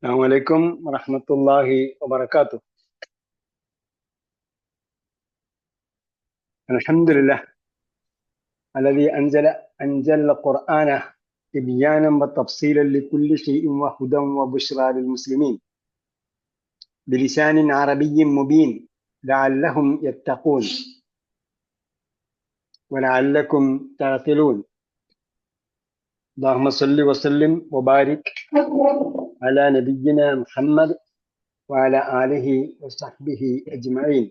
السلام عليكم ورحمة الله وبركاته. الحمد لله الذي أنزل القرآن تبيانا وتفصيلا لكل شيء وهدى وبشرى للمسلمين بلسان عربي مبين لعلهم يتقون ولعلكم تعقلون. اللهم صل وسلم وبارك على نبينا محمد وعلى آله وصحبه أجمعين.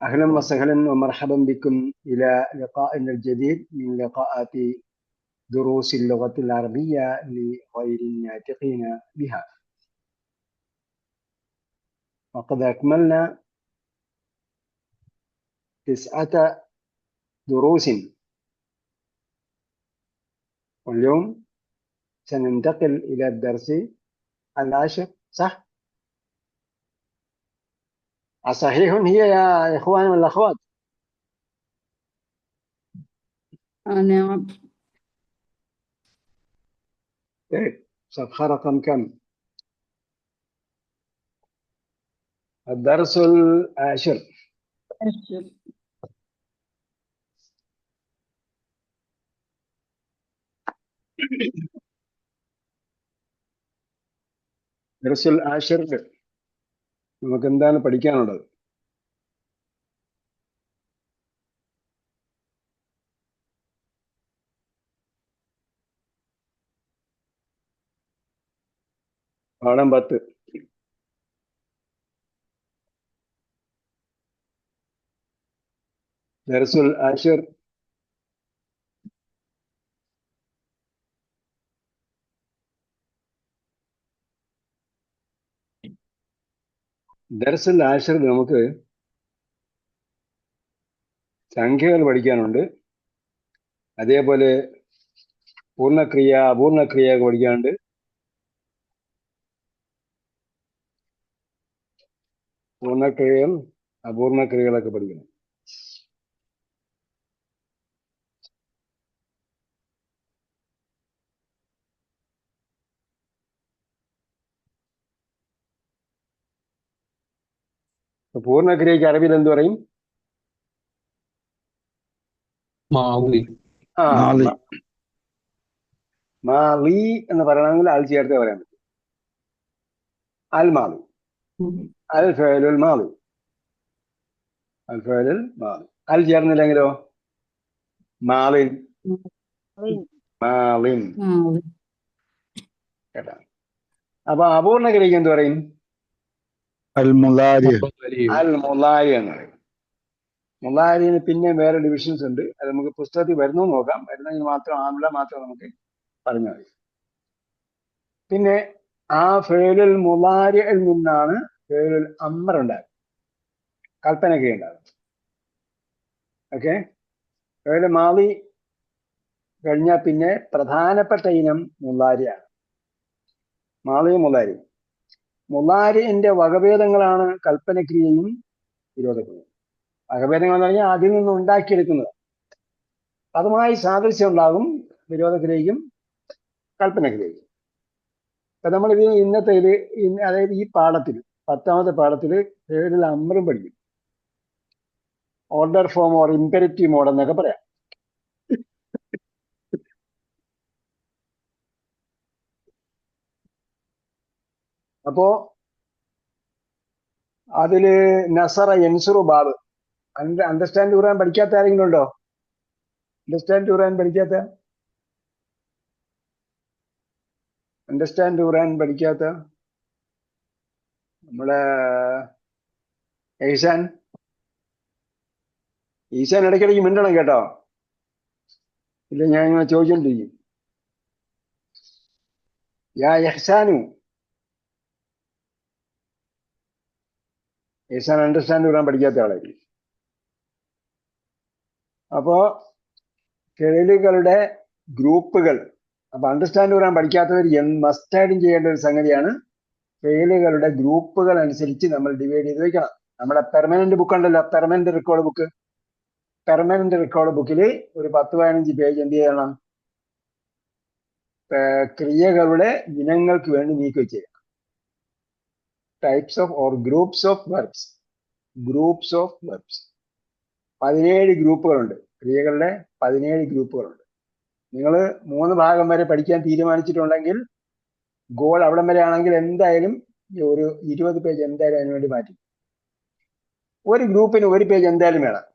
أهلا وسهلا ومرحبا بكم إلى لقائنا الجديد من لقاءات دروس اللغة العربية لغير الناطقين بها. وقد أكملنا 9 دروس، واليوم سننتقل إلى الدرس 10. صح؟ أصحيح هي يا إخوان والأخوات؟ نعم. طيب، صفحة رقم كم؟ الدرس 10. ദർസുൽ 10 നമുക്ക് എന്താണ് പഠിക്കാനുള്ളത്? പാഠം 10. ദർസുൽ 10. ദർസുൽ 10 നമുക്ക് സംഖ്യകൾ പഠിക്കാനുണ്ട്, അതേപോലെ പൂർണ്ണക്രിയ അപൂർണക്രിയ പഠിക്കാനുണ്ട്. പൂർണ്ണക്രിയകൾ അപൂർണക്രിയകളൊക്കെ പഠിക്കണം. പൂർണ്ണക്രിയക്ക് അറബിയിൽ എന്ത് പറയും? മാളി മാളി എന്ന് പറയണമെങ്കിൽ ആൾ ചേർത്തേ പറയാൻ പറ്റും. അൽ മാളി, അൽ ഫഅലുൽ മാളി, അൽ ഫഅലുൽ മാളി. അൽ ചേർന്നില്ലെങ്കിലോ? മാളിൻ, മാളിൻ. കേട്ടാ? അപ്പൊ അപൂർണക്രിയക്ക് എന്ത് പറയും? അൽ മുലാരി അൽ മുലാരി എന്ന് പറയും. മുലാരിന് പിന്നെ വേറെ ഡിവിഷൻസ് ഉണ്ട്, അത് നമുക്ക് പുസ്തകത്തിൽ വരുന്നു നോക്കാം. വരുന്നെങ്കിൽ മാത്രം ആമില മാത്രം നമുക്ക് പറഞ്ഞാൽ മതി. പിന്നെ ആ ഫേലുൽ മുലാരിയിൽ നിന്നാണ് ഫേലുൽ അമർ ഉണ്ടാകുന്നത്, കൽപ്പനക്രിയ ഉണ്ടാകുന്നത്. ഓക്കെ, ഫേലുൽ മാളി കഴിഞ്ഞാൽ പിന്നെ പ്രധാനപ്പെട്ട ഇനം മുലാരിയാണ്. മാളിയും മുലാരി. മുലാരിന്റെ വകഭേദങ്ങളാണ് കൽപ്പനക്രിയയും വിരോധക്രിയയും. വകഭേദങ്ങൾ എന്ന് പറഞ്ഞാൽ അതിൽ നിന്ന് ഉണ്ടാക്കിയെടുക്കുന്നത്. അതുമായി സാദൃശ്യം ഉണ്ടാകും വിരോധക്രിയയ്ക്കും കൽപ്പനക്രിയയ്ക്കും. അപ്പൊ നമ്മളിത് ഇന്നത്തെ അതായത് ഈ പാഠത്തിൽ 10ാമത്തെ പാഠത്തിൽ ഫേലുൽ അമറും പഠിക്കും. Order form or imperative mode എന്നൊക്കെ പറയാം. അപ്പോ അതില് നസറ യൻസുറു ബാബ് അണ്ടർസ്റ്റാൻഡ് ഖുർആൻ പഠിക്കാത്ത ആരെങ്കിലും ഉണ്ടോ? അണ്ടർസ്റ്റാൻഡ് ഖുർആൻ പഠിക്കാത്ത നമ്മളെ ഈശാൻ ഇടയ്ക്കിടയ്ക്ക് മിണ്ടണം കേട്ടോ, ഇല്ല ഞാൻ ഇങ്ങനെ ചോദിച്ചോണ്ടിരിക്കും. യാ യഹ്സാനു, ഈശാൻ അണ്ടർസ്റ്റാൻഡ് ഖുർആൻ പഠിക്കാത്ത ആളായിരിക്കും. അപ്പോ ഫെയിലുകളുടെ ഗ്രൂപ്പുകൾ, അപ്പൊ അണ്ടർസ്റ്റാൻഡ് ഖുർആൻ പഠിക്കാത്തവർ മസ്റ്റായിട്ടും ചെയ്യേണ്ട ഒരു സംഗതിയാണ് ഫെയിലുകളുടെ ഗ്രൂപ്പുകൾ അനുസരിച്ച് നമ്മൾ ഡിവൈഡ് ചെയ്ത് വെക്കണം. നമ്മുടെ പെർമനന്റ് ബുക്ക് ഉണ്ടല്ലോ, permanent record book. Permanent record ബുക്കിൽ ഒരു 10-15 പേജ് എന്ത് ചെയ്യണം? ക്രിയകളുടെ ഇനങ്ങൾക്ക് വേണ്ടി നീക്കി വെച്ചേക്കാം. Types of or groups of verbs. 17 ഗ്രൂപ്പുകളുണ്ട്. ക്രിയകളുടെ 17 ഗ്രൂപ്പുകളുണ്ട്. നിങ്ങൾ 3 ഭാഗം വരെ പഠിക്കാൻ തീരുമാനിച്ചിട്ടുണ്ടെങ്കിൽ ഗോൾ അവിടം വരെ ആണെങ്കിൽ എന്തായാലും ഒരു 20 പേജ് എന്തായാലും അതിനു വേണ്ടി മാറ്റി. ഒരു ഗ്രൂപ്പിന് 1 പേജ് എന്തായാലും വേണം.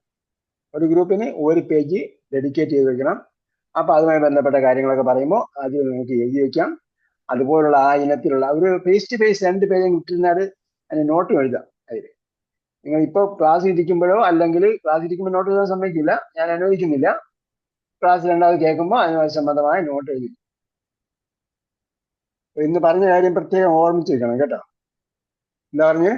ഒരു ഗ്രൂപ്പിന് 1 പേജ് ഡെഡിക്കേറ്റ് ചെയ്ത് വെക്കണം. അപ്പൊ അതുമായി ബന്ധപ്പെട്ട കാര്യങ്ങളൊക്കെ പറയുമ്പോൾ ആദ്യം നിങ്ങൾക്ക് എഴുതി വെക്കാം. അതുപോലുള്ള ആ ഇനത്തിലുള്ള ഒരു ഫേസ് ടു ഫേസ് 2 പേജ് കിട്ടുന്നാൽ അതിന് നോട്ടും എഴുതാം. അതിൽ നിങ്ങൾ ഇപ്പോൾ ക്ലാസ് ഇരിക്കുമ്പോഴോ അല്ലെങ്കിൽ ക്ലാസ് ഇരിക്കുമ്പോൾ നോട്ട് എഴുതാൻ സമ്മതിക്കില്ല, ഞാൻ അനുവദിക്കുന്നില്ല. ക്ലാസ് രണ്ടാമത് കേൾക്കുമ്പോൾ അതിനുമായി സംബന്ധമായ നോട്ട് എഴുതി. ഇന്ന് പറഞ്ഞ കാര്യം പ്രത്യേകം ഓർമ്മിച്ചിരിക്കണം കേട്ടോ. എന്താ പറഞ്ഞ്?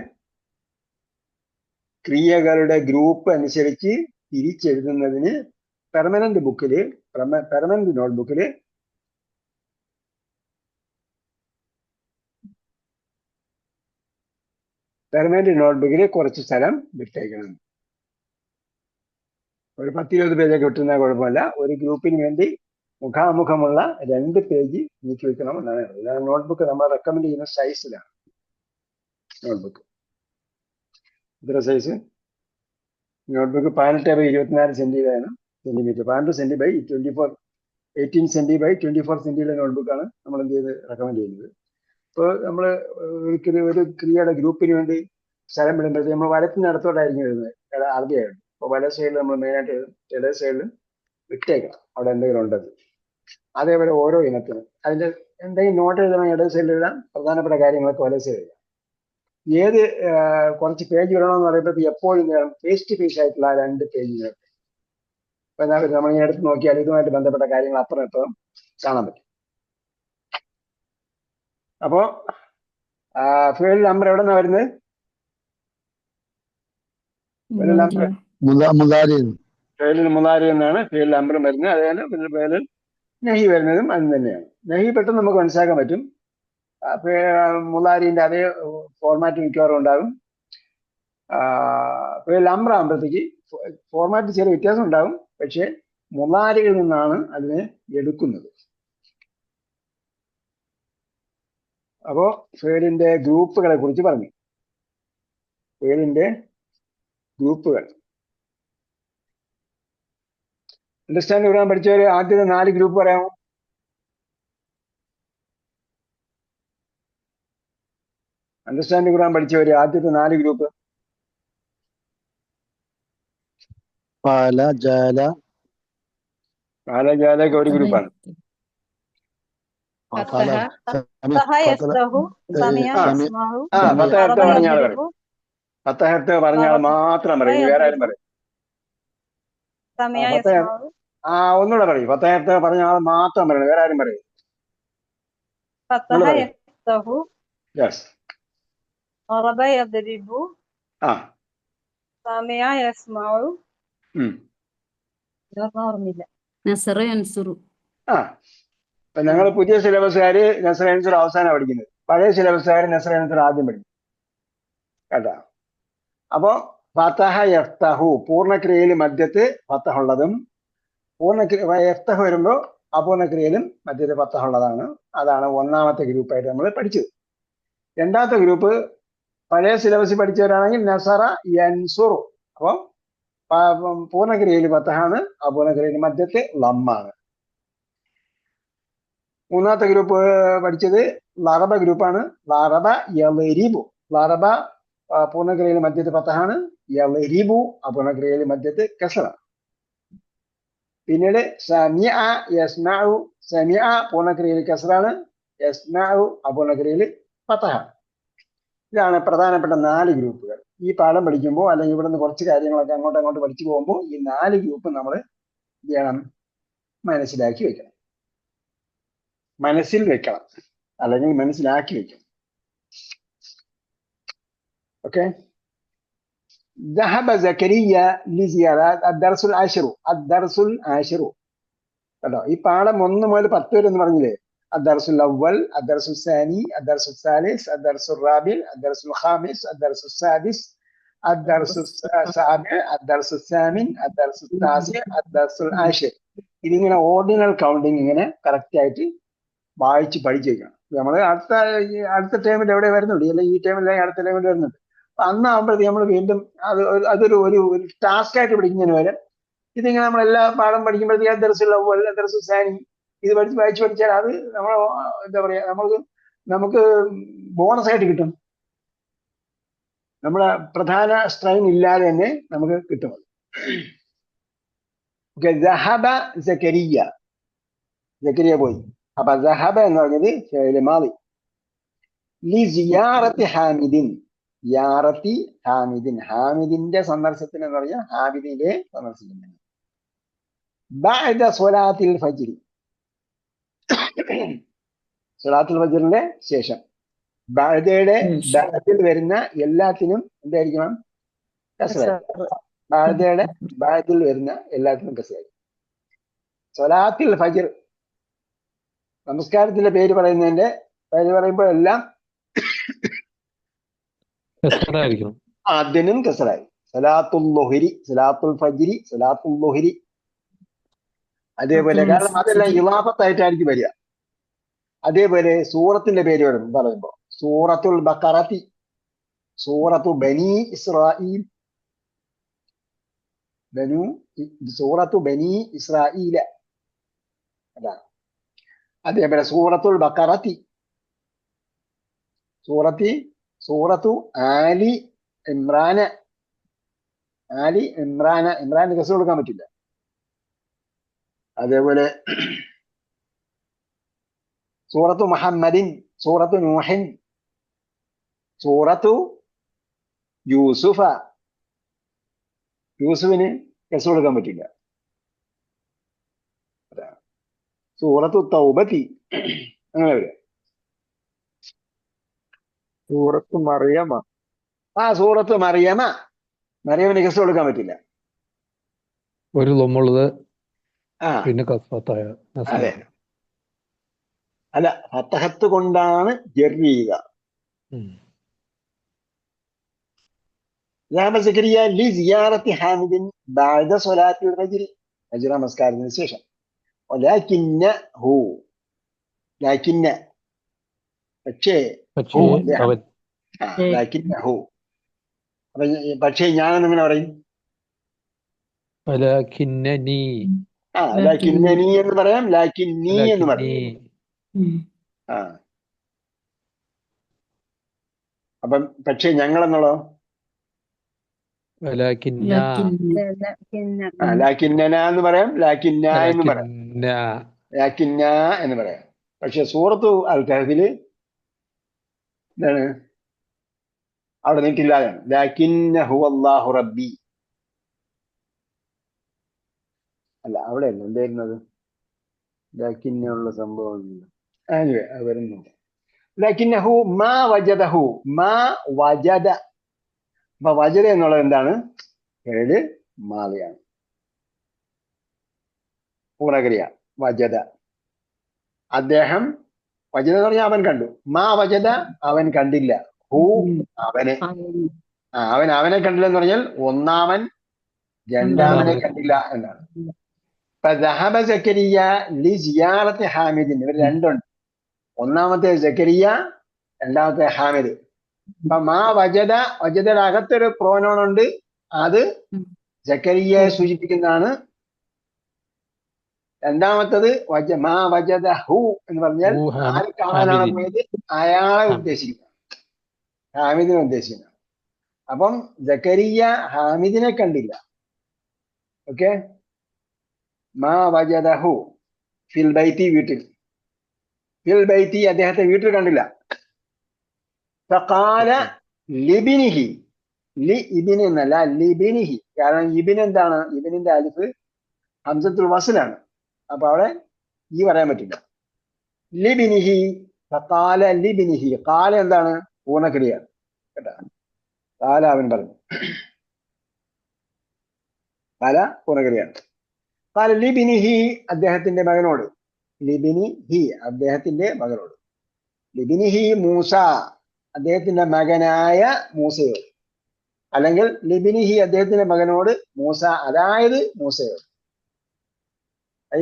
ക്രിയകളുടെ ഗ്രൂപ്പ് അനുസരിച്ച് തിരിച്ചെഴുതുന്നതിന് പെർമനന്റ് നോട്ട്ബുക്കില് കുറച്ച് സ്ഥലം വിട്ടേക്കണം. ഒരു 10-20 പേജൊക്കെ വിട്ടുന്ന കുഴപ്പമില്ല. ഒരു ഗ്രൂപ്പിന് വേണ്ടി മുഖാമുഖമുള്ള 2 പേജ് നീക്കി വെക്കണം എന്നാണ്. നോട്ട്ബുക്ക് നമ്മൾ റെക്കമെൻഡ് ചെയ്യുന്ന സൈസിലാണ്. നോട്ട്ബുക്ക് എത്ര size? Notebook 18x24 centimetre. 18 centi by 24, 18 centi by 24 സെന്റിയുടെ നോട്ട്ബുക്കാണ് നമ്മൾ എന്ത് ചെയ്ത് റെക്കമെൻഡ് ചെയ്യുന്നത്. ഇപ്പോൾ നമ്മൾ ഒരു ക്രിയയുടെ ഗ്രൂപ്പിന് വേണ്ടി സ്ഥലം വിടുമ്പോഴത്തേക്ക് നമ്മൾ വലത്തിനടുത്തോട്ടായിരിക്കും എഴുതുന്നത്. അറബിയായിട്ട് ഇപ്പോൾ വല സൈഡിൽ നമ്മൾ മെയിനായിട്ട് എഴുതും, ഇട സൈഡിൽ വിട്ടേക്കണം അവിടെ എന്തെങ്കിലും ഉണ്ടെങ്കിൽ. അതേപോലെ ഓരോ ഇനത്തിനും അതിന്റെ എന്തെങ്കിലും നോട്ട് എഴുതണം, ഇട സൈഡിൽ എഴുതാം. പ്രധാനപ്പെട്ട കാര്യങ്ങളൊക്കെ വല സൈഡിൽ എഴുതാം. ഏത് കുറച്ച് പേജ് വിടണമെന്ന് പറയുമ്പോൾ എപ്പോഴും ഫേസ് ടു ഫേസ് ആയിട്ടുള്ള 2 പേജ്. അപ്പൊ നമ്മൾ ഇങ്ങനെ എടുത്ത് നോക്കിയാൽ ഇതുമായിട്ട് ബന്ധപ്പെട്ട കാര്യങ്ങൾ അപ്പുറം ഇപ്പുറം കാണാൻ പറ്റും. അപ്പോ ഫീൽഡ് നമ്പർ എവിടെ നിന്നാണ് വരുന്നത്? ഫീൽഡിൽ മുതാരി എന്നാണ് ഫീൽഡ് നമ്പർ വരുന്നത്. അതുപോലെ പിന്നെ ഫീൽഡിൽ നഹി വരുന്നതും അത് തന്നെയാണ്. നഹി പെട്ടെന്ന് നമുക്ക് മനസ്സിലാക്കാൻ പറ്റും. മുതാരിന്റെ അതേ ഫോർമാറ്റ് മിക്കവാറും ഉണ്ടാകും. ഫീൽഡ് നമ്പർ ആകുമ്പോഴത്തേക്ക് ഫോർമാറ്റ് ചെറിയ വ്യത്യാസം ഉണ്ടാകും. പക്ഷെ മുതാരിയിൽ നിന്നാണ് അതിനെ എടുക്കുന്നത്. അപ്പോ ഫീൽഡിന്റെ ഗ്രൂപ്പുകളെ കുറിച്ച് പറഞ്ഞു. ഫീൽഡിന്റെ ഗ്രൂപ്പുകൾ അണ്ടർസ്റ്റാൻഡ് ചെയ്യാൻ പഠിച്ചവര് ആദ്യത്തെ 4 ഗ്രൂപ്പ് പറയാമോ? അണ്ടർസ്റ്റാൻഡ് ഖുർആൻ പഠിച്ചവര് ആദ്യത്തെ 4 ഗ്രൂപ്പ്. ജാലൊക്കെ ഒരു ഗ്രൂപ്പാണ്. ഫത്തഹത്ത് പറഞ്ഞാൽ മാത്രം പറയും, വേറെ ആരും പറയും. ഒന്നുകൂടെ പറയും. ഫത്തഹത്ത് പറഞ്ഞാൽ മാത്രം പറയണം, വേറെ ആരും പറയും. ഞങ്ങൾ പുതിയ സിലബസുകാര് നസ്ര അൻസുർ അവസാനം പഠിക്കുന്നത്, പഴയ സിലബസുകാർ നസ്ര അൻസുർ ആദ്യം പഠിക്കും കേട്ടാ. അപ്പോ ഫതഹ യഫ്തഹു പൂർണ്ണക്രിയയിൽ മധ്യത്ത് ഫതഹ ഉള്ളതും, യഫ്തഹ് വരുമ്പോൾ അപൂർണക്രിയയിലും മധ്യത്ത് ഫതഹ ഉള്ളതാണ്. അതാണ് ഒന്നാമത്തെ ഗ്രൂപ്പായിട്ട് നമ്മൾ പഠിച്ചത്. രണ്ടാമത്തെ ഗ്രൂപ്പ് പഴയ സിലബസ് പഠിച്ചവരാണെങ്കിൽ നസറ യൻസുറു. അപ്പം പൂർണ്ണക്രിയയിൽ ഫതഹാണ്, അപൂർണക്രിയയിൽ മധ്യത്ത് ലമ്മാണ്. മൂന്നാമത്തെ ഗ്രൂപ്പ് പഠിച്ചത് ലറബ ഗ്രൂപ്പാണ്. ലറബ യളരിബു. ലറബ പൂർണ്ണക്രിയയിൽ മധ്യത്ത് ഫതഹാണ്, യളരിബു അപൂർണക്രിയയിൽ മധ്യത്ത് കസറ. പിന്നീട് സമിഅ യസ്മഉ. സമിഅ പൂർണ്ണക്രിയയിൽ കസറാണ്, യസ്മഉ അപൂർണക്രിയയിൽ ഫതഹ. ഇതാണ് പ്രധാനപ്പെട്ട 4 ഗ്രൂപ്പുകൾ. ഈ പാഠം പഠിക്കുമ്പോൾ അല്ലെങ്കിൽ ഇവിടെ നിന്ന് കുറച്ച് കാര്യങ്ങളൊക്കെ അങ്ങോട്ട് പഠിച്ചു പോകുമ്പോൾ ഈ 4 ഗ്രൂപ്പ് നമ്മൾ ചെയ്യണം, മനസ്സിലാക്കി വെക്കണം. മനസ്സിൽ വെക്കണം, അല്ലെങ്കിൽ മനസ്സിലാക്കി വെക്കണം. ഓക്കെ. ذهب زكريا لزيارات الدرس العاشر. الدرس العاشر കേട്ടോ. ഈ പാഠം 1 മുതൽ 10 വരെ എന്ന് പറഞ്ഞില്ലേ? الدرس الأول، الدرس الثاني، الدرس الثالث، الدرس الرابع، الدرس الخامس، الدرس السادس، الدرس السابع، الدرس الثامن، الدرس التاسع، الدرس العاشر. ഇതിങ്ങനെ ഓർഡിനൽ കൗണ്ടിങ് ഇങ്ങനെ കറക്റ്റ് ആയിട്ട് വായിച്ച് പഠിച്ചു വെക്കണം. നമ്മൾ അടുത്ത ടൈമിൽ എവിടെ വരുന്നുണ്ട്, അല്ലെങ്കിൽ ഈ ടൈമിൽ അടുത്ത ടൈമിൽ വരുന്നുണ്ട്. അപ്പൊ അന്നാകുമ്പോഴത്തേക്ക് നമ്മൾ വീണ്ടും അതൊരു ഒരു ടാസ്ക് ആയിട്ട് പഠിക്കുന്നതിന് വരെ ഇതിങ്ങനെ നമ്മളെല്ലാ പാഠം പഠിക്കുമ്പോഴത്തേക്ക് ദർസുൽ സാനി ഇത് വായിച്ച് പഠിച്ചാൽ അത് നമ്മൾ എന്താ പറയാ നമുക്ക് ബോണസ് ആയിട്ട് കിട്ടും. നമ്മളെ പ്രധാന സ്ട്രെയിൻ ഇല്ലാതെ തന്നെ നമുക്ക് കിട്ടും. സക്കരിയ പോയി. അപ്പൊ സഹബ എന്ന് പറഞ്ഞത് ഫിഅ്ൽ മാദി. ലിസിയാറത്തി ഹാമിദിൻ, സിയാറത്തി ഹാമിദിൻ, ഹാമിദിന്റെ സന്ദർശനത്തിന് എന്ന് പറഞ്ഞാൽ ഹാമിദിന്റെ സന്ദർശനത്തിന്. ബഅദ സ്വലാത്തിൽ ഫജ്ർ, സ്വലാത്തുൽ ഫജ്റിന്റെ ശേഷം. ബഅദയുടെ ബഅദിൽ വരുന്ന എല്ലാത്തിനും എന്തായിരിക്കണം? കസ്റ. ബഅദയുടെ ബഅദിൽ വരുന്ന എല്ലാത്തിനും കസ്റ. സ്വലാത്തുൽ ഫജ്ർ നമസ്കാരത്തിന്റെ പേര് പറയുമ്പോൾ എല്ലാം അതിനും കസറായി. സലാത്തുൽ ളുഹ്രി, സലാത്തുൽ ഫജ്രി, സലാത്തുൽ ളുഹ്രി. അതേപോലെ കാരണം അതെല്ലാം ഇളാഫത്തായിട്ടായിരിക്കും വരിക. അതേപോലെ സൂറത്തിന്റെ പേര് പറയുമ്പോ സൂറത്തുൽ ബഖറത്തി, സൂറത്തു ബനി ഇസ്രായീൽ, സൂറത്തു ബനി ഇസ്രായീല അതാണ്. അതേപോലെ സൂറത്തുൽ ബഖറത്തി, സൂറത്തു ആലി ഇമ്രാന, ഇമ്രാന് കസ് കൊടുക്കാൻ പറ്റില്ല. അതേപോലെ സൂറത്തു മുഹമ്മദിൻ, സൂറത്തു നൂഹിൻ, സൂറത്തു യൂസുഫിന് കസ് കൊടുക്കാൻ പറ്റില്ല. സൂറത്തു തൗബത്തി അങ്ങനെ വരിക. സൂറത്ത് മറിയമ, സൂറത്ത് മറിയമിന് കസ് കൊടുക്കാൻ പറ്റില്ല. ഒരു ലൊമ്മുള്ളത് പിന്നെ കസ്ഫത്തായ. അതെ, അല്ല ഫത്തഹത്ത് കൊണ്ടാണ് ജർ ചെയ്യുക. സക്കരിയ ലി സിയാറത്തി ഹാമിദിൻ ബഅദ സ്വലാത്തിൽ ഫജ്ർ, ഫജ്ർ നമസ്കാരത്തിന് ശേഷം. പക്ഷേ പക്ഷേ ഞാനെന്നിങ്ങനെ പറയും? വലാകിന്നനി എന്ന് പറയാം, ലാകിന്നി എന്ന് പറയും. അപ്പം പക്ഷേ ഞങ്ങളെന്നുള്ളോ ലാകിന്നന എന്ന് പറയാം, ലാകിന്ന എന്ന് പറയാം, ലാകിന്ന എന്ന് പറയാം. പക്ഷെ സൂറത്തു അൽ കഹ്ഫില് എന്താണ്? അവിടെ നീട്ടില്ലാതാണ്. ലാകിന്നഹു അല്ലാഹു റബ്ബി. അല്ല അവിടെ അല്ല എന്തായിരുന്നത്? ലാകിന്നുള്ള സംഭവം അത് വരുന്നുണ്ട്. ലാകിന്നഹു മാ വജദഹു, അപ്പൊ വജദ എന്നുള്ളത് എന്താണ്? ഏഴ് മാലിയാണ്, പൂർണ്ണക്രിയ. വജദ, അദ്ദേഹം, വജദ എന്ന് പറഞ്ഞാൽ അവൻ കണ്ടു. മാ വജദ, അവൻ കണ്ടില്ല. ഹു, അവനെ. അവനെ കണ്ടില്ല എന്ന് പറഞ്ഞാൽ ഒന്നാമൻ രണ്ടാമനെ കണ്ടില്ല എന്നാണ്. ദഹബ സക്കരിയ ലി സിയാറത്തി ഹാമിദിൻ, ഇവർ രണ്ടുണ്ട്. ഒന്നാമത്തെ സക്കരിയ, രണ്ടാമത്തെ ഹാമിദ്. അപ്പൊ മാ വജദയുടെ അകത്തൊരു പ്രോനോൺ ഉണ്ട്, അത് സക്കരിയയെ സൂചിപ്പിക്കുന്നതാണ്. രണ്ടാമത്തത് മാ വജദ ഹു എന്ന് പറഞ്ഞാൽ ആര് കാണാനാണ് പോയത്? അയാളെ ഉദ്ദേശിക്കുന്നത്, ഹാമിദിനെ ഉദ്ദേശിക്കുന്നത്. അപ്പം സക്കരിയ ഹാമിദിനെ കണ്ടില്ല. ഓക്കെ, മാ വജദഹു ഫിൽ ബൈത്തി, വീട്ടിൽ. ഫിൽ ബൈത്തി, അദ്ദേഹത്തെ വീട്ടിൽ കണ്ടില്ല. ഫഖാല ലിബിനിഹി, ലി ഇബിന് എന്നല്ല, ലിബിനിഹി. കാരണം ഇബിൻ എന്താണ്? ഇബിനിന്റെ അലിഫ് ഹംസത്തുൽ വസ്ലാണ്. അപ്പൊ അവിടെ ഈ പറയാൻ പറ്റില്ല. ലിബിനിഹി, ഫഖാല ലിബിനിഹി. ഖാല എന്താണ്? പൂർണ്ണക്രിയയാണ് കേട്ടോ. ഖാല അവൻ പറഞ്ഞു, ഖാല പൂർണ്ണക്രിയയാണ്. ഖാല ലിബിനിഹി, അദ്ദേഹത്തിന്റെ മകനോട്. ലിബിനിഹി, അദ്ദേഹത്തിന്റെ മകനോട്. ലിബിനിഹി മൂസ, അദ്ദേഹത്തിന്റെ മകനായ മൂസയോട്. അല്ലെങ്കിൽ ലിബിനിഹി, അദ്ദേഹത്തിന്റെ മകനോട്. മൂസ, അതായത് മൂസയോട്.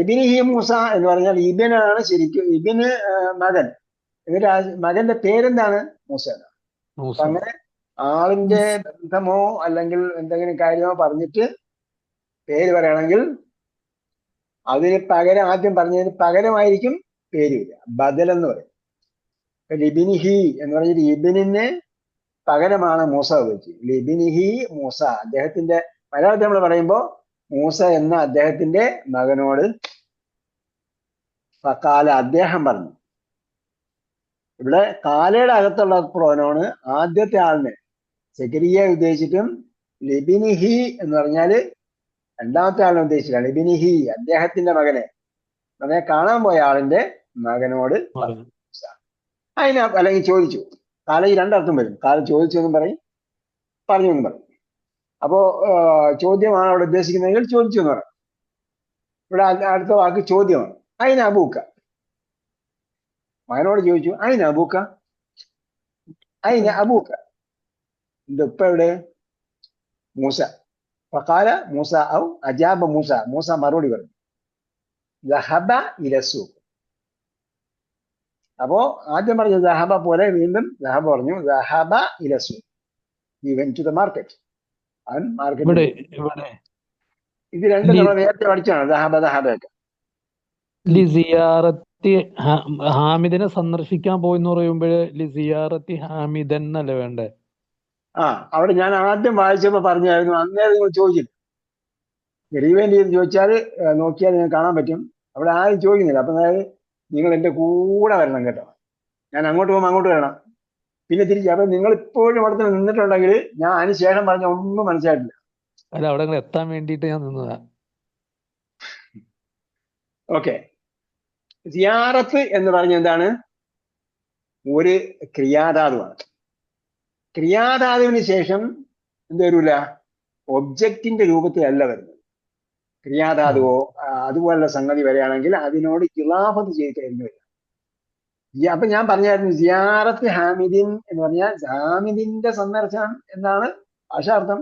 ഇബിനിഹി മൂസ എന്ന് പറഞ്ഞാൽ ഇബിനാണ് ശരിക്കും ഇബിന് മകൻ. എന്നിട്ട് ആ മകന്റെ പേരെന്താണ്? മൂസ എന്നാണ്. മൂസ. അപ്പൊ അങ്ങനെ ആളിന്റെ ബന്ധമോ അല്ലെങ്കിൽ എന്തെങ്കിലും കാര്യമോ പറഞ്ഞിട്ട് പേര് പറയണമെങ്കിൽ അതിന് പകരം ആദ്യം പറഞ്ഞതിന് പകരമായിരിക്കും പേര് വരിക. ബദൽ എന്ന് പറയും. ലിബിനിഹി എന്ന് പറഞ്ഞിട്ട് ഇബിനിന് പകരമാണ് മൂസ ഉപയോഗിച്ചത്. ലിബിനിഹി മൂസ, അദ്ദേഹത്തിന്റെ, മലയാളത്തിൽ നമ്മൾ പറയുമ്പോ മൂസ എന്ന അദ്ദേഹത്തിന്റെ മകനോട് ഫഖാല, അദ്ദേഹം പറഞ്ഞു. ഇവിടെ കാലയുടെ അകത്തുള്ള പ്രോനോണ് ആദ്യത്തെ ആളിനെ സെക്കരിയെ ഉദ്ദേശിച്ചിട്ടും ലിബിനിഹി എന്ന് പറഞ്ഞാല് രണ്ടാമത്തെ ആളിനെ ഉദ്ദേശിച്ചില്ല. ലിബിനിഹി, അദ്ദേഹത്തിന്റെ മകനെ, പറഞ്ഞാൽ കാണാൻ പോയ ആളിന്റെ മകനോട് പറഞ്ഞു. അതിന് അല്ലെങ്കിൽ ചോദിച്ചു. കാല ഈ രണ്ടർത്ഥം വരും. കാല ചോദിച്ചു എന്നും പറയും, പറഞ്ഞു എന്നും പറയും. അപ്പോ ചോദ്യമാണ് അവിടെ ഉദ്ദേശിക്കുന്നതെങ്കിൽ ചോദിച്ചു എന്ന് പറയും. ഇവിടെ അടുത്ത വാക്ക് ചോദ്യമാണ്. അതിന് അബൂക്ക, മകനോട് ചോദിച്ചു. അതിന് അബൂക്ക, അതിന് അബൂക്ക, എന്റെ ഉപ്പ എവിടെ? മൂസ. ഫഖാല മൂസ ഔ അജാബ മൂസ, മൂസ മറുപടി പറഞ്ഞു. ദഹബ ഇലസൂഖ്. അപ്പോ ആദ്യം പറഞ്ഞ ദഹബ പോലെ വീണ്ടും ദഹബ പറഞ്ഞു. ദഹബ ഇലസൂഖ്, he went to the market. അവൻ മാർക്കറ്റിൽ. ഇത് രണ്ടും നമ്മൾ നേരത്തെ പഠിച്ചാണ്, ദഹബ ദഹബയൊക്കെ. ലിസിയാറത്തി ഹാമിദിനെ സന്ദർശിക്കാൻ പോയെന്ന് പറയുമ്പോഴ് ലിസിയാറത്തി ഹാമിദൻ എന്നല്ലേ വേണ്ടേ? അവിടെ ഞാൻ ആദ്യം വായിച്ചപ്പോ പറഞ്ഞായിരുന്നു, അന്നേരം നിങ്ങൾ ചോദിച്ചില്ല. റീവൈൻഡ് ചെയ്ത് ചോദിച്ചാൽ നോക്കിയാൽ നിങ്ങൾക്ക് കാണാൻ പറ്റും. അവിടെ ആരും ചോദിക്കുന്നില്ല. അപ്പൊ അതായത് നിങ്ങൾ എന്റെ കൂടെ വരണം കേട്ടോ. ഞാൻ അങ്ങോട്ട് പോകുമ്പോൾ അങ്ങോട്ട് വരണം, പിന്നെ തിരിച്ച്. അപ്പൊ നിങ്ങൾ ഇപ്പോഴും അവിടെ തന്നെ നിന്നിട്ടുണ്ടെങ്കിൽ ഞാൻ അതിന് ശേഷം പറഞ്ഞ ഒന്നും മനസ്സിലായിട്ടില്ല. അല്ല, അവിടെ എത്താൻ വേണ്ടിയിട്ട് ഞാൻ നിന്നതാ. ഓക്കെ. സിയാറത്ത് എന്ന് പറഞ്ഞ എന്താണ്? ഒരു ക്രിയാധാതുവാണ്. ക്രിയാധാതുവിന് ശേഷം എന്ത് വരൂല? ഒബ്ജക്റ്റിന്റെ രൂപത്തിലല്ല വരുന്നത്. ക്രിയാധാതുവോ അതുപോലുള്ള സംഗതി വരികയാണെങ്കിൽ അതിനോട് ഇളാഫത്ത് ചെയ്തിട്ടായിരുന്നു വരിക. അപ്പൊ ഞാൻ പറഞ്ഞായിരുന്നു സിയാറത്ത് ഹാമിദിൻ എന്ന് പറഞ്ഞാൽ ഹാമിദിന്റെ സന്ദർശനം എന്നാണ് ഭാഷാർത്ഥം.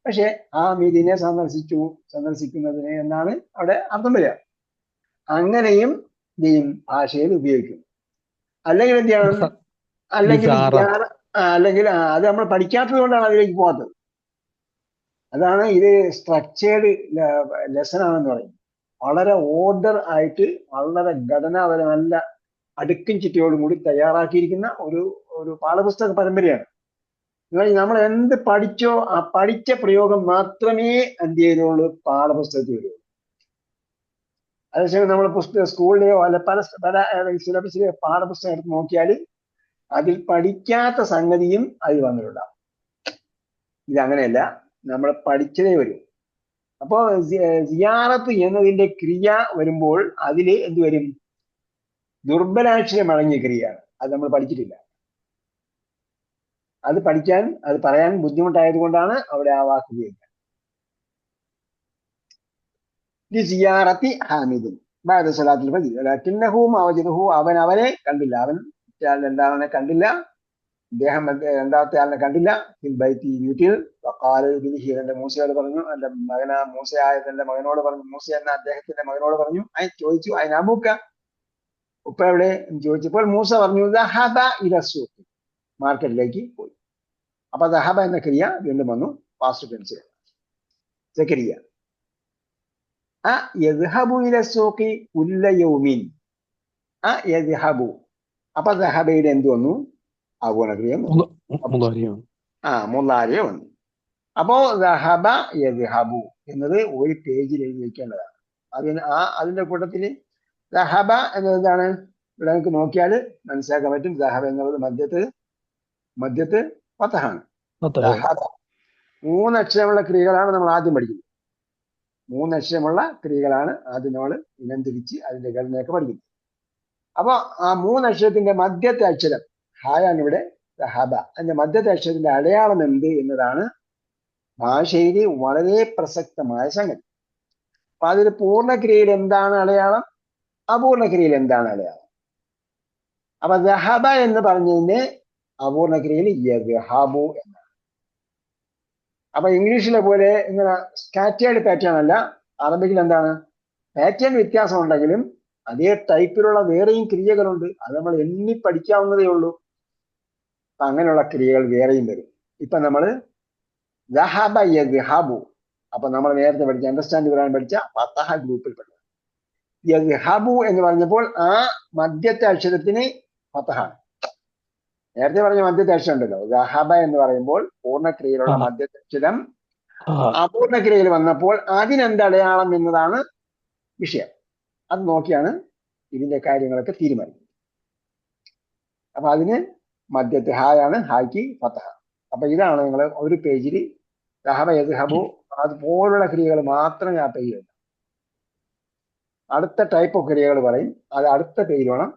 പക്ഷെ ഹാമിദിനെ സന്ദർശിക്കുന്നതിന് എന്നാണ് അവിടെ അർത്ഥം വരിക. അങ്ങനെയും ഭാഷയിൽ ഉപയോഗിക്കും. അല്ലെങ്കിൽ എന്ത് ചെയ്യണം? അല്ലെങ്കിൽ അത് നമ്മൾ പഠിക്കാത്തത് കൊണ്ടാണ് അതിലേക്ക് പോകാത്തത്. അതാണ് ഇത് സ്ട്രക്ചേർഡ് ലെസൺ ആണെന്ന് പറയും. വളരെ ഓർഡർ ആയിട്ട്, വളരെ ഘടനാപര, നല്ല അടുക്കും ചിട്ടയോടും കൂടി തയ്യാറാക്കിയിരിക്കുന്ന ഒരു പാഠപുസ്തക പരമ്പരയാണ്. നമ്മൾ എന്ത് പഠിച്ചോ ആ പഠിച്ച പ്രയോഗം മാത്രമേ എന്ത് ചെയ്തുള്ളൂ പാഠപുസ്തകത്തിൽ വരുള്ളൂ. അതേസമയം നമ്മൾ സ്കൂളിലെയോ അല്ല പല സിലബസിലെയോ പാഠപുസ്തകം എടുത്ത് നോക്കിയാൽ അതിൽ പഠിക്കാത്ത സംഗതിയും അതിൽ വന്നിട്ടുണ്ടാവും. ഇതങ്ങനെയല്ല, നമ്മൾ പഠിച്ചതേ വരും. അപ്പോ സിയാറത്ത് എന്നതിന്റെ ക്രിയ വരുമ്പോൾ അതിൽ എന്ത് വരും? ദുർബലാക്ഷരം അടങ്ങിയ ക്രിയയാണ്. അത് നമ്മൾ പഠിച്ചിട്ടില്ല. അത് പറയാൻ ബുദ്ധിമുട്ടായത് കൊണ്ടാണ് അവിടെ ആ വാക്ക് ഉപയോഗിക്കുന്നത്. സിയാറത്തി ഹാമിദിൻ ബഅദ സ്വലാത്തുൽ ഫജ്ർ ലകിന്നഹു മവജദഹു, അവനെ കണ്ടില്ല. അവൻ രണ്ടാമനെ കണ്ടില്ല. അദ്ദേഹം രണ്ടാമത്തെ ആളിനെ കണ്ടില്ല. വീട്ടിൽ. എന്റെ മൂസയോട് പറഞ്ഞു, എന്റെ മൂസയായ എന്റെ മകനോട് പറഞ്ഞു, മൂസ എന്ന അദ്ദേഹത്തിന്റെ മകനോട് പറഞ്ഞു. ചോദിച്ചു, അതിന് അബൂക്ക, ഉപ്പ എവിടെ എന്ന് ചോദിച്ചപ്പോൾ മൂസ പറഞ്ഞു ദഹബ ഇലസൂഖ്, മാർക്കറ്റിലേക്ക് പോയി. അപ്പൊ ദഹബ എന്ന ക്രിയ വീണ്ടും വന്നു പാസ്റ്റ് ടെൻസിൽ. സക്കരിയ യദ്ഹബു ഇലസൂഖി കുല്ല യൗമിൻ. യദ്ഹബു. അപ്പൊ ദഹബയുടെ എന്ത് വന്നു? അഗുണക്രിയ മുലാരിയ വന്നു. അപ്പോ ദഹബ യദ്ഹബു എന്നത് ഒരു പേജിൽ എഴുതി വെക്കേണ്ടതാണ്. അതിന്റെ കൂട്ടത്തില് ദഹബ എന്നതാണ്. ഇവിടെ നമുക്ക് നോക്കിയാൽ മനസ്സിലാക്കാൻ പറ്റും. ദഹബ എന്നുള്ളത് മധ്യത്ത് ഫതഹാണ്. ദഹബ 3 അക്ഷരമുള്ള ക്രിയകളാണ് നമ്മൾ ആദ്യം പഠിക്കുന്നത്. 3 അക്ഷരമുള്ള ക്രിയകളാണ് ആദ്യം നമ്മൾ ഇനം തിരിച്ച് അതിന്റെ ഘടനയൊക്കെ പഠിക്കുന്നത്. അപ്പൊ ആ 3 അക്ഷരത്തിന്റെ മധ്യത്തെ അക്ഷരം ഹായാണ് ഇവിടെ ദഹബ. അതിന്റെ മധ്യത്തെ അക്ഷരത്തിന്റെ അടയാളം എന്ത് എന്നതാണ് ഭാഷയിൽ വളരെ പ്രസക്തമായ സംഗതി. അപ്പൊ അതിൽ പൂർണ്ണക്രിയയിൽ എന്താണ് അടയാളം, അപൂർണക്രിയയിൽ എന്താണ് അടയാളം? അപ്പൊ ദഹബ എന്ന് പറഞ്ഞതിന് അപൂർണക്രിയയിൽ യദ്ഹബു എന്നാണ്. അപ്പൊ ഇംഗ്ലീഷിലെ പോലെ ഇങ്ങനെ സ്കാറ്റേർഡ് പാറ്റേൺ അല്ല. അറബിക്കിൽ എന്താണ്? പാറ്റേൺ വ്യത്യാസം ഉണ്ടെങ്കിലും അതേ ടൈപ്പിലുള്ള വേറെയും ക്രിയകളുണ്ട്. അത് നമ്മൾ എണ്ണി പഠിക്കാവുന്നതേ ഉള്ളൂ. അപ്പൊ അങ്ങനെയുള്ള ക്രിയകൾ വേറെയും വരും. ഇപ്പൊ നമ്മള് ദഹബ യദ്ഹബു, അപ്പൊ നമ്മൾ നേരത്തെ പഠിച്ച അണ്ടർസ്റ്റാൻഡ് ഖുർആൻ പഠിച്ച ഫതഹ ഗ്രൂപ്പിൽ പെട്ടു. യദ്ഹബു എന്ന് പറഞ്ഞപ്പോൾ ആ മധ്യത്തെ അക്ഷരത്തിന് ഫതഹാണ്. നേരത്തെ പറഞ്ഞ മധ്യത്തെ അക്ഷരം ഉണ്ടല്ലോ, ദഹബ എന്ന് പറയുമ്പോൾ പൂർണ്ണക്രിയയിലുള്ള ആ മധ്യത്തെ അക്ഷരം ആ അപൂർണക്രിയയിൽ വന്നപ്പോൾ അതിനെന്ത് അടയാളം എന്നതാണ് വിഷയം. അത് നോക്കിയാണ് ഇതിന്റെ കാര്യങ്ങളൊക്കെ തീരുമാനിക്കുന്നത്. അപ്പൊ അതിന് മധ്യത്തെ ഹായാണ്, ഹായ്ക്ക് ഫതഹ. അപ്പൊ ഇതാണ് നിങ്ങൾ ഒരു പേജിൽ ദഹബ യദ്ഹബു അതുപോലുള്ള ക്രിയകൾ മാത്രമേ ആ പേജിൽ. അടുത്ത ടൈപ്പ് ഓഫ് ക്രിയകൾ പറയും, അത് അടുത്ത പേജിൽ വേണം.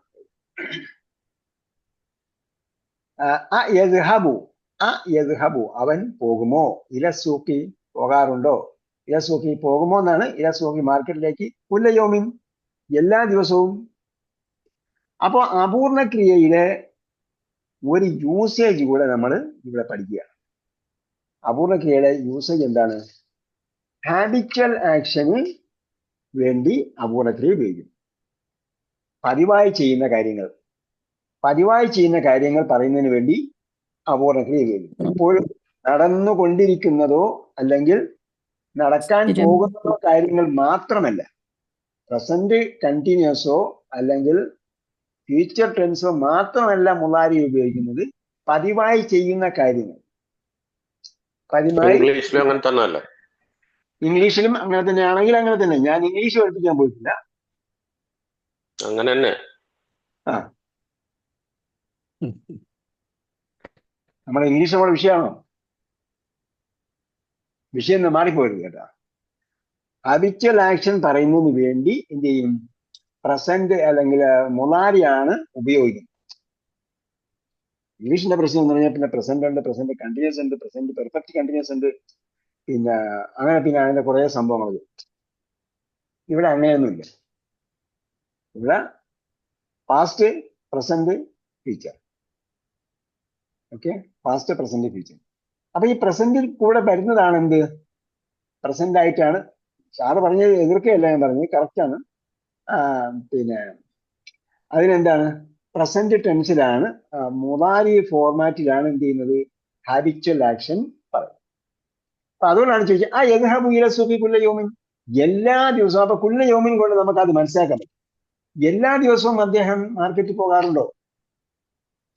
യദ്ഹബു അവൻ പോകുമോ, ഇലസൂക്കി പോകാറുണ്ടോ, ഇലസൂക്കി പോകുമോ എന്നാണ്. ഇലസൂക്കി മാർക്കറ്റിലേക്ക്, കുല്ലയോമിൻ എല്ലാ ദിവസവും. അപ്പോ അപൂർണ ക്രിയയിലെ ഒരു യൂസേജ് കൂടെ നമ്മൾ ഇവിടെ പഠിക്കുകയാണ്. അപൂർണ ക്രിയയുടെ യൂസേജ് എന്താണ്? ഹാബിച്വൽ ആക്ഷന് വേണ്ടി അപൂർണ ക്രിയ ഉപയോഗിക്കും. പതിവായി ചെയ്യുന്ന കാര്യങ്ങൾ പറയുന്നതിന് വേണ്ടി അപൂർണ ക്രിയ ഉപയോഗിക്കും. എപ്പോഴും നടന്നുകൊണ്ടിരിക്കുന്നതോ അല്ലെങ്കിൽ നടക്കാൻ പോകുന്നതോ കാര്യങ്ങൾ മാത്രമല്ല, പ്രസന്റ് കണ്ടിന്യൂസോ അല്ലെങ്കിൽ ഫ്യൂച്ചർ ടെൻസോ മാത്രമല്ല മുളാരി ഉപയോഗിക്കുന്നത്, പതിവായി ചെയ്യുന്ന കാര്യങ്ങൾ. പതിവായി ഇംഗ്ലീഷിലും അങ്ങനെ തന്നെ അല്ലേ? ഇംഗ്ലീഷിലും അങ്ങനെ തന്നെയാണെങ്കിൽ അങ്ങനെ തന്നെ. ഞാൻ ഇംഗ്ലീഷ് പഠിപ്പിക്കാൻ പോയിട്ടില്ല. അങ്ങനെ തന്നെ. ആ നമ്മുടെ ഇംഗ്ലീഷ് നമ്മുടെ വിഷയമാണോ? വിഷയം മാറിപ്പോയത് കേട്ടോ. ഹാബിച്വൽ ആക്ഷൻ പറയുന്നതിന് വേണ്ടി എന്ത് ചെയ്യും? പ്രസന്റ് അല്ലെങ്കിൽ മുളാരിയാണ് ഉപയോഗിക്കുന്നത്. ഇംഗ്ലീഷിന്റെ പ്രശ്നം എന്ന് പറഞ്ഞാൽ പിന്നെ പ്രസന്റ് ഉണ്ട്, പ്രസന്റ് കണ്ടിന്യൂസ് ഉണ്ട്, പ്രസന്റ് പെർഫെക്റ്റ് കണ്ടിന്യൂസ് ഉണ്ട്, പിന്നെ അങ്ങനെ അതിന്റെ കുറെ സംഭവങ്ങൾ. ഇവിടെ അങ്ങനെയൊന്നുമില്ല. ഇവിടെ past, present, future. Okay, past, present, future. അപ്പൊ ഈ പ്രസന്റിൽ കൂടെ വരുന്നതാണ് എന്ത്? പ്രസന്റ് ആയിട്ടാണ്. സാറ് പറഞ്ഞത് എതിർക്കുകയല്ല, ഞാൻ പറഞ്ഞത് കറക്റ്റാണ്. പിന്നെ അതിനെന്താണ്? പ്രസന്റ് ടെൻസിലാണ്, മുളാരി ഫോർമാറ്റിലാണ് എന്ത് ചെയ്യുന്നത്? ഹാബിച്വൽ ആക്ഷൻ പറയുന്നത്. അപ്പൊ അതുകൊണ്ടാണ് ചോദിച്ചത് യദ്ഹബു ഇല സൂഖി കുല്ല യൗമിൻ, എല്ലാ ദിവസവും. അപ്പൊ കുല്ല യൗമിൻ കൊണ്ട് നമുക്ക് അത് മനസ്സിലാക്കാൻ പറ്റും. എല്ലാ ദിവസവും അദ്ദേഹം മാർക്കറ്റിൽ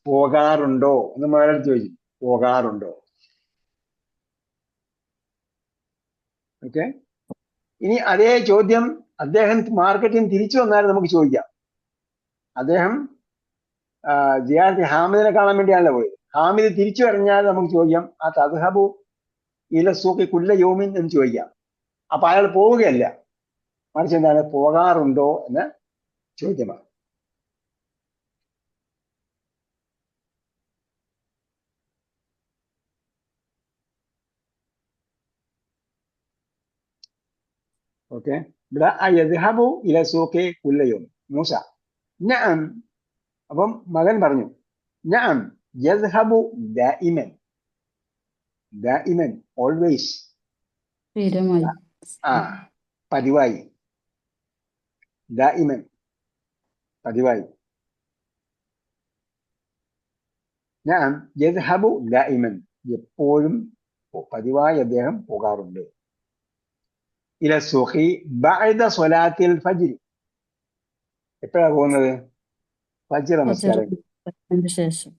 പോകാറുണ്ടോ എന്ന് മലയാളം ചോദിച്ചു. പോകാറുണ്ടോ? ഓക്കെ. ഇനി അതേ ചോദ്യം അദ്ദേഹം മാർക്കറ്റിൽ നിന്ന് തിരിച്ചു വന്നാലും നമുക്ക് ചോദിക്കാം. അദ്ദേഹം ജിയാർത്തി ഹാമിദിനെ കാണാൻ വേണ്ടിയാണല്ലോ പോയത്. ഹാമിദ് തിരിച്ചു പറഞ്ഞാൽ നമുക്ക് ചോദിക്കാം തദ്ഹബു ഇല സൂഖി കുല്ല യൗമിൻ എന്ന് ചോദിക്കാം. അപ്പൊ അയാൾ പോവുകയല്ല, മറിച്ച് എന്താണ്? പോകാറുണ്ടോ എന്ന ചോദ്യമാണ്. ഓക്കെ. ഇവിടെ യദ്ഹബു ഇല സൂഖി കുല്ല യൗമിൻ. മൂസ നഅം. അപ്പം മകൻ പറഞ്ഞു നഅം യദ്ഹബു ദാഇമൻ. ദാഇമൻ ഓൾവേസ്. സ്ഥിരമായി. പതിവായി. ദാഇമൻ പതിവായി. നഅം യദ്ഹബു ദാഇമൻ, എപ്പോഴും പതിവായി അദ്ദേഹം പോകാറുണ്ട്. ഇല സൂഖി ബഅദ സ്വലാത്തിൽ ഫജ്ർ. എപ്പോഴാണ് പോകുന്നത്? ഫജ്ർ നമസ്കാരം. ശേഷം.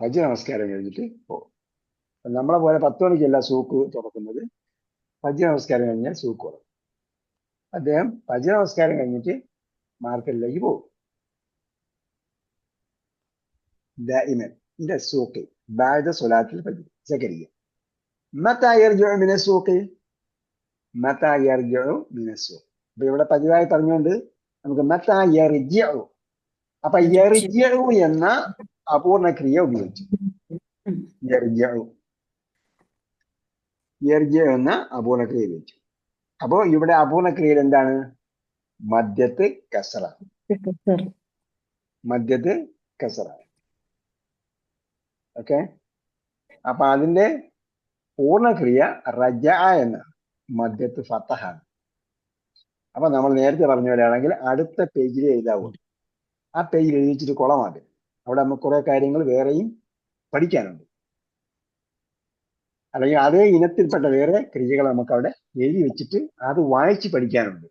ഫജ്ർ നമസ്കാരം കഴിഞ്ഞിട്ട് പോകും. നമ്മളെ പോലെ 10 മണിക്കല്ല സൂക്ക് തുറക്കുന്നത്. ഫജ്ർ നമസ്കാരം കഴിഞ്ഞാൽ സൂക്ക് തുറക്കും. അദ്ദേഹം ഫജ്ർ നമസ്കാരം കഴിഞ്ഞിട്ട് മാർക്കറ്റിലേക്ക് പോകും. ദാഇമൻ ഇല സൂഖി ബഅദ സ്വലാത്തിൽ ഫജ്ർ. സക്കരിയ മതാ യർജിഉ മിന സൂഖി. മതാ യർജിഉ മിന സൂഖ്. അപ്പൊ ഇവിടെ പതിവായി പറഞ്ഞുകൊണ്ട് നമുക്ക് മതാ യർജിഉ. അപ്പൊ യർജിഉ എന്ന അപൂർണ ക്രിയ ഉപയോഗിച്ചു. യർജിഉ എന്ന അപൂർണ ക്രിയ ഉപയോഗിച്ചു. അപ്പോ ഇവിടെ അപൂർണ ക്രിയയിൽ എന്താണ്? മധ്യത്ത് കസറ. മധ്യത്ത് കസറ. ഓക്കെ. അപ്പൊ അതിന്റെ പൂർണ്ണക്രിയ റജഅ എന്ന മധ്യത്ത് ഫതഹാണ്. അപ്പൊ നമ്മൾ നേരത്തെ പറഞ്ഞ പോലെയാണെങ്കിൽ അടുത്ത പേജിൽ എഴുതാവൂ. ആ പേജിൽ എഴുതിച്ചിട്ട് കുളമാക്കി. അവിടെ നമുക്ക് കുറെ കാര്യങ്ങൾ വേറെയും പഠിക്കാനുണ്ട്. അല്ലെങ്കിൽ അതേ ഇനത്തിൽപ്പെട്ട വേറെ ക്രിയകൾ നമുക്ക് അവിടെ എഴുതി വെച്ചിട്ട് അത് വായിച്ച് പഠിക്കാനുണ്ട്.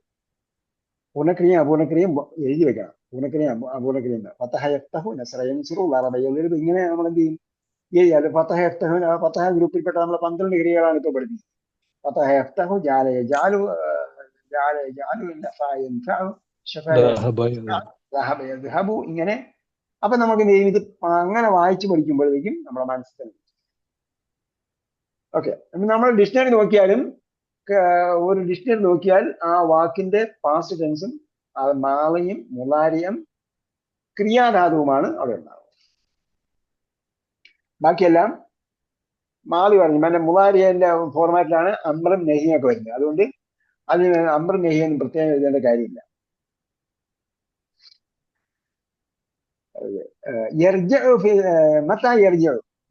പൂർണ്ണക്രിയയും അപൂർണക്രിയയും എഴുതി വെക്കണം. പൂർണ്ണക്രിയയും അപൂർണക്രിയയും ഫതഹ യഫ്തഹു നസറ യൻസുറു ലറബ യദ്രിബു. ഇങ്ങനെ നമ്മൾ എന്ത് ചെയ്യും? എഴുതിയാൽ ഫതഹ യഫ്തഹു ഫതഹ ഗ്രൂപ്പിൽപ്പെട്ട നമ്മൾ 12 ക്രിയകളാണ് ഇപ്പോൾ പഠിപ്പിച്ചത്. ഫതഹ യഫ്തഹു ജഅല യജഅലു ജഅല യജഅലു നഫഅ യൻഫഉ ശഫഅ ദഹബ ദഹബ യദ്ഹബു. ഇങ്ങനെ അപ്പൊ നമുക്ക് ഇത് അങ്ങനെ വായിച്ച് പഠിക്കുമ്പോഴേക്കും നമ്മുടെ മനസ്സിൽ. ഓക്കെ, നമ്മൾ ഡിക്ഷണറി നോക്കിയാലും ഒരു ഡിക്ഷണറി നോക്കിയാൽ ആ വാക്കിന്റെ പാസ്റ്റ് ടെൻസും മാളയും മുളാരിയും ക്രിയാധാതുവുമാണ് അവിടെ ഉണ്ടാവുക. ബാക്കിയെല്ലാം മാളി പറഞ്ഞു മറ്റേ മുളാരിയന്റെ ഫോർമാറ്റിലാണ് അമ്രം നെഹിയും ഒക്കെ വരുന്നത്. അതുകൊണ്ട് അതിന് അമ്രം നെഹിയൊന്നും പ്രത്യേകം എഴുതേണ്ട കാര്യമില്ല.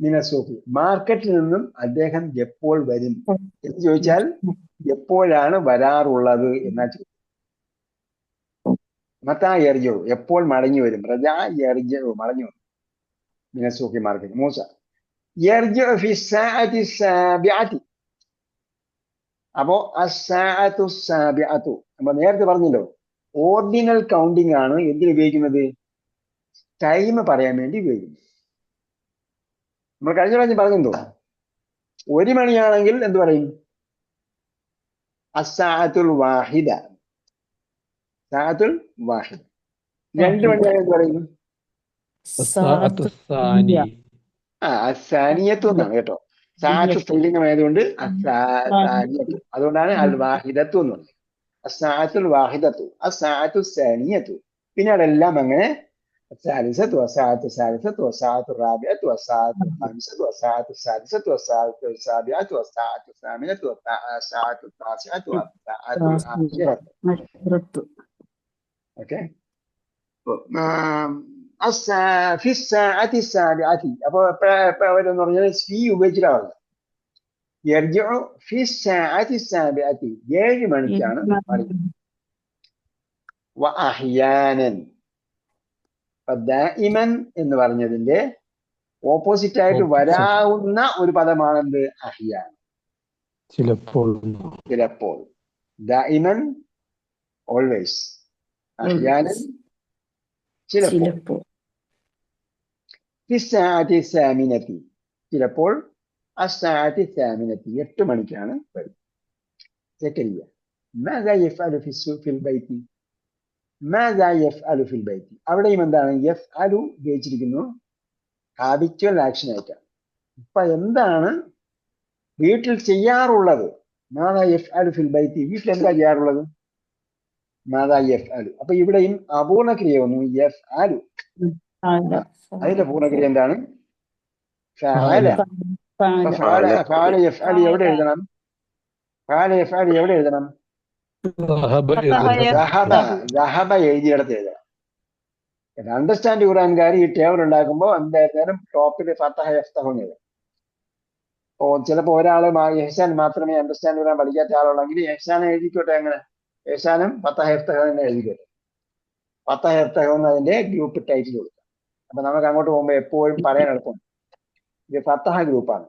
മിനസൂഖി, മാർക്കറ്റിൽ നിന്നും അദ്ദേഹം എപ്പോൾ വരും എന്ന് ചോദിച്ചാൽ എപ്പോഴാണ് വരാറുള്ളത് എന്നാ ചോദിക്കും. മത്താ യർജു, എപ്പോൾ മടങ്ങി വരും. റജാ യർജു, മടങ്ങി വരും. മിനസൂഖി മാർക്കറ്റ്. മൂസ യർജു ഫി സാഅത്തി സാബിഅത്തി. അപ്പോ അസ്സാഅത്തു സാബിഅത്തു നമ്മൾ നേരത്തെ പറഞ്ഞല്ലോ, ഓർഡിനൽ കൗണ്ടിങ് ആണ് എന്തിന് ഉപയോഗിക്കുന്നത്? ടൈം പറയാൻ വേണ്ടി ഉപയോഗിക്കുന്നു. നമ്മൾ കഴിഞ്ഞ പ്രാവശ്യം പറഞ്ഞെന്തോ, 1 മണിയാണെങ്കിൽ എന്ത് പറയും? അസ്സാഅത്തുൽ വാഹിദ. സാഅത്തുൽ വാഹിദ. 2 മണിയാണെങ്കിൽ എന്ത് പറയും? അസ്സാഅത്തു സാനി. അസാനിയത്തു എന്നാണ് കേട്ടോ. സാഅത്ത് സ്ത്രീലിംഗമായതുകൊണ്ട് അസാനിയത്തു. അതുകൊണ്ടാണ് അൽ വാഹിദത്തു എന്ന് പറയുന്നത്. അസ്സാഅത്തുൽ വാഹിദത്തു, അസ്സാഅത്തു സാനിയത്തു. പിന്നെ അതെല്ലാം അങ്ങനെ الثالثة والساعة الثالثة والساعة الرابعة والساعة الخامسة والساعة السادسة والساعة السابعة والساعة الثامنة والساعة التاسعة والساعة العاشرة. Okay. في الساعة السابعة. അപ്പോൾ അവരെന്ന് പറഞ്ഞാൽ ഫീ ഉപയോഗിച്ചിട്ടാണ്. يرجع في الساعة السابعة. 7 മണിക്കാണ് മടങ്ങുന്നത്. وأحيانا. ദാഇമൻ എന്ന് പറഞ്ഞതിന്റെ ഓപ്പോസിറ്റ് ആയിട്ട് വരാവുന്ന ഒരു പദമാണെന്ത്? അഹ്യാൻ. ചിലപ്പോൾ. ചിലപ്പോൾ. ദാഇമൻ ഓൾവേസ്, അഹ്യാനൻ ചിലപ്പോൾ. ഫിസ്സാഅത്തി സാമിനത്തി, ചിലപ്പോൾ അസ്സാഅത്തി സാമിനത്തി, 8 മണിക്കാണ് വരുന്നത്. സക്കരിയ മാദാ യഫ്അലു ഫിൽ ബൈത്തി. മാദാ യഫ്അലു ഫിൽ ബൈത്തി. അവിടെയും എന്താണ്? യഫ്അലു ഉപയോഗിച്ചിരിക്കുന്നു ഹാബിച്വൽ ആക്ഷൻ ആയിട്ടാണ്. ഇപ്പൊ എന്താണ് വീട്ടിൽ ചെയ്യാറുള്ളത്? മാദാ യഫ്അലു ഫിൽ ബൈത്തി, വീട്ടിൽ എന്താ ചെയ്യാറുള്ളത്? മാദാ യഫ്അലു. അപ്പൊ ഇവിടെയും അപൂർണക്രിയ വന്നു, യഫ്അലു. അതിന്റെ പൂർണ്ണക്രിയ എന്താണ്? ഫഅല. ഫഅല യഫ്അലു എവിടെ എഴുതണം? ഫഅല യഫ്അലു എവിടെ എഴുതണം? ദഹബ എഴുതിയിടത്ത് എഴുതണം. അണ്ടർസ്റ്റാൻഡ് ഖുർആൻകാർ ഈ ടേബിൾ ഉണ്ടാക്കുമ്പോൾ എന്തായാലും ടോപ്പിൽ ഫതഹ യഫ്തഹു എഴുതണം. ഓ ചിലപ്പോൾ ഒരാള് എഹ്സാൻ മാത്രമേ അണ്ടർസ്റ്റാൻഡ് ഖുർആൻ പഠിക്കാത്ത ആളുള്ളെങ്കിൽ എഹ്സാനെ എഴുതിക്കോട്ടെ. അങ്ങനെ എഹ്സാനും ഫതഹ യഫ്തഹു തന്നെ എഴുതിക്കോട്ടെ. ഫതഹ യഫ്തഹു എന്ന് അതിന്റെ ഗ്രൂപ്പ് ടൈറ്റിൽ കൊടുക്കാം. അപ്പൊ നമുക്ക് അങ്ങോട്ട് പോകുമ്പോൾ എപ്പോഴും പറയാൻ എളുപ്പം. ഇത് ഫതഹ ഗ്രൂപ്പാണ്.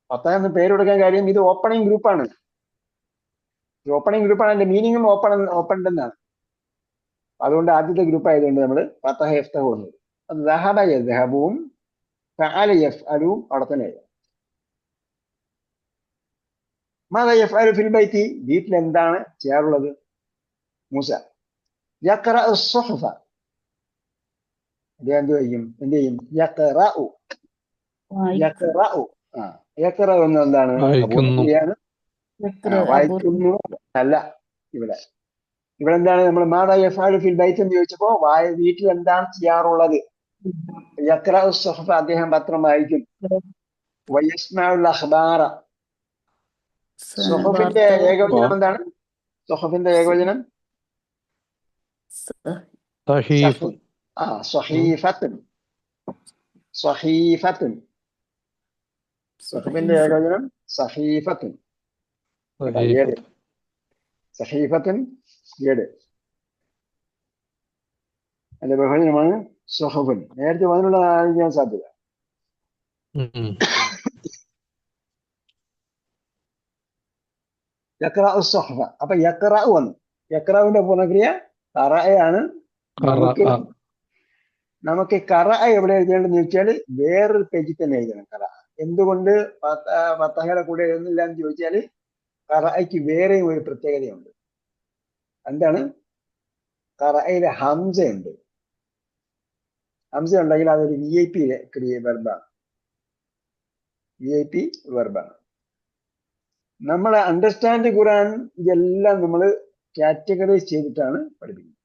ഫതഹ എന്ന് പേര് കൊടുക്കാൻ കാര്യം ഇത് ഓപ്പണിംഗ് ഗ്രൂപ്പാണ്. ഓപ്പണിംഗ് ഗ്രൂപ്പാണ്. അതിന്റെ മീനിങ്ങും ഓപ്പൺ എന്നാണ്. അതുകൊണ്ട് ആദ്യത്തെ ഗ്രൂപ്പ് ആയതുകൊണ്ട് നമ്മൾ ഫതഹ യഫ്തഹു വന്നത്. അത് ദഹബ യദ്ഹബും ഫഅല യഫ്അലുവും അവിടെ തന്നെ എഴുതാം. മാദാ യഫ്അലു ഫിൽ ബൈത്തി, വീട്ടിൽ എന്താണ് ചെയ്യാറുള്ളത്? മൂസ യഖറഉ സുഹഫ. അദ്ദേഹം എന്ത് ചെയ്യും? യഖറഉ. യഖറഉ. യഖറഉ എന്ന് എന്താണ്? വായിക്കുന്നു അല്ല. ഇവിടെ എന്താണ്? നമ്മൾ മാദാ യഫ്അലു ഫിൽ ബൈത്ത് എന്ന് ചോദിച്ചപ്പോ വീട്ടിൽ എന്താണ് ചെയ്യാറുള്ളത്? യഖറഉ സുഹഫ, അദ്ദേഹം പത്രം വായിക്കും. വയസ്മഉൽ അഖ്ബാറ. സുഹഫിന്റെ ഏകവചനം എന്താണ്? സുഹഫിന്റെ ഏകവചനം സഹീഫത്തുൻ. സഹീഫത്തുൻ. സുഹഫിന്റെ ഏകവചനം സഹീഫത്തുൻ. സഹീഫത്തുൻ ഏട്. അതിന്റെ ബഹുവചനമാണ് സുഹഫുൻ. നേരത്തെ വന്നിട്ടുള്ള ആയിരിക്കാൻ സാധ്യത. ഉം. യഖ്റഉ സുഹഫ. അപ്പൊ യഖ്റഉ വന്നു. യഖ്റഉവിന്റെ പൂർണ്ണക്രിയ ഖറഅയാണ്. നമുക്ക് ഖറഅ എവിടെ എഴുതേണ്ടതെന്ന് വെച്ചാൽ വേറൊരു പേജിൽ തന്നെ എഴുതണം ഖറഅ. എന്തുകൊണ്ട് ഫത്തഹയുടെ കൂടെ എഴുതുന്നില്ല എന്ന് ചോദിച്ചാൽ ഖറഅയ്ക്ക് വേറെയും ഒരു പ്രത്യേകതയുണ്ട്. എന്താണ്? ഖറഅയിലെ ഹംസയുണ്ട്. ഹംസ ഉണ്ടെങ്കിൽ അതൊരു VIP വെർബാണ്. VIP വെർബാണ്. നമ്മൾ അണ്ടർസ്റ്റാൻഡ് ഖുർആൻ ഇതെല്ലാം നമ്മൾ കാറ്റഗറൈസ് ചെയ്തിട്ടാണ് പഠിപ്പിക്കുന്നത്.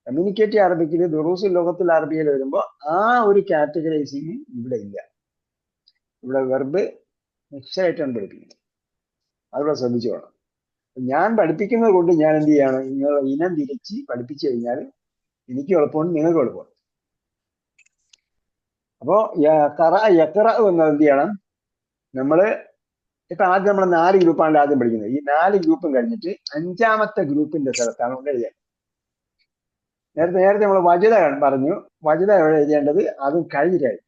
കമ്മ്യൂണിക്കേറ്റീവ് അറബിക്കിൽ ദുറൂസുൽ ലോകത്തിൽ അറബിയിൽ വരുമ്പോൾ ആ ഒരു കാറ്റഗറൈസിങ് ഇവിടെ ഇല്ല. ഇവിടെ വെർബ് മിക്സായിട്ടാണ് പഠിപ്പിക്കുന്നത്. അതിവിടെ ശ്രദ്ധിച്ചു വേണം. ഞാൻ പഠിപ്പിക്കുന്നത് കൊണ്ട് ഞാൻ എന്ത് ചെയ്യാണ്, നിങ്ങൾ ഇനം തിരിച്ച് പഠിപ്പിച്ചു കഴിഞ്ഞാൽ എനിക്ക് എളുപ്പമുണ്ട്, നിങ്ങൾക്ക് എളുപ്പമുണ്ട്. അപ്പോ യഖറ എന്നത് എന്ത് ചെയ്യണം, നമ്മള് ഇപ്പൊ ആദ്യം നമ്മൾ 4 ഗ്രൂപ്പാണ് ആദ്യം പഠിക്കുന്നത്. ഈ 4 ഗ്രൂപ്പും കഴിഞ്ഞിട്ട് 5ാമത്തെ ഗ്രൂപ്പിന്റെ സ്ഥലത്താണ് നമ്മൾ എഴുതേണ്ടത്. നേരത്തെ നമ്മൾ വജദ പറഞ്ഞു. വജദ എവിടെ എഴുതേണ്ടത്? അതും കഴിഞ്ഞിട്ടായി.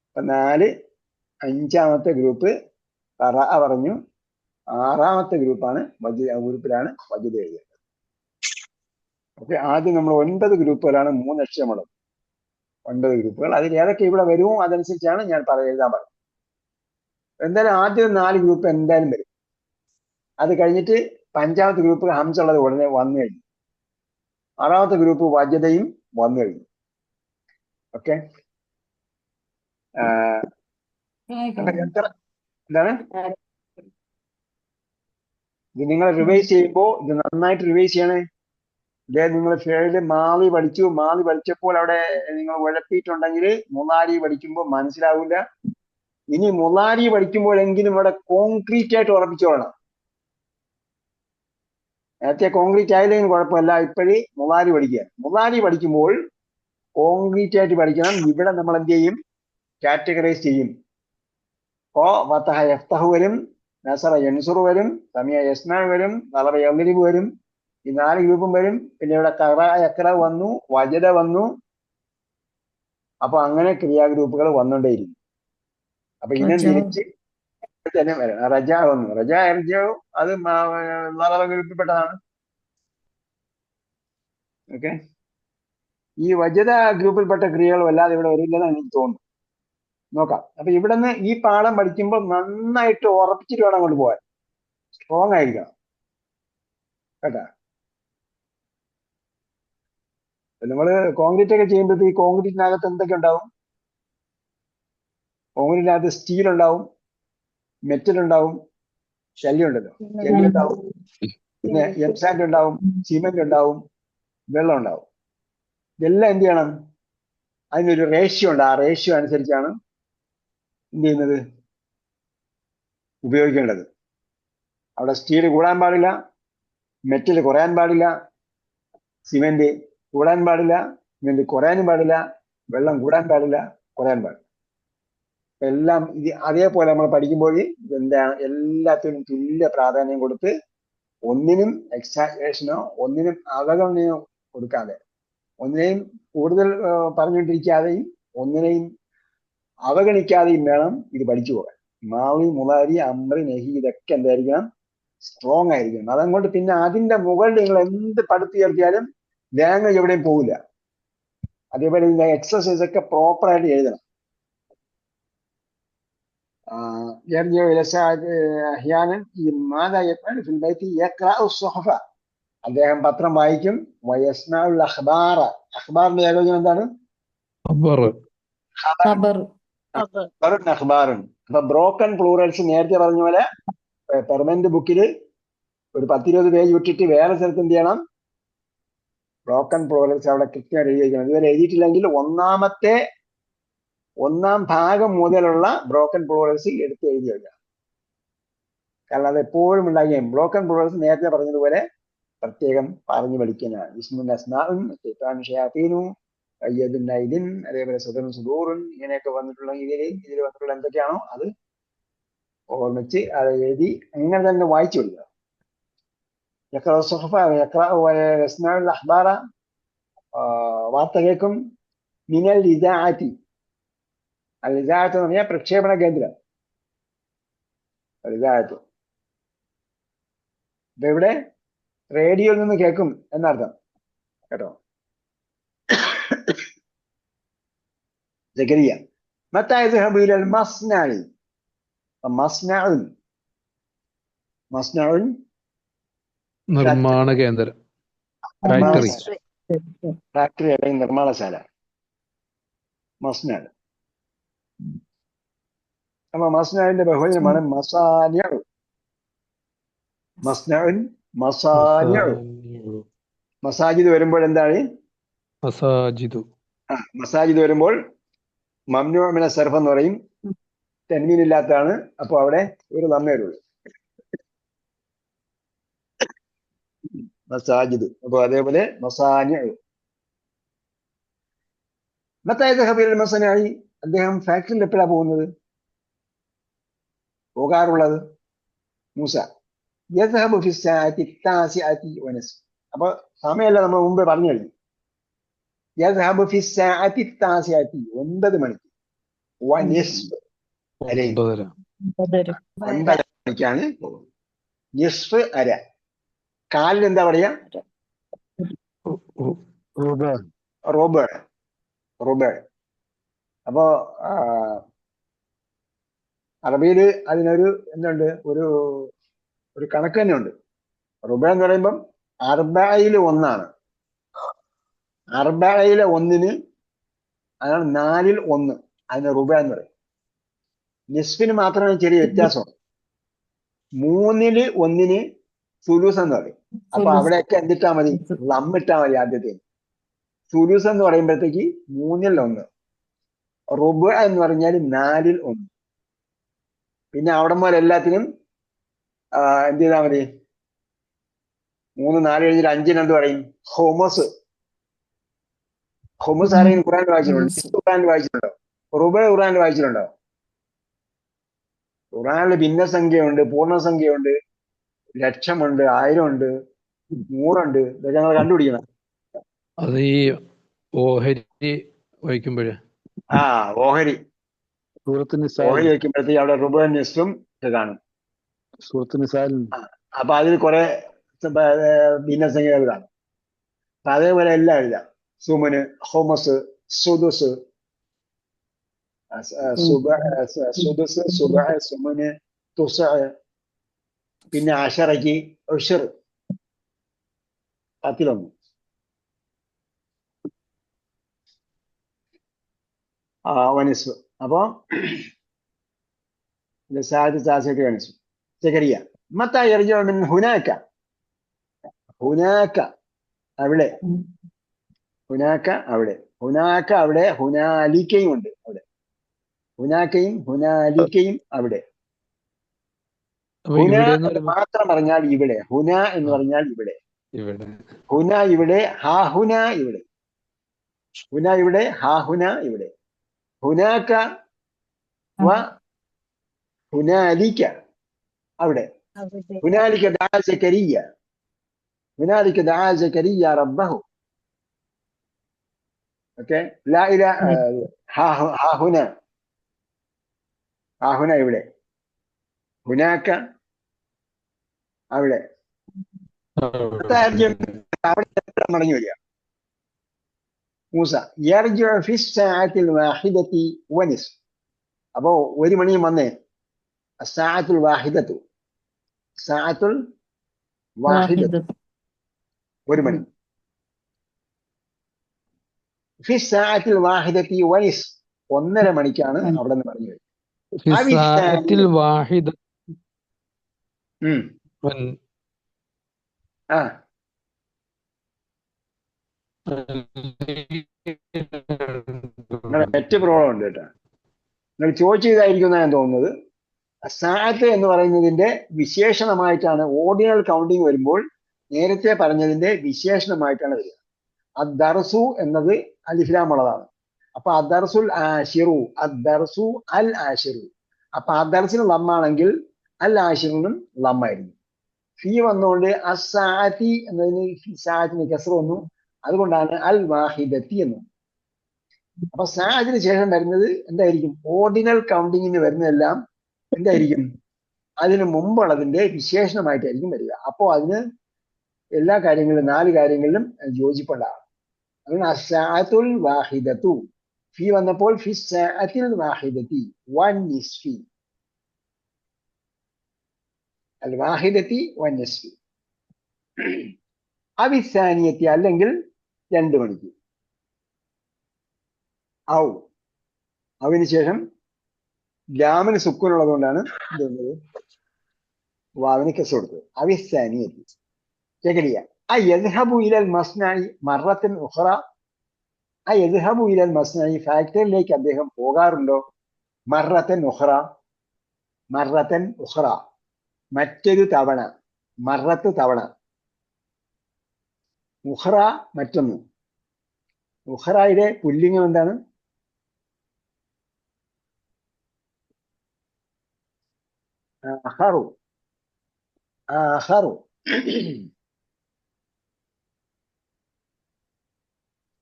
അപ്പൊ 4, 5ാമത്തെ ഗ്രൂപ്പ് ഖറഅ പറഞ്ഞു. 6ാമത്തെ ഗ്രൂപ്പിലാണ് വജദ എഴുതേണ്ടത്. ഓക്കെ, ആദ്യം നമ്മൾ 9 ഗ്രൂപ്പുകളാണ് 3 അക്ഷരമുള്ളത്. 9 ഗ്രൂപ്പുകൾ. അതിൽ ഏതൊക്കെ ഇവിടെ വരുമോ അതനുസരിച്ചാണ് ഞാൻ എഴുതാൻ പറഞ്ഞത്. എന്തായാലും ആദ്യം 4 ഗ്രൂപ്പ് എന്തായാലും വരും. അത് കഴിഞ്ഞിട്ട് 5ാമത്തെ ഗ്രൂപ്പ് ഹംസ ഉള്ളത് ഉടനെ വന്നു കഴിഞ്ഞു. 6ാമത്തെ ഗ്രൂപ്പ് വജദയും വന്നു കഴിഞ്ഞു. ഓക്കെ, എന്താണ് ഇത്? നിങ്ങൾ റിവൈസ് ചെയ്യുമ്പോൾ ഇത് നന്നായിട്ട് റിവൈസ് ചെയ്യണേ. ഇതേ നിങ്ങൾ ഫേല് മാളി പഠിച്ചപ്പോൾ അവിടെ നിങ്ങൾ ഉഴപ്പിയിട്ടുണ്ടെങ്കിൽ മുളാരി പഠിക്കുമ്പോൾ മനസ്സിലാവില്ല. ഇനി മുളാരി പഠിക്കുമ്പോഴെങ്കിലും ഇവിടെ കോൺക്രീറ്റ് ആയിട്ട് ഉറപ്പിച്ചോളണം. നേരത്തെ കോൺക്രീറ്റ് ആയില്ലെങ്കിൽ കുഴപ്പമില്ല, ഇപ്പോഴേ മുളാരി പഠിക്കുക. മുളാരി പഠിക്കുമ്പോൾ കോൺക്രീറ്റ് ആയിട്ട് പഠിക്കണം. ഇവിടെ നമ്മൾ എന്ത് ചെയ്യും? കാറ്റഗറൈസ് ചെയ്യും. ഫതഹ യഫ്തഹു വരും, നസറ യൻസുറു വരും, സമിയ യസ്മഉ വരും, ളറബ യദ്രിബു വരും. ഈ 4 ഗ്രൂപ്പും വരും. പിന്നെ ഇവിടെ ഖറഅ യഖ്റ വന്നു, വജദ വന്നു. അപ്പൊ അങ്ങനെ ക്രിയാഗ്രൂപ്പുകൾ വന്നുകൊണ്ടേയിരിക്കും. അപ്പൊ ഇനം തിരിച്ച് തന്നെ വരണം. റജ വന്നു, റജ അത് ളറബ ഗ്രൂപ്പിൽപ്പെട്ടതാണ്. ഓക്കെ, ഈ വജദ ഗ്രൂപ്പിൽപ്പെട്ട ക്രിയകൾ വല്ലാതെ ഇവിടെ വരില്ലെന്നാണ് എനിക്ക് തോന്നുന്നു. നോക്കാം. അപ്പൊ ഇവിടെ നിന്ന് ഈ പാഠം പഠിക്കുമ്പോൾ നന്നായിട്ട് ഉറപ്പിച്ചിട്ട് വേണം അങ്ങോട്ട് പോകാൻ. സ്ട്രോങ് ആയിരിക്കണം കേട്ടാ. നമ്മൾ കോൺക്രീറ്റ് ഒക്കെ ചെയ്യുമ്പോഴത്തെ ഈ കോൺക്രീറ്റിനകത്ത് എന്തൊക്കെ ഉണ്ടാവും? കോൺക്രീറ്റിനകത്ത് സ്റ്റീൽ ഉണ്ടാവും, മെറ്റൽ ഉണ്ടാവും, ശല്യം ഉണ്ടല്ലോ, ജെല്ലി ഉണ്ടാവും, പിന്നെ എംസാൻഡ് ഉണ്ടാവും, സിമെന്റ് ഉണ്ടാവും, വെള്ളം ഉണ്ടാവും. ഇതെല്ലാം എന്ത് ചെയ്യണം? അതിനൊരു റേഷ്യോ ഉണ്ട്. ആ റേഷ്യോ അനുസരിച്ചാണ് എന്ത് ചെയ്യുന്നത്, ഉപയോഗിക്കേണ്ടത്. അവിടെ സ്റ്റീൽ കൂടാൻ പാടില്ല, മെറ്റൽ കുറയാൻ പാടില്ല, സിമെന്റ് കൂടാൻ പാടില്ല, സിമെന്റ് കുറയാനും പാടില്ല, വെള്ളം കൂടാൻ പാടില്ല, കുറയാൻ പാടില്ല. എല്ലാം ഇത് അതേപോലെ നമ്മൾ പഠിക്കുമ്പോൾ എന്താണ്, എല്ലാത്തിനും തുല്യ പ്രാധാന്യം കൊടുത്ത് ഒന്നിനും എക്സാജറേഷനോ ഒന്നിനും അവഗണനയോ കൊടുക്കാതെ, ഒന്നിനെയും കൂടുതൽ പറഞ്ഞുകൊണ്ടിരിക്കാതെയും ഒന്നിനെയും അവഗണിക്കാതെയും വേണം ഇത് പഠിച്ചു പോകാൻ. മാവി, മുളാരി, അമ്രി, നെഹി ഇതൊക്കെ എന്തായിരിക്കണം? സ്ട്രോങ് ആയിരിക്കണം. അതങ്ങോട്ട് പിന്നെ അതിന്റെ മുകളിൽ നിങ്ങൾ എന്ത് പടുത്തുയർത്തിയാലും ലാംഗ്വേജ് എവിടെയും പോകില്ല. അതേപോലെ ഇതിന്റെ എക്സസൈസ് ഒക്കെ പ്രോപ്പറായിട്ട് എഴുതണം. അദ്ദേഹം പത്രം വായിക്കും. വയസ്നാഉൽ അഖ്ബാറ. അഖ്ബാറിന്റെ ഏകോചനം എന്താണ്? അഖ്ബാറുൻ. അപ്പൊ ബ്രോക്കൺ പ്ലൂറൽസ് നേരത്തെ പറഞ്ഞ പോലെ പെർമനന്റ് ബുക്കിൽ ഒരു 10-20 പേജ് വിട്ടിട്ട് വേറെ സ്ഥലത്ത് എന്ത് ചെയ്യണം? ബ്രോക്കൺ പ്ലൂറൽസ് അവിടെ കൃത്യമായിട്ട് എഴുതി വയ്ക്കണം. ഇതുവരെ എഴുതിയിട്ടില്ലെങ്കിൽ ഒന്നാം ഭാഗം മുതലുള്ള ബ്രോക്കൺ പ്ലൂറൽസ് എടുത്ത് എഴുതി വയ്ക്കണം. കാരണം അത് എപ്പോഴും ഉണ്ടാകിയ ബ്രോക്കൺ പ്ലൂറൽസ് നേരത്തെ പറഞ്ഞതുപോലെ പ്രത്യേകം പറഞ്ഞു പഠിക്കാനാണ്. ഇസ്മുൻ അസ്നാഉൻ, ശൈത്താനുൻ ശയാത്തീനു, അയ്യദുൻ നൈദിൻ, അതേപോലെ സുദറുൻ സുദൂറുൻ, ഇങ്ങനെയൊക്കെ വന്നിട്ടുള്ള ഇതിൽ വന്നിട്ടുള്ള എന്തൊക്കെയാണോ അത് ഓർമ്മിച്ച് അത് എഴുതി അങ്ങനെ തന്നെ വായിച്ചു കൊടുക്കുക. يقرأ الصحف ويقرأ ويسمع الأخبار വാർത്ത കേൾക്കും മിനൽ ഇദാഅത്തി. അൽ ഇദാഅത്ത് എന്ന് പറഞ്ഞാൽ പ്രക്ഷേപണ കേന്ദ്രം. ഇദാഅത്ത് ഇപ്പൊ ഇവിടെ റേഡിയോയിൽ നിന്ന് കേൾക്കും എന്നർത്ഥം കേട്ടോ. സക്കരിയ മത്താ യദ്ഹബു ഇലൽ മസ്നഇ. മസ്നഉൻ നിർമ്മാണ കേന്ദ്രം, ഫാക്ടറി. ഫാക്ടറി അല്ലെങ്കിൽ നിർമ്മാണശാല, മസ്നഅ്. അപ്പൊ മസ്നഇന്റെ ബഹുവചനമാണ് മസാനിഉ. മസ്നഉൻ മസാനിഉ. മസാജിദ് വരുമ്പോൾ എന്താണ്? മസാജിദു. മസാജിദ് വരുമ്പോൾ മംനൂ മിന സർഫ് എന്ന് പറയും. തെൻവീനില്ലാത്തതാണ്. അപ്പൊ അവിടെ ഒരു ലമ്മേ വരുള്ളൂ. മസാജിദ്. അപ്പൊ അതേപോലെ മസാനിഉ. മത്താ യദ്ഹബു ഇലൽ മസ്നഇ. അദ്ദേഹം ഫാക്ടറിയിൽ എപ്പോഴാണ് പോകുന്നത്, പോകാറുള്ളത്? മൂസ യദ്ഹബു ഫി സ്സാഅത്തി التاسعة ونصف. അപ്പൊ സമയമല്ല നമ്മൾ മുമ്പേ പറഞ്ഞു കഴിഞ്ഞു. യദ്ഹബു ഫി الساعة التاسعة 9 മണിക്ക്. വനിസ്ഫ് അരൈ 9 മണിക്കാണ് പോകുന്നത്. നിസ്ഫ് അര. കാലിന് എന്താ പറയാ? റുബ. അപ്പോ അറബിയില് അതിനൊരു എന്തുണ്ട്, ഒരു കണക്ക് തന്നെ ഉണ്ട്. റുബ എന്ന് പറയുമ്പം അർബയില് ഒന്നാണ്. അർബയിലെ ഒന്നിന്, അതാണ് 4-ൽ 1. അതിന് റുബ എന്ന് പറയും. നിസ്ഫിന് മാത്രമേ ചെറിയ വ്യത്യാസമുള്ളൂ. 3-ൽ 1 സുലൂസ് എന്ന് പറയും. അപ്പൊ അവിടെയൊക്കെ എന്തിട്ടാ മതി? ലമ്മിട്ടാ മതി ആദ്യത്തെ. സുലൂസ് എന്ന് പറയുമ്പോഴത്തേക്ക് 3-ൽ 1. റുബ എന്ന് പറഞ്ഞാൽ 4-ൽ 1. പിന്നെ അവിടെ മുതൽ എല്ലാത്തിനും എന്ത് ചെയ്താൽ മതി? 3, 4 കഴിഞ്ഞിട്ട് 5-ന് എന്ത് പറയും? ഹുമസ്. ഹുമസ് ആരെങ്കിലും ഖുറാനിൽ വായിച്ചിട്ടുണ്ടോ? ഖുറാനിൽ വായിച്ചിട്ടുണ്ടോ? റുബ ഖുറാനിൽ വായിച്ചിട്ടുണ്ടോ? ഖുറാനിൽ ഭിന്നസംഖ്യയുണ്ട്, പൂർണ്ണസംഖ്യയുണ്ട്, ലക്ഷമുണ്ട്, 1000 ഉണ്ട്, 100 ഉണ്ട്. ഇതൊക്കെ ഞങ്ങൾ കണ്ടുപിടിക്കണം. അത് ഈ ഓഹരി വഹിക്കുമ്പോഴേ ഓഹരി വയ്ക്കുമ്പോഴത്തേക്ക് അവിടെ റുബ നിസ്ഫും കാണും. അപ്പൊ അതിൽ കുറെ ഭിന്നസംഖ്യകൾ കാണും. അപ്പൊ അതേപോലെ എല്ലാം എഴുതാം. സുമന്, ഹുമസ്, സുദുസ്, സുമന്, തുസ. പിന്നെ അഷറയ്ക്ക് ഉഷർ 10-ൽ 1. വനിസ്ഫ്. അപ്പൊ സാഹചര്യത്തിൽ വനിസ്ഫ്. സക്കരിയ മത്താ യർജിഉ മിൻ ഹുനാക. അവിടെ. അവിടെ ഹുനാലിക്കയും ഉണ്ട്. അവിടെ ഹുനാലിക്കയും അവിടെ. ഹുന മാത്രം പറഞ്ഞാൽ ഇവിടെ. ഹുന എന്ന് പറഞ്ഞാൽ ഇവിടെ. ഹുന ഇവിടെ, ഹാ ഹുന ഇവിടെ. ഹുന ഇവിടെ, ഹാ ഹുന ഇവിടെ. ഹുനാക വ ഹുനാലിക അവിടെ. ഹുനാലിക ദഅ സക്കരിയ റബ്ബഹു. ഓക്കെ. ലാ ഇലാഹ ഹാ ഹുന ഇവിടെ. ഹുനാക അവിടെ. അവിടെ മടങ്ങി വരിക. മൂസ യർജിഉ ഫി സ്സാഅത്തിൽ വാഹിദത്തി വനിസ്ഫ്. അപ്പോ 1 മണിയും വന്നേ. സാഅത്തുൽ വാഹിദത്തു. 1 മണി. ഫി സ്സാഅത്തിൽ വാഹിദത്തി വനിസ്ഫ് 1:30 മണിക്കാണ് അവിടെ നിന്ന് പറഞ്ഞു വരുന്നത്. നെറ്റ് പ്രോബ്ലം ഉണ്ട് കേട്ടോ. നിങ്ങൾ ചോദിച്ചതായിരിക്കും ഞാൻ തോന്നുന്നത്. സാഅത്ത് എന്ന് പറയുന്നതിന്റെ വിശേഷണമായിട്ടാണ് ഓർഡിനൽ കൗണ്ടിങ് വരുമ്പോൾ നേരത്തെ പറഞ്ഞതിന്റെ വിശേഷണമായിട്ടാണ് വരിക. അദ്ദർസു എന്നത് അലിഫ്ലാമുള്ളതാണ്. അപ്പൊ അദ്ദർസുൽ ആശിറു, അദ്ദർസു അൽ ആശിറു. അപ്പൊ അദ്ദർസിന് ലമ്മാണെങ്കിൽ അൽ ആശിറിനും ലമ്മായിരുന്നു. ഫീ വന്നുകൊണ്ട് അസാഅത്തി എന്നതിന് സാഅത്തിന് കസ്ർ വന്നു. അതുകൊണ്ടാണ് അൽ വാഹിദത്തി എന്ന്. അപ്പൊ സാഅത്തിന് ശേഷം വരുന്നത് എന്തായിരിക്കും? ഓർഡിനൽ കൗണ്ടിങ്ങിന് വരുന്നതെല്ലാം എന്തായിരിക്കും? അതിന് മുമ്പുള്ളതിന്റെ വിശേഷണമായിട്ടായിരിക്കും വരിക. അപ്പോ അതിന് എല്ലാ കാര്യങ്ങളിലും 4 കാര്യങ്ങളിലും യോജിപ്പുണ്ടാകും. അതുകൊണ്ട് അസാഅത്തുൽ വാഹിദത്തു. ഫീ വന്നപ്പോൾ ഫി സാഅത്തിൽ വാഹിദത്തി വൻ നിസ്ഫി. അൽ വാഹിദത്തി വൻ നിസ്ഫി. അവിസാനിയത്തി അല്ലെങ്കിൽ 2 മണിക്ക്. ഔ അവന് ശേഷം ലാമിന് സുക്കൂനുള്ളത് കൊണ്ടാണ് എന്ത് വന്നത്? വാവിന് കെസ് കൊടുത്തത്. അവിസാനിയത്തി. ചെക്കടിയ അയദ്ഹബു ഇലൽ മസ്നഇ മറത്തൻ ഉഖറ. അയദ്ഹബു ഇലൽ മസ്നഇ ഫാക്ടറിയിലേക്ക് അദ്ദേഹം പോകാറുണ്ടോ? മറത്തൻ ഉഖറ. മറത്തൻ ഉഖറ മറ്റൊരു തവണ. മറത്ത് തവണ. ഉഖറ മറ്റൊന്ന്. ഉഖറയുടെ പുല്ലിംഗം എന്താണ്? ആഖറു. ആഖറു.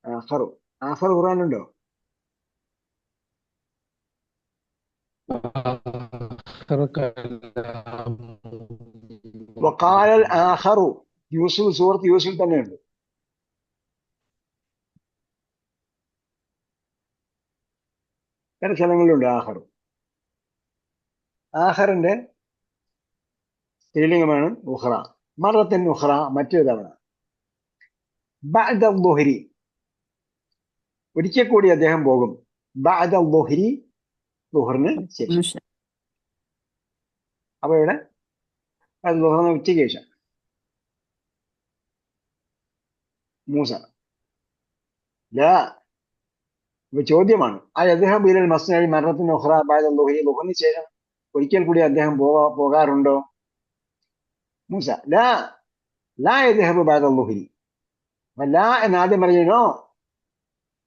ആഖറു. ആഖറു ഖുർആനിലുണ്ടോ? വഖാലൽ ആഖറു. യൂസുഫ്, സൂറത്ത് യൂസുഫ് തന്നെയുണ്ട്. പല സ്ഥലങ്ങളിലുണ്ട് ആഖറു. ആഖറിന്റെ സ്ത്രീലിംഗമാണ് ഉഖ്റ. മറത്തൻ ഉഖ്റ മറ്റൊരു തവണ. ബഅദ ദുഹരി ഒരിക്കൽ കൂടി അദ്ദേഹം പോകും. ബഅദ ദുഹരി ദുഹറിന് ശേഷം. അപ്പൊ ഇവിടെ അത് ദുഹറിന് ഉച്ചയ്ക്ക് ശേഷം. മൂസ ലാ. ഇപ്പൊ ചോദ്യമാണ് അദ്ദേഹം ബിലൽ മസ്നഇ മറത്തൻ ഉഖ്റ ബഅദ ദുഹരി ദുഹറിന് ശേഷം ഒരിക്കൽ കൂടി അദ്ദേഹം പോകാറുണ്ടോ? മൂസ ലാ. ലാ യദ്ഹബു ബഅദ ദുഹരി. ലാ എന്ന് ആദ്യം പറഞ്ഞോ.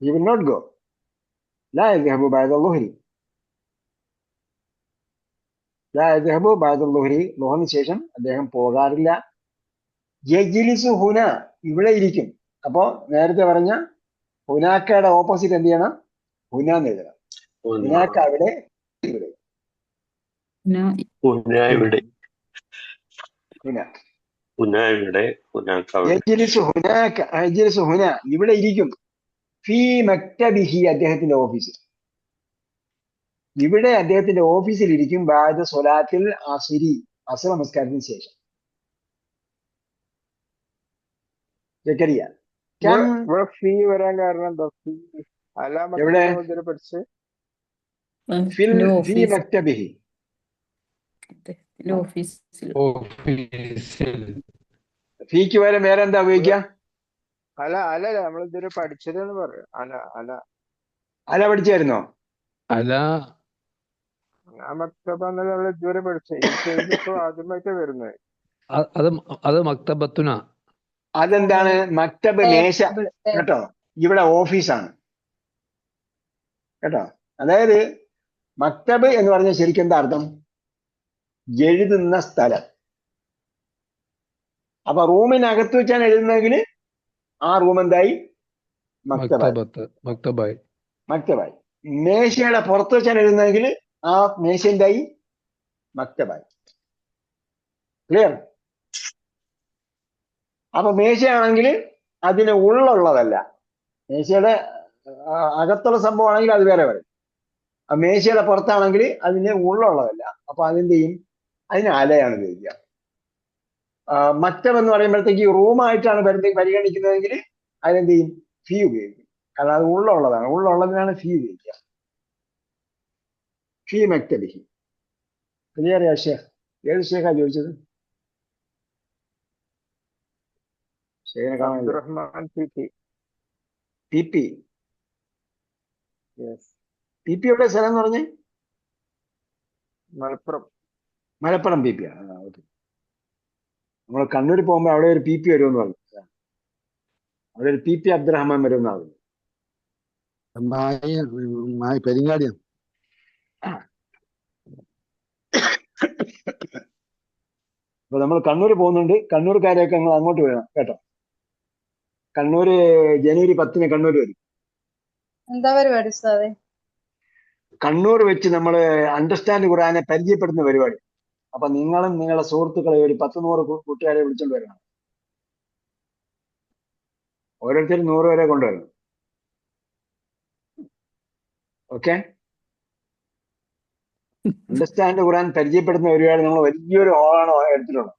He will not go. لا يذهب بعد الظهر. لا يذهب بعد الظهر. ളുഹറിന് ശേഷം അദ്ദേഹം പോകാറില്ല. യജ്ലിസു ഹുന ഇവിടെ ഇരിക്കും. അപ്പോ നേരത്തെ പറഞ്ഞ ഹുനാക്കയുടെ ഓപ്പോസിറ്റ് എന്ത് ചെയ്യണം? ഹുന എന്ന് എഴുതണം. ഹുനാക്ക അവിടെ, ഇവിടെ. ഇവിടെ ഹുന. ഇവിടെ യജ്ലിസു ഹുനാക്ക. യജ്ലിസു ഹുന ഇവിടെ ഇരിക്കും. ഫീ മക്തബിഹി അദ്ദേഹത്തിന്റെ ഓഫീസിൽ. ഇവിടെ അദ്ദേഹത്തിന്റെ ഓഫീസിൽ ഇരിക്കും. ബഅദ സ്വലാത്തിൽ അസ്രി അസ്ർ നമസ്കാരത്തിന് ശേഷം. ജക്കരിയ ഫീ വരാൻ കാരണം എന്താ? എവിടെ? പഠിച്ച് ഫീ മക്തബിഹി. ഫീക്ക് പകരം വേറെ എന്താ ഉപയോഗിക്കുക? അല നമ്മൾ ഇതുവരെ പഠിച്ചതെന്ന് പറയും. അല പഠിച്ചായിരുന്നോ? അല മക്തബ നമ്മൾ ഇതുവരെ പഠിച്ച ഇപ്പൊ ആദ്യമായിട്ട് വരുന്നത്. അത് മക്തബത്തുന. അതെന്താണ്? മക്തബ് മേശ കേട്ടോ. ഇവിടെ ഓഫീസാണ് കേട്ടോ. അതായത് മക്തബ് എന്ന് പറഞ്ഞാൽ ശരിക്കും എന്താ അർത്ഥം? എഴുതുന്ന സ്ഥലം. അപ്പൊ റൂമിനകത്ത് വെച്ചാണ് എഴുതുന്നതെങ്കിൽ ആ റൂം എന്തായി? മക്തബായി. മക്തബായി. മേശയുടെ പുറത്ത് വെച്ചാണ് എഴുതുന്നതെങ്കിൽ ആ മേശ എന്തായി? മക്തബായി. ക്ലിയർ? അപ്പൊ മേശയാണെങ്കിൽ അതിന് ഉള്ളുള്ളതല്ല. മേശയുടെ അകത്തുള്ള സംഭവമാണെങ്കിൽ അത് വേറെ വരും. ആ മേശയുടെ പുറത്താണെങ്കിൽ അതിന് ഉള്ളുള്ളതല്ല. അപ്പൊ അതിന്റെയും അതിന് അലയാണ് ഉപയോഗിക്കുക. മക്തബ് എന്ന് പറയുമ്പോഴത്തേക്ക് റൂമായിട്ടാണ് പരിഗണിക്കുന്നതെങ്കിൽ അതിനെന്ത് ചെയ്യും? ഫീ ഉപയോഗിക്കും. കാരണം അത് ഉള്ളുള്ളതാണ്. ഉള്ളുള്ളതിനാണ് ഫീ ഉപയോഗിക്കുക. ഫീ മക്തബിഹി. ക്ലിയർ യാ ഷേഖ്? ഏത് ഷേഖാ ചോദിച്ചത്? ഷേഖിനെ കാണാൻ പി പി. പി പി എവിടെ സ്ഥലം എന്ന് പറഞ്ഞേ? മലപ്പുറം പി പി ആണ്. ഓക്കെ. നമ്മൾ കണ്ണൂർ പോകുമ്പോ അവിടെ ഒരു പി പി വരുമെന്ന് പറഞ്ഞു. അവിടെ ഒരു പി പി അബ്ദുറഹ്മാൻ വരുമെന്നാണ്. പെരിങ്ങാടിയാണ്. അപ്പൊ നമ്മൾ കണ്ണൂർ പോകുന്നുണ്ട്. കണ്ണൂർക്കാരെയൊക്കെ നിങ്ങൾ അങ്ങോട്ട് വരണം കേട്ടോ. കണ്ണൂര് ജനുവരി 10 കണ്ണൂർ വരും. എന്താ പരിപാടി ഉസ്താദെ? കണ്ണൂർ വെച്ച് നമ്മൾ അണ്ടർസ്റ്റാൻഡ് ഖുർആനെ പരിചയപ്പെടുന്ന പരിപാടി. അപ്പൊ നിങ്ങളും നിങ്ങളുടെ സുഹൃത്തുക്കളെ ഒരു 10-100 കൂട്ടുകാരെ വിളിച്ചോണ്ട് വരണം. ഓരോരുത്തരും 100 വരെ കൊണ്ടുവരണം. ഓക്കെ. അണ്ടർസ്റ്റാൻഡ് ഖുർആൻ പരിചയപ്പെടുന്ന പരിപാടി നമ്മൾ വലിയൊരു ഹോളാണ് എടുത്തിട്ടുള്ളത്,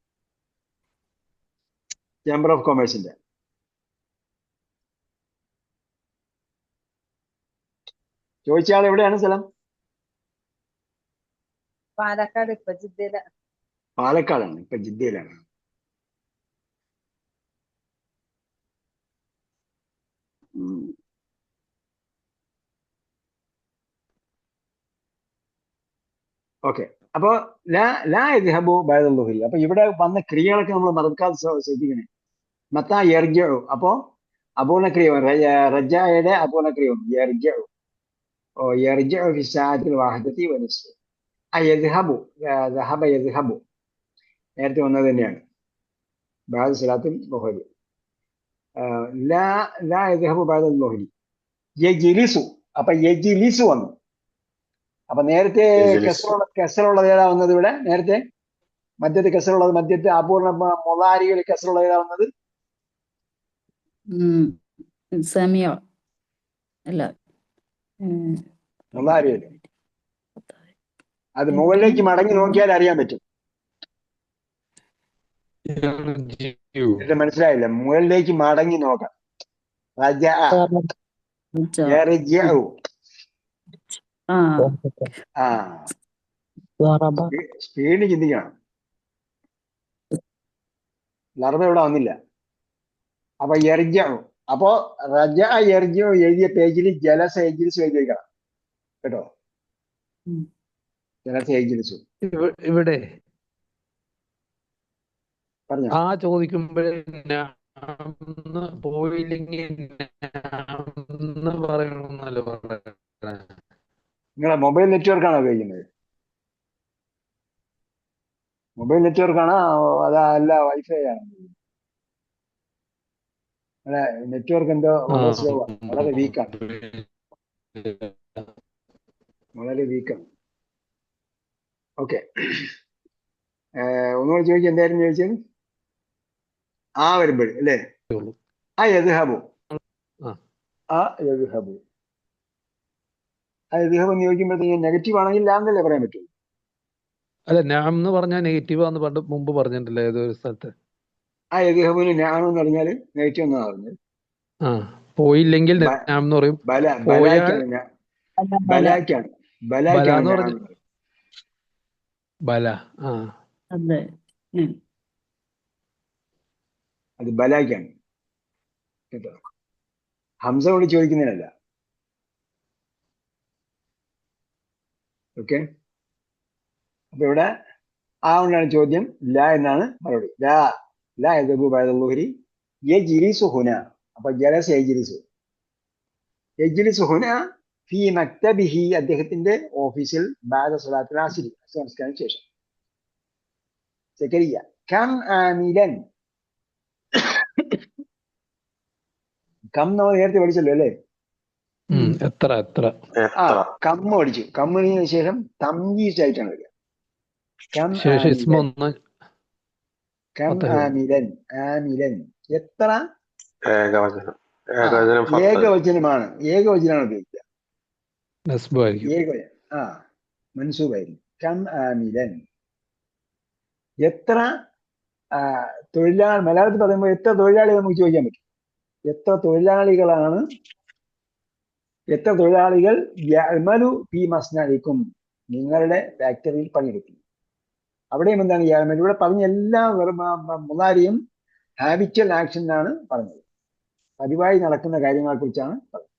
ചേംബർ ഓഫ് കൊമേഴ്സിന്റെ. ചോദിച്ച ആൾ എവിടെയാണ് സ്ഥലം? പാലക്കാട്, ഇപ്പൊ ജിദ്ദയില. പാലക്കാടാണ്, ഇപ്പൊ ജിദ്ദയിലാണ്. ഓക്കെ. അപ്പോ ലാ യദ്ഹബു ബഅദൽ ളുഹരി. അപ്പൊ ഇവിടെ വന്ന ക്രിയകളൊക്കെ നമ്മൾ മറക്കാതെ ശ്രദ്ധിക്കണേ. മത്താ യർജഉ. അപ്പോ അപൂർണ ക്രിയ റജായുടെ അപൂർണ ക്രിയ യർജഉ. ഓ യർജഉ ഫി സഅത്തിൽ വാഹിദതി വനസ്ഫ്. യദ്ഹബു, ദഹബ യദ്ഹബു നേരത്തെ വന്നത് തന്നെയാണ്. ബഅദ സലാത്തുൽ ളുഹരി. ലാ യദ്ഹബു ബഅദൽ ളുഹരി. യജ്ലിസു. അപ്പൊ യജ്ലിസു വന്നു. അപ്പൊ നേരത്തെ കെസറുള്ളത് ഏതാ വന്നത്? ഇവിടെ നേരത്തെ മധ്യത്ത് കെസറുള്ളത്, മധ്യത്ത് അപൂർണ മൊളാരികൾ കെസറുള്ളത് ഏതാ വന്നത്? സമയ അല്ല, മൊളാരികൾ. അത് മുകളിലേക്ക് മടങ്ങി നോക്കിയാൽ അറിയാൻ പറ്റും. ഇത് മനസ്സിലായില്ല? മുകളിലേക്ക് മടങ്ങി നോക്കാം. സ്പീഡ് ചിന്തിക്കണം. ലർബ ഇവിടെ വന്നില്ല. അപ്പൊ യർജഉ. അപ്പോ റജ യർജഉ എഴുതിയ പേജിൽ ജലസ യജ്ലിസു എഴുതി വെക്കണം കേട്ടോ. ജലസ യജ്ലിസു ഇവിടെ പറഞ്ഞോ. ആ ചോദിക്കുമ്പോഴേ പോയില്ലെങ്കിൽ പറയണമെന്നല്ലോ പറഞ്ഞ. നിങ്ങളെ മൊബൈൽ നെറ്റ്വർക്കാണോ ഉപയോഗിക്കുന്നത്? മൊബൈൽ നെറ്റ്വർക്കാണോ അതല്ല വൈഫൈ ആണ്? നെറ്റ്വർക്ക് എന്തോ വളരെ സ്ലോ ആണ്, വളരെ വീക്കാണ്, വളരെ വീക്കാണ്. ഓക്കെ. ഒന്നുകൂടെ ചോദിക്കുക, എന്തായിരുന്നു ചോദിച്ചത്? ആ വരുമ്പോൾ അല്ലേ? ആ യദ്ഹബു. ആ യദ്ഹബു. ആ യദ്ഹബു എന്ന് ചോദിക്കുമ്പോഴത്തേക്ക് നെഗറ്റീവ് ആണെങ്കിൽ ലാന്നല്ലേ പറയാൻ പറ്റൂ? അല്ല, ഞാൻ എന്ന് പറഞ്ഞാൽ നെഗറ്റീവ് ആന്ന് പണ്ട് മുമ്പ് പറഞ്ഞിട്ടില്ലേ ഏതൊരു സ്ഥലത്ത്? ആ യദ്ഹബുന് ഞാൻ എന്ന് പറഞ്ഞാൽ നെഗറ്റീവ് എന്നാണ് പറഞ്ഞത്. ആ, പോയില്ലെങ്കിൽ ഞാൻ എന്ന് പറയും. ബലാക്കാണ് ബലാക്കാണ് ബലാന്ന് പറഞ്ഞ ബല. ആ, അത് ബലാക്കാണ് കേട്ടോ. ഹംസ കൊണ്ട് ചോദിക്കുന്നതിനല്ല. ഓക്കെ. അപ്പൊ ഇവിടെ ആ കൊണ്ടാണ് ചോദ്യം. ലാ എന്നാണ് മറുപടി. ലാ യദ്ഹബു ബഅദൽ ളുഹരി യജ്ലിസു ഹുന. അപ്പൊ ജലസ യജ്ലിസു. യജ്ലിസു ഹുന ഫീ മക്തബിഹി. അദ്ദേഹത്തിന്റെ ഓഫീസിൽ ബഅദ സ്വലാത്തിൽ അസ്രി, നമസ്കാരത്തിന് ശേഷം. സക്കരിയ. കം ആമിലൻ. കം നമ്മൾ നേരത്തെ പഠിച്ചല്ലോ അല്ലേ? എത്ര എത്ര. ആ, കമ്മ പഠിച്ചു. കമ്മിന് ശേഷം തംയീസ് ആയിട്ടാണ് വരിക. കം ആമിലൻ. ആമിലൻ എത്ര? ഏകവചനം. ഏകവചനമാണ്. ഏകവചനമാണ് ഉപയോഗിക്കുക. ഏകവചനം. മൻസൂബായിരിക്കും. കം ആമിലൻ. എത്ര തൊഴിലാളി. മലയാളത്തിൽ പറയുമ്പോൾ എത്ര തൊഴിലാളികൾ നമുക്ക് ചോദിക്കാൻ പറ്റും. എത്ര തൊഴിലാളികളാണ്, എത്ര തൊഴിലാളികൾ യഅ്മലു ഫീ മസ്നഇക്കും, നിങ്ങളുടെ ഫാക്ടറിയിൽ പണിയെടുക്കുന്നു. അവിടെയും എന്താണ് യഅ്മലു? ഇവിടെ പറഞ്ഞ എല്ലാ മുളാരിയും ഹാബിച്വൽ ആക്ഷൻ ആണ് പറഞ്ഞത്, പതിവായി നടക്കുന്ന കാര്യങ്ങളെ കുറിച്ചാണ് പറഞ്ഞത്.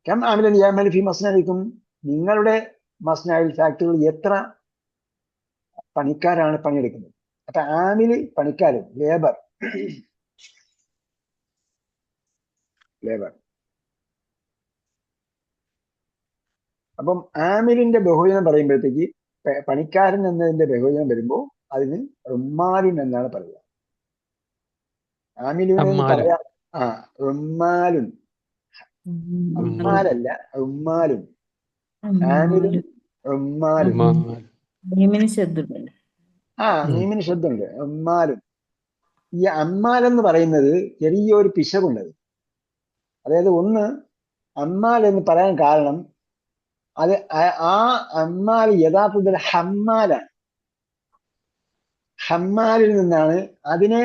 കം ആമിലൻ യഅ്മലു ഫീ മസ്നഇക്കും, നിങ്ങളുടെ മസ്നഇൽ ഫാക്ടറിയിൽ എത്ര പണിക്കാരാണ് പണിയെടുക്കുന്നത്. അപ്പൊ ആമില് പണിക്കാരൻ, ലേബർ. അപ്പം ആമിലിന്റെ ബഹുവചനം പറയുമ്പോഴത്തേക്ക് പണിക്കാരൻ എന്നതിന്റെ ബഹുവചനം വരുമ്പോൾ അതിന് റുമാലുൻ എന്നാണ് പറയുക. ആമിലൂൻ എന്ന് ഹമ്മാലും. പറയാം. റുമാലുൻ, അമ്മാലല്ല, റുമാലുൻ. ആമിലുൻ, റുമാലുൻ. മീമിന് ശബ്ദമുണ്ട്. മീമിന് ശബ്ദമുണ്ട്. റുമാലുൻ. ഈ അമ്മാൽ എന്ന് പറയുന്നത് ചെറിയൊരു പിശകുള്ളത്. അതായത് ഒന്ന്, അമ്മാൽ എന്ന് പറയാൻ കാരണം അത് ആ അമ്മാൽ യഥാർത്ഥത്തിൽ ഹമ്മാലാണ്. ഹമ്മാലിൽ നിന്നാണ് അതിനെ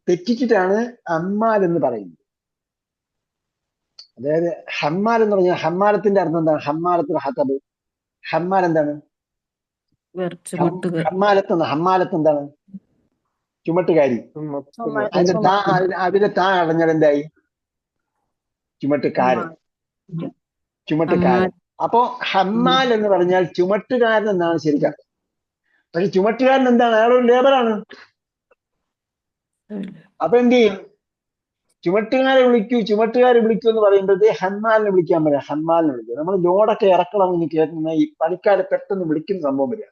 തെറ്റിച്ചിട്ടാണ് അമ്മാൽ എന്ന് പറയുന്നത്. അതായത് ഹമ്മാൽ എന്ന് പറഞ്ഞാൽ ഹമ്മാലത്തിന്റെ അർത്ഥം എന്താണ്? ഹമ്മാലത്തുൽ ഹത്തബ്. ഹമ്മാൽ എന്താണ്? ഹമ്മാലത്ത് എന്താണ്? ചുമട്ടുകാരി. അതിന്റെ താ അടഞ്ഞാൽ എന്തായി? ചുമട്ടുകാരൻ. ചുമട്ടുകാരൻ. അപ്പോ ഹമ്മാൽ എന്ന് പറഞ്ഞാൽ ചുമട്ടുകാരൻ എന്നാണ് ശരിക്കും. പക്ഷെ ചുമട്ടുകാരൻ എന്താണ്? അയാളൊരു ലേബറാണ്. അപ്പൊ എന്ത് ചെയ്യും? ചുമട്ടുകാരെ വിളിക്കൂ എന്ന് പറയുമ്പോഴത്തേ ഹമ്മാലിനെ വിളിക്കാൻ പറയാം. ഹമ്മാലിനെ വിളിക്കുക. നമ്മൾ ലോഡൊക്കെ ഇറക്കണം എന്ന് കേൾക്കുന്ന ഈ പണിക്കാരെ പെട്ടെന്ന് വിളിക്കുന്ന സംഭവം വരിക.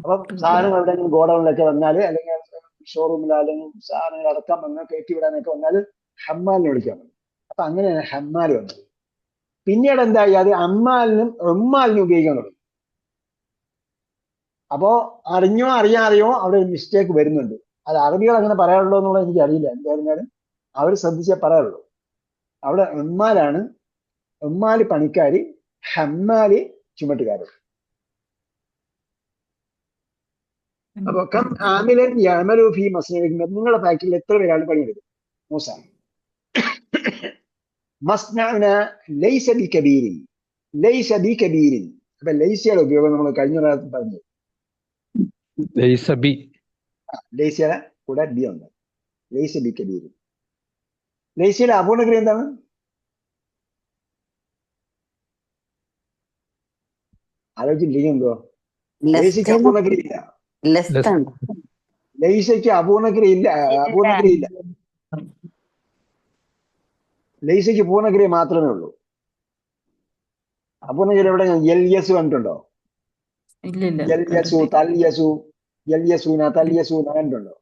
അപ്പൊ സാധനങ്ങൾ എവിടെയെങ്കിലും ഗോഡൌണിലൊക്കെ വന്നാല്, അല്ലെങ്കിൽ ഷോറൂമിലോ അല്ലെങ്കിൽ സാധനങ്ങൾ ഇറക്കാൻ വന്നാൽ കയറ്റിവിടാനൊക്കെ വന്നാൽ ഹമ്മാലിനെ വിളിക്കാൻ പറ്റും. അപ്പൊ അങ്ങനെയാണ് ഹമ്മാൽ വന്നത്. പിന്നീട് എന്തായി? അത് അമ്മാലിനും റമ്മാലിനും ഉപയോഗിക്കാൻ തുടങ്ങി. അപ്പോ അറിഞ്ഞോ അറിയാതെയോ അവിടെ ഒരു മിസ്റ്റേക്ക് വരുന്നുണ്ട്. അത് അറബികൾ അങ്ങനെ പറയാറുള്ളൂ എന്നുള്ളത് എനിക്ക് അറിയില്ല. എന്തായിരുന്നാലും അവർ ശ്രദ്ധിച്ചേ പറയാറുള്ളൂ. അവിടെ റമ്മാലാണ്. റമ്മാല് പണിക്കാര്, ഹമ്മാല് ചുമട്ടുകാരൻ. അപ്പൊ കം ആമിലൻ യഅമലു ഫീ മസ്നഇഹിം, നിങ്ങളുടെ ഫാക്ടറിയിൽ എത്ര പേരാണ് പണിയെടുക്കും? മൂസ, മസ്നഅന ലൈസ ബികബീരിൻ, ലൈസ ബികബീരിൻ. അപ്പൊ ലൈസയുടെ ഉപയോഗം നമ്മൾ കഴിഞ്ഞ പ്രാവശ്യം പറഞ്ഞു. ലൈസയുടെ കൂടെ ബി ഉണ്ട്. ലൈസ ബികബീരിൻ. ലൈസയുടെ അപൂർണക്രിയ എന്താണ്? ആലോചിച്ചില്ലെങ്കിൽ എന്തോ? ലൈസയ്ക്ക് അപൂർണക്രിയ ഇല്ല. ലൈസയ്ക്ക് അപൂർണക്രിയ ഇല്ല. ലൈസയ്ക്ക് പൂർണ്ണക്രിയ മാത്രമേ ഉള്ളൂ. അപൂർണക്രിയ എവിടെ? യൽയസു കണ്ടിട്ടുണ്ടോ? യൽയസു, തൽയസു, യൽയസൂന, തൽയസൂന കണ്ടിട്ടുണ്ടോ?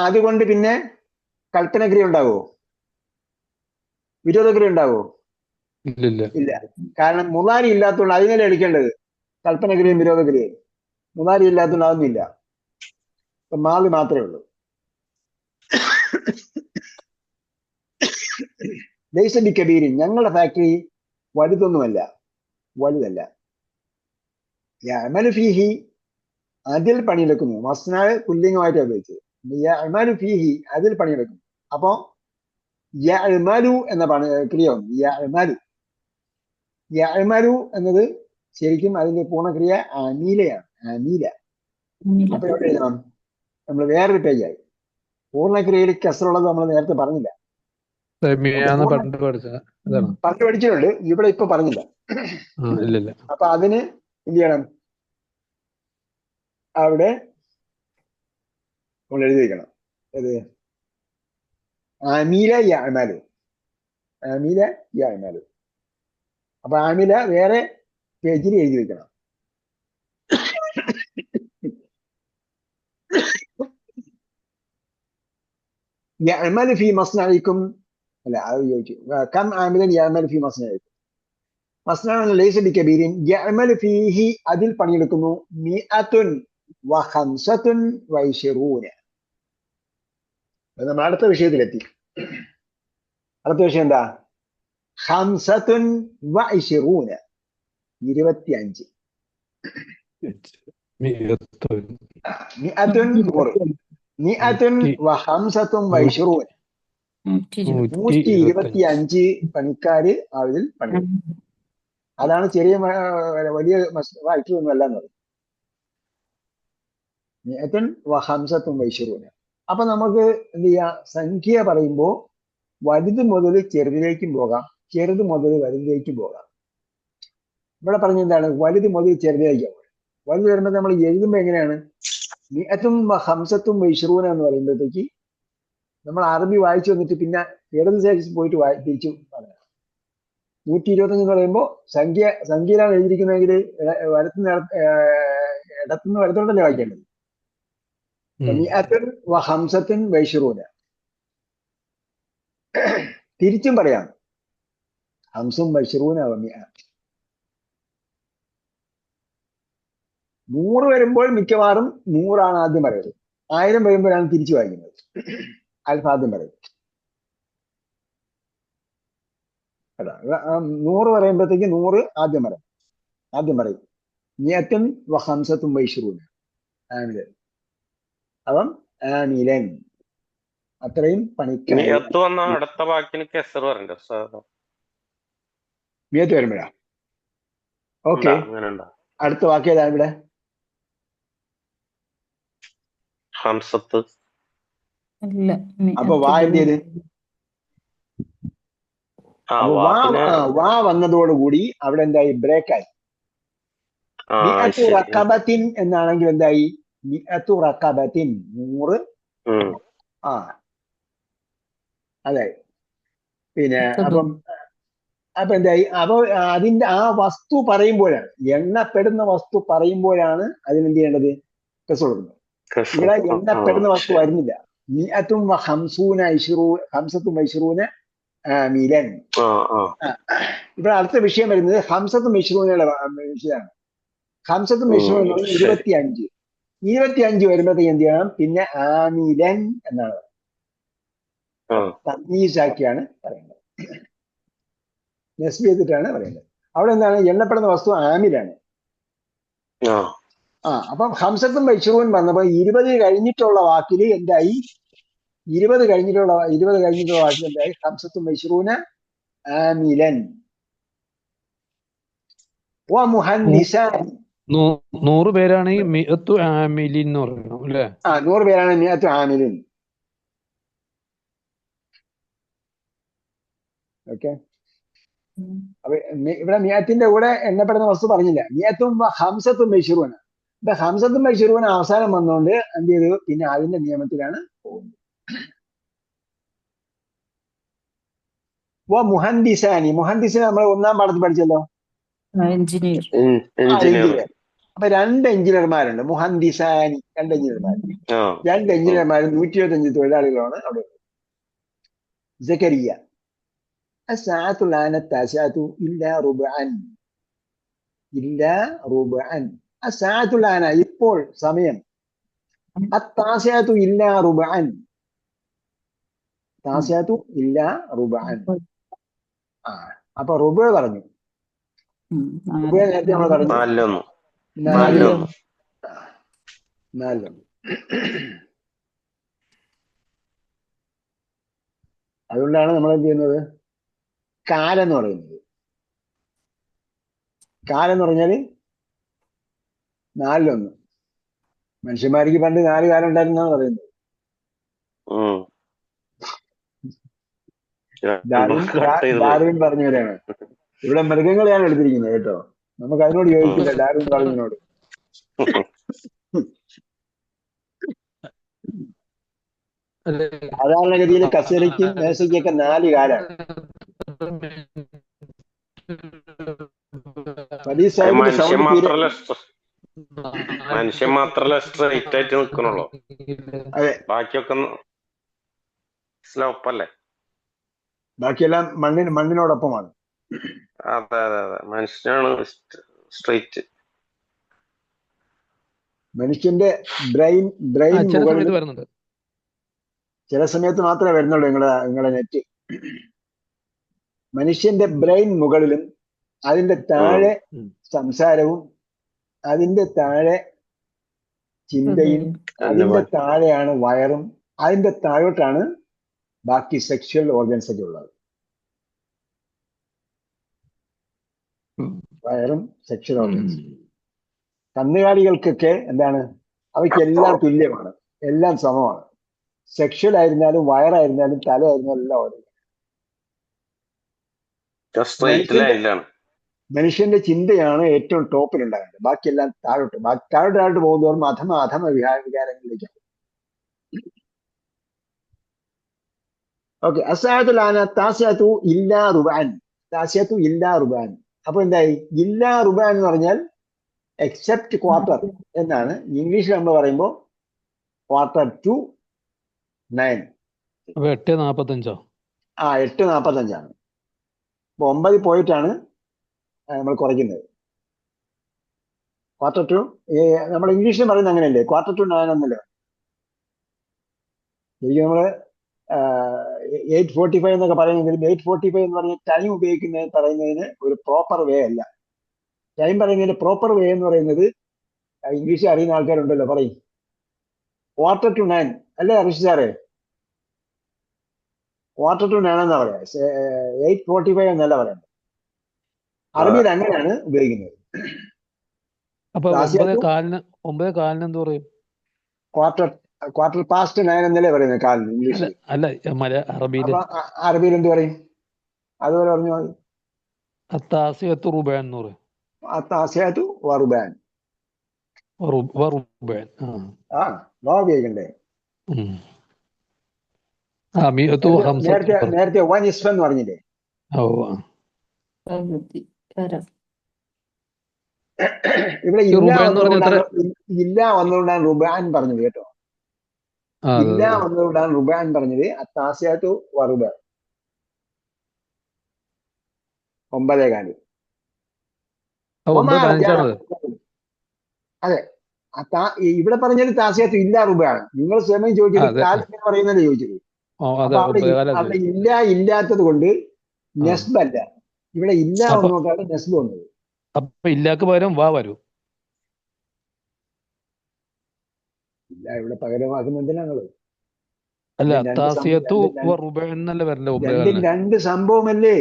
അതുകൊണ്ട് പിന്നെ കൽപ്പനക്രിയ ഉണ്ടാവോ? വിരോധക്രിയ ഉണ്ടാവോ? ഇല്ല. കാരണം മുതാരി ഇല്ലാത്തതുകൊണ്ട് അതിനല്ലേ എടുക്കേണ്ടത്. കൽപ്പനക്രിയയും വിരോധക്രിയയും. മുതാരി ഇല്ലാത്തതുകൊണ്ട് അതൊന്നുമില്ല. ഇപ്പൊ മാളി മാത്രമേ ഉള്ളൂ. ലൈസ ബികബീരിൻ, ഞങ്ങളുടെ ഫാക്ടറി വലുതൊന്നുമല്ല, വലുതല്ല. യഅമലു ഫീഹി, അതിൽ പണിയെടുക്കുന്നു. മസ്നാ പുല്ലിംഗമായിട്ട് ഉപയോഗിച്ചത്. യഅമലു ഫീഹി, അതിൽ പണിയെടുക്കുന്നു. അപ്പോ യഅമലു എന്ന ക്രിയ ഉണ്ട്. യഅമലു എന്നത് ശരിക്കും അതിന്റെ പൂർണ്ണക്രിയ അമീലയാണ്. അമീല. അപ്പൊ എവിടെ എഴുതണം? നമ്മൾ വേറൊരു പേജായി. പൂർണ്ണക്രിയയിൽ കസറുള്ളത് നമ്മൾ നേരത്തെ പറഞ്ഞില്ല. പണ്ട് പഠിച്ചിട്ടുണ്ട്, ഇവിടെ ഇപ്പൊ പറഞ്ഞില്ല. അപ്പൊ അതിന് എന്ത് ചെയ്യണം? അവിടെ നമ്മൾ എഴുതി വെക്കണം. ഏത്? ആമീല യഅമലു. ആമീല യഅമലു. അപ്പൊ ആമില വേറെ പേജിൽ എഴുതി വെക്കണം. യഅമലു ഫീ മസ്നഇക്കും, അല്ല അത് ചോദിച്ചു. കം ആമിലൻ യഅമലു ഫീ മസ്നഇക്കും. മസ്നഉൻ ലൈസ ബികബീരിൻ യഅമലു ഫീഹി, അതിൽ പണിയെടുക്കുന്നു. 125. നമ്മൾ അടുത്ത വിഷയത്തിലെത്തി. അടുത്ത വിഷയം എന്താ? 25. 25. 125 പണിക്കാര് അതിൽ പണിയെടുക്കും. അതാണ് ചെറിയ വലിയ ഫാക്ടറി അല്ല എന്ന് പറയും. 125. അപ്പൊ നമുക്ക് എന്ത് ചെയ്യാം? സംഖ്യ പറയുമ്പോ വലുത് മുതൽ ചെറുതിലേക്കും പോകാം, ചെറുത് മുതൽ വലുതിലേക്കും പോകാം. ഇവിടെ പറഞ്ഞ എന്താണ്? വലുത് മുതൽ ചെറുതിലേക്കും. വലുത് വരുമ്പോൾ നമ്മൾ എഴുതുമ്പോ എങ്ങനെയാണ്? 125 എന്ന് പറയുമ്പോഴത്തേക്ക് നമ്മൾ അറബി വായിച്ചു വന്നിട്ട് പിന്നെ ഇടത് സൈഡിൽ പോയിട്ട് തിരിച്ചു പറയാം. 125 എന്ന് പറയുമ്പോൾ സംഖ്യയിലാണ് എഴുതിയിരിക്കുന്നതെങ്കിൽ വലത്തുനിന്ന് ഇടത്തുനിന്ന് വലത്തോട്ടല്ലേ വായിക്കേണ്ടത്. മിഅത്തുൻ വ ഹംസത്തുൻ വൈശ്റൂന. തിരിച്ചും പറയാം, ഹംസും വൈശ്റൂന വ മിഅ. 100 വരുമ്പോൾ മിക്കവാറും 100 ആദ്യം പറയുന്നത്. 1000 വരുമ്പോഴാണ് തിരിച്ചു വായിക്കുന്നത്. ആൽഫ ആദ്യം പറയും. 100 പറയുമ്പോഴത്തേക്ക് 100 ആദ്യം പറയും. മിഅത്തുൻ വ ഹംസത്തുൻ വൈശ്റൂന ആമിലൻ. അപ്പം ആമിലൻ അത്രയും പണിക്കായി. മിയത്ത് വന്ന അടുത്ത വാക്കിന് കെസർ പറയണ്ട മിയത്ത് വരുമ്പോഴാ. ഓക്കെ, അങ്ങനെ ഉണ്ടോ? അടുത്ത വാക്ക് ഏതാണ് ഇവിടെ? ഹംസത്ത്. ഇല്ല. അപ്പൊ വാ എന്ത് ചെയ്ത്? അപ്പൊ വാ വന്നതോടുകൂടി അവിടെ എന്തായി? ബ്രേക്കായി. മിഅത്തു റഖബത്തിൻ എന്നാണെങ്കിൽ എന്തായി? മിഅത്തു റഖബത്തിൻ 100. അതെ. പിന്നെ അപ്പൊ എന്തായി? അപ്പൊ അതിന്റെ ആ വസ്തു പറയുമ്പോഴാണ്, എണ്ണപ്പെടുന്ന വസ്തു പറയുമ്പോഴാണ് അതിനെന്ത് ചെയ്യേണ്ടത്? കെസ് കൊടുക്കുന്നത്. ഇവിടെ എണ്ണപ്പെടുന്ന വസ്തു വരുന്നില്ല. മിഅത്തും വ ഹംസൂന ഹംസത്തും വൈശ്റൂന ആമിലൻ. ഇവിടെ അടുത്ത വിഷയം വരുന്നത് ഹംസത്തും വൈശ്റൂനയുടെ വിഷയമാണ്. ഹംസത്തും വൈശ്റൂന 25 വരുമ്പോഴത്തേക്ക് എന്ത് ചെയ്യണം? പിന്നെ ആമിലൻ എന്നാണ് തമീസാക്കിയാണ് പറയുന്നത്. നെസ്ബ് ചെയ്തിട്ടാണ് പറയുന്നത്. അവിടെ എന്താണ്? എണ്ണപ്പെടുന്ന വസ്തു ആമിലാണ്. അപ്പം ഹംസത്തും വൈശ്റൂൻ വന്നപ്പോ 20 കഴിഞ്ഞിട്ടുള്ള വാക്കിൽ എന്തായി? 20 കഴിഞ്ഞിട്ടുള്ള വാക്കിൽ എന്തായി? ഹംസത്തും വൈശ്റൂന ആമിലൻ വ മുഹന്നിസാൻ. 100 പേരാണ് ഈ മിഅത്തു ആമിലിൻ എന്ന് പറയുന്നത് അല്ലെ? 100 പേരാണ് മിഅത്തു ആമിലിൻ. ഓക്കെ. അപ്പൊ ഇവിടെ മിയത്തിന്റെ കൂടെ എണ്ണപ്പെടുന്ന വസ്തു പറഞ്ഞില്ല. മിയത്തും ഹംസത്തും വൈശ്റൂന. ഇപ്പൊ ഹംസത്തും വൈശ്റൂന അവസാനം വന്നുകൊണ്ട് എന്ത് ചെയ്തു? പിന്നെ അതിന്റെ നിയമത്തിലാണ് പോകുന്നത്. മുഹന്ദിസാനി. മുഹന്ദിസിനെ നമ്മൾ 1-ാം പാഠത്തിൽ പഠിച്ചല്ലോ, എഞ്ചിനീയർ. അപ്പൊ 2 എഞ്ചിനീയർമാരുണ്ട്. മുഹന്ദിസാനി 2 എഞ്ചിനീയർമാർ. 2 എഞ്ചിനീയർമാരും 125 തൊഴിലാളികളാണ് അവിടെ. സക്കരിയ الساعة الآن 9 إلا ربعا. الساعة الآن ഇപ്പോൾ സമയം. 9 إلا ربعا. 9 إلا ربعا. അപ്പൊ റുബ പറഞ്ഞു. റുബ നേരത്തെ നമ്മൾ പറഞ്ഞു 4. അതുകൊണ്ടാണ് നമ്മൾ എന്ത് ചെയ്യുന്നത്? കാലെന്ന് പറയുന്നത്. കാലെന്ന് പറഞ്ഞാല് 4-1. മനുഷ്യന്മാർക്ക് പണ്ട് 4 കാലം ഉണ്ടായിരുന്നാണ് പറയുന്നത്. ഡാർവിൻ പറഞ്ഞവരാണ്. ഇവിടെ മൃഗങ്ങളെയാണ് എടുത്തിരിക്കുന്നത് കേട്ടോ. നമുക്ക് അതിനോട് യോജിക്കില്ല ഡാർവിൻ പറഞ്ഞതിനോട്. സാധാരണഗതിയിൽ കസേരയ്ക്കും മേശയ്ക്കൊക്കെ 4 കാലാണ്. മനുഷ്യൻ മാത്രല്ല സ്ട്രൈറ്റ് ആയിട്ട് നിൽക്കണുള്ളൂ. ബാക്കിയൊക്കെ സ്ലോപ്പല്ലേ? ബാക്കിയെല്ലാം മണ്ണിനോടൊപ്പമാണ്. അതെ. മനുഷ്യനാണ് സ്ട്രൈറ്റ്. മനുഷ്യന്റെ ബ്രെയിൻ വരുന്നുണ്ട്. ചില സമയത്ത് മാത്രമേ വരുന്നുള്ളൂ നിങ്ങളെ നെറ്റ്. മനുഷ്യന്റെ ബ്രെയിൻ മുകളിലും അതിന്റെ താഴെ സംസാരവും അതിന്റെ താഴെ ചിന്തയും അതിന്റെ താഴെയാണ് വയറും അതിന്റെ താഴോട്ടാണ് ബാക്കി സെക്ഷൽ ഓർഗൻസ് ഒക്കെ ഉള്ളത്. വയറും സെക്ഷൽ ഓർഗൻസ്. കന്നുകാലികൾക്കൊക്കെ എന്താണ്? അവയ്ക്ക് എല്ലാം തുല്യമാണ്, എല്ലാം സമമാണ്. സെക്ഷൽ ആയിരുന്നാലും വയറായിരുന്നാലും തലയായിരുന്നാലും എല്ലാം ഓരോ. മനുഷ്യന്റെ ചിന്തയാണ് ഏറ്റവും ടോപ്പിൽ ഉണ്ടാകേണ്ടത്. ബാക്കിയെല്ലാം താഴോട്ട് പോകുന്നതോറും അധമ വികാരങ്ങളിലേക്കാണ്. ഓക്കെ. അസ്സാഅത്തുൽ ആന താസിഅതു ഇല്ലാ റുബഅൻ. താസ്യത്തു ഇല്ലാ റുബാൻ. അപ്പൊ എന്തായി? ഇല്ലാ റുബാൻ എന്ന് പറഞ്ഞാൽ എക്സെപ്റ്റ് ക്വാർട്ടർ എന്നാണ്. ഇംഗ്ലീഷിൽ നമ്മൾ പറയുമ്പോൾ ക്വാർട്ടർ ടു 9. അപ്പൊ 8:45. 8:45. അപ്പൊ 9 പോയിട്ടാണ് നമ്മൾ കുറയ്ക്കുന്നത്. ക്വാർട്ടർ ടു നമ്മൾ ഇംഗ്ലീഷിൽ പറയുന്നത് അങ്ങനെയല്ലേ? ക്വാർട്ടർ ടു 9 എന്നല്ലേ? ശരിക്കും നമ്മള് 8:45 എന്നൊക്കെ പറയുന്നെങ്കിലും 8:45 എന്ന് പറഞ്ഞ ടൈം ഉപയോഗിക്കുന്നത് പറയുന്നതിന് ഒരു പ്രോപ്പർ വേ അല്ല. ടൈം പറയുന്നതിന്റെ പ്രോപ്പർ വേ എന്ന് പറയുന്നത് ഇംഗ്ലീഷ് അറിയുന്ന ആൾക്കാരുണ്ടല്ലോ, പറയും ക്വാർട്ടർ ടു 9 അല്ലേ ഋഷി സാറേ? ക്വാർട്ടർ ടു 9 എന്നാ പറയാ, 8:45 എന്നല്ല പറയുന്നത്. അറബിയിൽ അങ്ങനെയാണ് ഉപയോഗിക്കുന്നത്. അപ്പൊ താസ്യത്തു 9:15 എന്ത് പറയും? ക്വാർട്ടർ പാസ്റ്റ് 9 എന്നല്ലേ പറയുന്നത് കാലിന് ഇംഗ്ലീഷിൽ. അല്ല അറബിയില് അപ്പൊ അറബിയിൽ എന്ത് പറയും? അതുപോലെ പറഞ്ഞു മതി. അത്താസിയത്ത് റുബാൻ എന്ന് പറയും. താസ്യത്തു വറുബാൻ. വറുബാൻ. വാ ഉപയോഗിക്കണ്ടേ? മിഅത്തു ഹംസത്ത്. നേരത്തെ വൻ ഇസ്ഫ എന്ന് പറഞ്ഞില്ലേ? പകുതി കരം. ഇവിടെ റുബാൻ എന്ന് പറഞ്ഞാൽ ഇല്ല വന്നുകൊണ്ടാണ് റുബാൻ പറഞ്ഞത് കേട്ടോ. ഇല്ല വന്നുകൊണ്ടാണ് റുബാൻ പറഞ്ഞത്. അത്താസ്യത്തു വറുബാൻ 9:15. അതെ, ഇവിടെ പറഞ്ഞത് താസ്യത്തു ഇല്ല റുബാൻ. നിങ്ങൾ സമയം ചോദിച്ചത് കാലത്തിന് പറയുന്നല്ലേ ചോദിച്ചത്. അപ്പൊ അവിടെ ഇല്ലാത്തത് കൊണ്ട് നെസ്ബല്ല. ഇവിടെ ഇല്ല വന്നുകൊണ്ടാണ് നെസ്ബ് വന്നത്. അപ്പൊ ഇല്ലാക്ക് പകരം വാ വരും. ഇല്ല ഇവിടെ പകരമാക്കുന്ന എന്തിനാണത്? അല്ല അത്താസിയത്തു റുബാൻ എന്നല്ലേ വരണ്ടേ? രണ്ട് സംഭവമല്ലേ?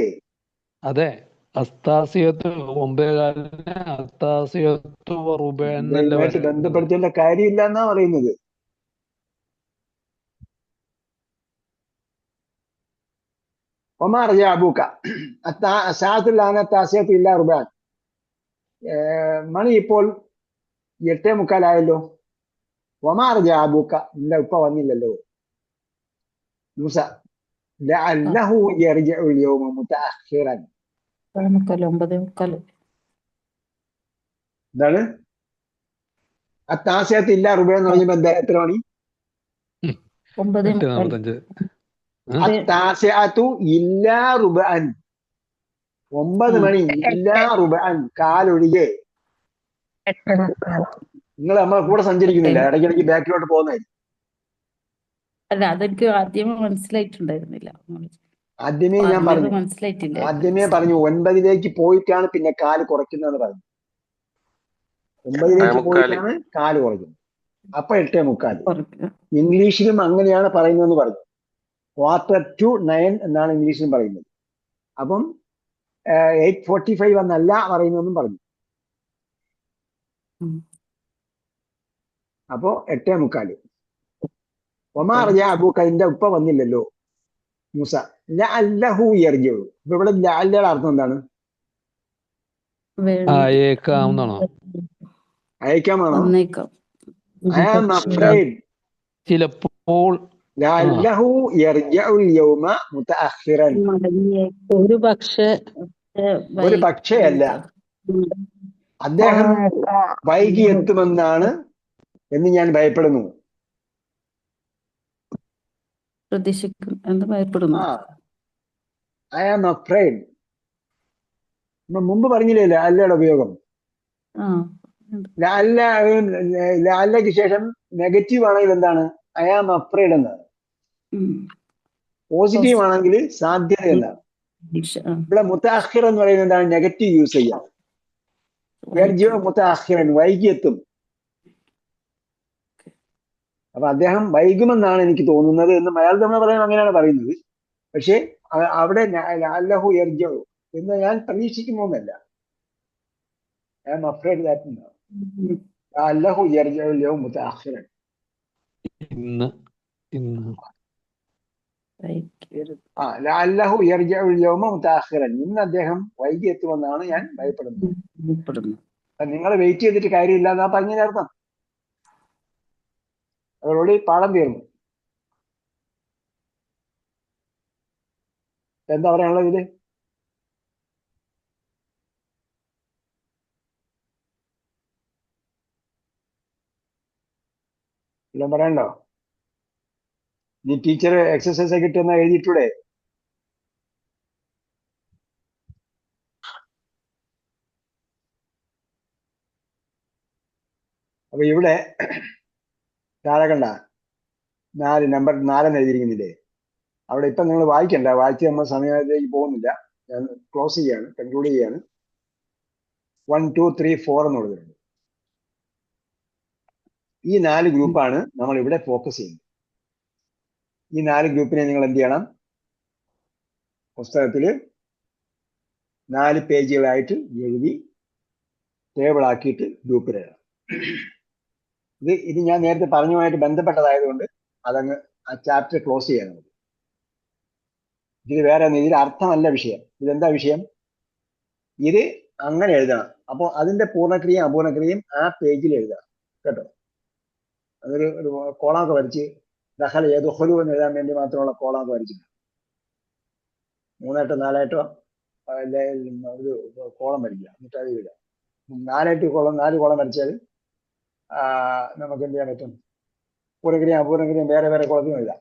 അതെ, അസ്താസിയത്ത് 9:15, അത്താസിയത്ത് റുബാൻ എന്നല്ലേ വരണ്ടേ? ബന്ധപ്പെടുത്തേണ്ട കാര്യമില്ല എന്നാ പറയുന്നത്. ഒമാർ അബൂക്ക താസ്യത്തു ഇല്ല റുബാൻ. മണി ഇപ്പോൾ 8:45 ഒമാർ അബൂക്ക, നിന്റെ ഉപ്പ വന്നില്ലല്ലോ. മൂസ ലഅല്ലഹു യർജിഉ യൗമ മുതഅഖിറൻ. 9:45. എന്താണ് താസ്യത്തു ഇല്ല റുബാൻ എന്ന് പറഞ്ഞപ്പോ എന്താ? എത്ര മണി? 9:45. താസ്യത്തു ഇല്ലാ റുബാൻ 9 മണി. ഇല്ലാ റുബാൻ കാലൊഴികെ. നിങ്ങൾ നമ്മളെ കൂടെ സഞ്ചരിക്കുന്നില്ല, ഇടയ്ക്കിടയ്ക്ക് ബാക്കിലോട്ട് പോകുന്നതായിരിക്കും. അല്ല, അതെനിക്ക് ആദ്യമേ മനസ്സിലായിട്ടുണ്ടായിരുന്നില്ല. ആദ്യമേ ഞാൻ പറഞ്ഞു 9ലേക്ക് പോയിട്ടാണ് പിന്നെ കാല് കുറയ്ക്കുന്നതെന്ന് പറഞ്ഞു. 9ലേക്ക് പോയിട്ടാണ് കാല് കുറയ്ക്കുന്നത്. അപ്പൊ 8:45. ഇംഗ്ലീഷിലും അങ്ങനെയാണ് പറയുന്നതെന്ന് പറഞ്ഞു. ക്വാർട്ടർ ടു 9 എന്നാണ് ഇംഗ്ലീഷിലും പറയുന്നത്. അപ്പം 8:45 എന്നല്ല പറയുന്നതെന്നും പറഞ്ഞു. അപ്പോ 8:45. ഒമാർ അബൂക്ക, അതിന്റെ ഉപ്പ വന്നില്ലല്ലോ. മൂസ ലഅല്ലഹു യർജിഉ. ഇപ്പൊ ഇവിടെ ലഅല്ലയുടെ അർത്ഥം എന്താണ്? അയക്കാമെന്നാണോ? അയക്കാമാണോ? I am afraid. ചിലപ്പോൾ ലഅല്ലഹു യർജിഉ യൗമ മുതഅഖിറൻ. ഒരു പക്ഷേ അല്ല, അദ്ദേഹം വൈകി എത്തുമെന്നാണ് എന്ന് ഞാൻ ഭയപ്പെടുന്നു. പ്രതീക്ഷിക്കും എന്ന് ഭയപ്പെടുന്നു. I am afraid. മുമ്പ് പറഞ്ഞില്ലേ അല്ലയുടെ ഉപയോഗം? ലാല്ലയ്ക്ക് ശേഷം നെഗറ്റീവ് ആണെങ്കിൽ എന്താണ്? ഐ ആം അഫ്രൈഡ് എന്നാണ്. പോസിറ്റീവ് ആണെങ്കിൽ സാധ്യത എന്നാണ്. ഇവിടെ മുതഅഖിർ എന്ന് പറയുന്നത് എന്താണ്? നെഗറ്റീവ് യൂസ് ചെയ്യാം. മുതഅഖിറൻ വൈകിയെത്തും. അപ്പൊ അദ്ദേഹം വൈകുമെന്നാണ് എനിക്ക് തോന്നുന്നത് എന്ന് മലയാളം നമ്മൾ പറയുന്നത് അങ്ങനെയാണ് പറയുന്നത്. പക്ഷെ അവിടെ ലഅല്ലഹു യർജിഉ എന്ന് ഞാൻ പ്രതീക്ഷിക്കുന്നൊന്നല്ല. ഐ ആം അഫ്രൈഡ് ദാറ്റ് ലഅല്ലഹു യർജിഉ യൗമ മുതഅഖിറൻ. ലഅല്ലഹു യർജിഉ യൗമ മുതഅഖിറൻ. ഇന്ന് അദ്ദേഹം വൈകി എത്തുമെന്നാണ് ഞാൻ ഭയപ്പെടുന്നത്. നിങ്ങൾ വെയിറ്റ് ചെയ്തിട്ട് കാര്യമില്ല എന്നാ പറഞ്ഞതിനർത്ഥം. അതോടുകൂടി പാഠം തീർന്നു. എന്താ പറയാനുള്ളത് ഇതില്? വല്ലതും പറയണ്ടോ? നീ ടീച്ചർ എക്സസൈസ് ഒക്കെ ഇട്ടെന്നാ എഴുതിയിട്ടൂടെ? അപ്പൊ ഇവിടെ താഴെ കണ്ട 4 നമ്പർ 4 എഴുതിയിരിക്കുന്നില്ലേ? അവിടെ ഇപ്പൊ നിങ്ങൾ വായിക്കണ്ട, വായിച്ച് നമ്മൾ സമയത്തേക്ക് പോകുന്നില്ല. ഞാൻ ക്ലോസ് ചെയ്യാണ്, കൺക്ലൂഡ് ചെയ്യാണ്. 1 2 3 4 എന്നുള്ളതുണ്ട്. ഈ 4 ഗ്രൂപ്പാണ് നമ്മൾ ഇവിടെ ഫോക്കസ് ചെയ്യുന്നത്. ഈ 4 ഗ്രൂപ്പിനെ നിങ്ങൾ എന്ത് ചെയ്യണം? പുസ്തകത്തിൽ 4 പേജുകളായിട്ട് എഴുതി ടേബിൾ ആക്കിയിട്ട് ഗ്രൂപ്പിൽ എഴുതണം. ഇത് ഞാൻ നേരത്തെ പറഞ്ഞുമായിട്ട് ബന്ധപ്പെട്ടതായതുകൊണ്ട് അതങ്ങ് ആ ചാപ്റ്റർ ക്ലോസ് ചെയ്യാൻ നമുക്ക്. ഇത് വേറെ ഒന്നും, ഇതിൽ അർത്ഥമല്ല വിഷയം. ഇതെന്താ വിഷയം? ഇത് അങ്ങനെ എഴുതണം. അപ്പോൾ അതിന്റെ പൂർണ്ണക്രിയയും അപൂർണക്രിയയും ആ പേജിൽ എഴുതണം കേട്ടോ. അതൊരു കോളമൊക്കെ വരച്ച് ദഹൽ യദ്ഖുലു എന്ന് എഴുതാൻ വേണ്ടി മാത്രമുള്ള കോളമൊക്കെ വരച്ചിട്ടുണ്ട്. 3 4 ഒരു കോളം വരയ്ക്കുക, എന്നിട്ട് അത് എഴുതുക. 4 കോളം വരച്ചാൽ നമുക്ക് എന്ത് ചെയ്യാൻ പറ്റും? പൂർണ്ണക്രിയയും അപൂർണക്രിയയും വേറെ വേറെ കോളത്തിനും എഴുതാം.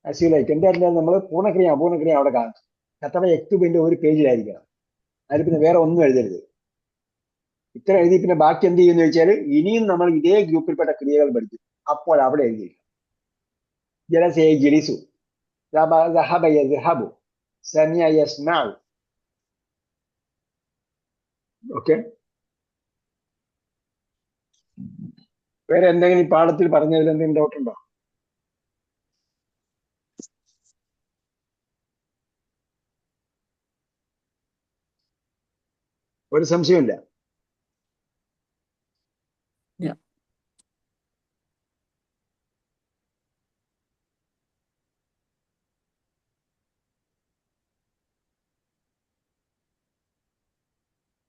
അസ്യൂലൈറ്റ് എന്റെ അറിയാൻ നമ്മൾ പൂർണ്ണക്രിയ അപൂർണക്രിയ അവിടെ കാണണം. കത്തവ എക്തുബിന്റെ ഒരു പേജിലായിരിക്കണം. അതിൽ പിന്നെ വേറെ ഒന്നും എഴുതരുത്. ഇത്ര എഴുതി പിന്നെ ബാക്കി എന്ത് ചെയ്യുമെന്ന് ചോദിച്ചാൽ ഇനിയും നമ്മൾ ഇതേ ഗ്രൂപ്പിൽപ്പെട്ട ക്രിയകൾ പഠിക്കും. അപ്പോൾ അവിടെ എഴുതിയിരിക്കും. ജലസ യജ്ലിസു, ദഹബ യദ്ഹബു, സമിഅ യസ്മഉ. ഓക്കെ, വേറെ എന്തെങ്കിലും ഈ പാഠത്തിൽ പറഞ്ഞതിൽ എന്തെങ്കിലും ഡൗട്ട് ഉണ്ടോ? ഒരു സംശയമില്ല.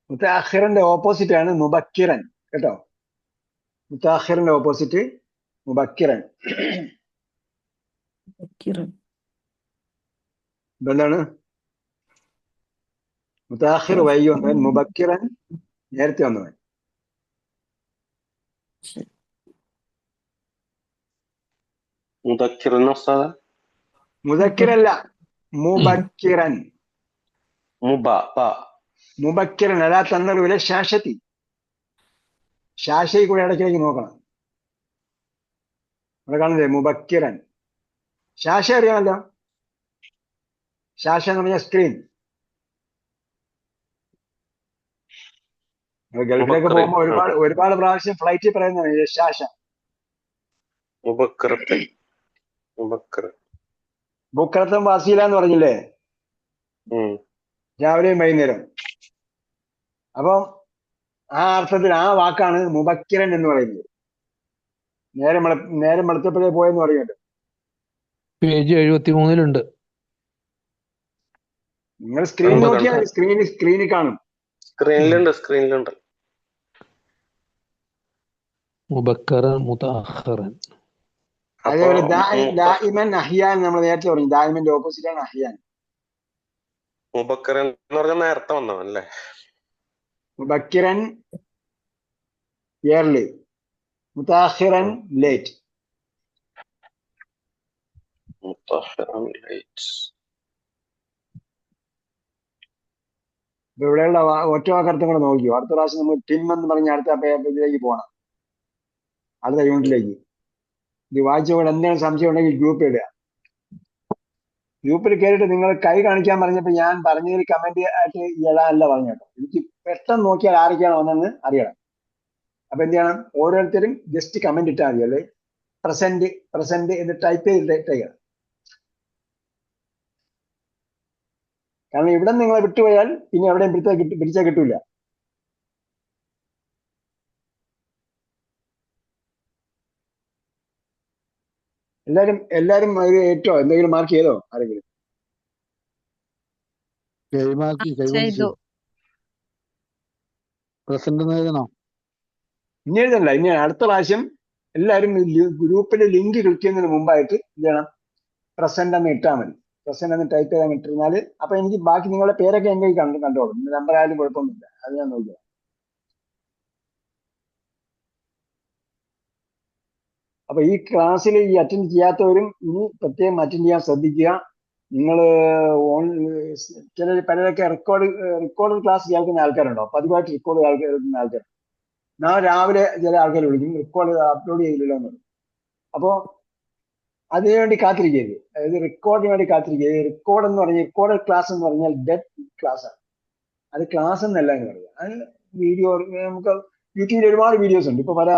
മുത്തഅഖിറിന്റെ ഓപ്പോസിറ്റ് ആണ് മുബക്കിറൻ കേട്ടോ. മുത്തഅഖിറിന്റെ ഓപ്പോസിറ്റ് മുബക്കിറൻ. എന്താണ്? മുത്തഅഖിർ വൈകി വന്നവൻ, മുബക്കിറൻ നേരത്തെ വന്നവൻ. മുദക്കിറിന് ഉസ്താദ്? മുദക്കിറല്ല, മുബക്കിറൻ. മുബക്കിറൻ അതാ തന്നറിവിലെ ശാശത്തി. ശാശയിൽ കൂടെ ഇടയ്ക്കിടയ്ക്ക് നോക്കണം. അവിടെ കാണുന്നില്ലേ മുബക്കിറൻ? ശാശ അറിയാമല്ലോ. ശാശ എന്ന് പറഞ്ഞാൽ സ്ക്രീൻ. ഗൾഫിലൊക്കെ പോകുമ്പോൾ ഒരുപാട് പ്രാവശ്യം ഫ്ലൈറ്റിൽ പറയുന്നതാണ് ശാശ. ബുക്കറത്തും വാസീല എന്ന് പറഞ്ഞില്ലേ, രാവിലെയും വൈകുന്നേരം. അപ്പം ആ അർത്ഥത്തിൽ ആ വാക്കാണ് മുബക്കിറൻ എന്ന് പറയുന്നത്. നേരം വെളുത്തപ്പോഴേ പോയെന്ന് പറയുന്നുണ്ട്. പേജ് 73 നിങ്ങൾ സ്ക്രീൻ നോക്കിയാൽ സ്ക്രീനിൽ കാണും. സ്ക്രീനിലുണ്ട്. മുബക്കറൻ മുതഅഖിറൻ. അതേപോലെ ദാഇമൻ അഹ്യാൻ നമ്മൾ നേരത്തെ പറഞ്ഞു. ദാഇമന്റെ ഓപ്പോസിറ്റ് ആണ് അഹ്യാൻ. മുബക്കറൻ എന്ന് പറഞ്ഞാൽ നേരത്തെ വന്നവല്ലേ? മുബക്കിറൻ ഇയർലി, മുതഅഖിറൻ ലേറ്റ്. ഇപ്പൊ ഇവിടെയുള്ള ഒറ്റ വാക്കർത്ഥം കൂടെ നോക്കിയോ. അടുത്ത പ്രാവശ്യം നമ്മൾ ടിം എന്ന് പറഞ്ഞ അടുത്ത പേജിലേക്ക് പോകണം, അടുത്ത യൂണിറ്റിലേക്ക്. ഇത് വായിച്ചുകൊണ്ട് എന്തെങ്കിലും സംശയം ഉണ്ടെങ്കിൽ ഗ്രൂപ്പ് ഇടുക. ഗ്രൂപ്പിൽ കയറിയിട്ട് നിങ്ങൾ കൈ കാണിക്കാൻ പറഞ്ഞപ്പോൾ ഞാൻ പറഞ്ഞതിൽ കമന്റ് ആയിട്ട് ഇടാനല്ല പറഞ്ഞു കേട്ടോ. എനിക്ക് പെട്ടെന്ന് നോക്കിയാൽ ആരൊക്കെയാണ് വന്നെന്ന് അറിയണം. അപ്പൊ എന്ത് ചെയ്യണം? ഓരോരുത്തരും ജസ്റ്റ് കമന്റ് ഇട്ടാൽ മതി. അല്ലെ പ്രസന്റ് എന്ന് ടൈപ്പ് ചെയ്തിട്ടേക്കാം. കാരണം ഇവിടെ നിങ്ങളെ വിട്ടുപോയാൽ പിന്നെ എവിടെയും പിടിച്ചാൽ കിട്ടൂല. എല്ലാരും ഒരു ഏറ്റോ എന്തെങ്കിലും മാർക്ക് ചെയ്തോ? ആരെങ്കിലും കൈമാക്കി പ്രസന്റ് എഴുതണോ? ഇനി എഴുതണ്ട. ഇനി അടുത്ത പ്രാവശ്യം എല്ലാവരും ഗ്രൂപ്പിൽ ലിങ്ക് ക്ലിക്ക് ചെയ്യുന്നതിന് മുമ്പായിട്ട് എന്ത് ചെയ്യണം? പ്രസന്റ് എന്ന് ഇട്ടാൽ മതി. പ്രസന്റ് എന്ന് ടൈപ്പ് ചെയ്താൽ ഇട്ടിരുന്നാല് അപ്പൊ എനിക്ക് ബാക്കി നിങ്ങളുടെ പേരൊക്കെ എന്റെ കണ്ടോളും. നമ്പർ ആയാലും കുഴപ്പമൊന്നുമില്ല. അത് ഞാൻ നോക്കിയാൽ അപ്പൊ ഈ ക്ലാസ്സിൽ ഈ അറ്റൻഡ് ചെയ്യാത്തവരും ഇനി പ്രത്യേകം അറ്റൻഡ് ചെയ്യാൻ ശ്രദ്ധിക്കുക. നിങ്ങൾ പലരൊക്കെ റെക്കോർഡ് ക്ലാസ് കേൾക്കുന്ന ആൾക്കാരുണ്ടോ? പതിവായിട്ട് റെക്കോർഡ് കേൾക്കുന്ന ആൾക്കാർ. നാളെ രാവിലെ ചില ആൾക്കാർ വിളിക്കും റെക്കോർഡ് അപ്ലോഡ് ചെയ്തില്ലല്ലോ എന്ന്. അപ്പോ അതിനുവേണ്ടി കാത്തിരിക്കരുത്. അതായത് റെക്കോർഡിന് വേണ്ടി കാത്തിരിക്കരുത്. റെക്കോർഡ് എന്ന് പറഞ്ഞാൽ റെക്കോർഡ് ക്ലാസ് എന്ന് പറഞ്ഞാൽ ഡെഡ് ക്ലാസ് ആണ്. അത് ക്ലാസ് എന്നല്ല എന്ന് പറയുക. അത് വീഡിയോ നമുക്ക് യൂട്യൂബിൽ ഒരുപാട് വീഡിയോസ് ഉണ്ട്. ഇപ്പൊ പല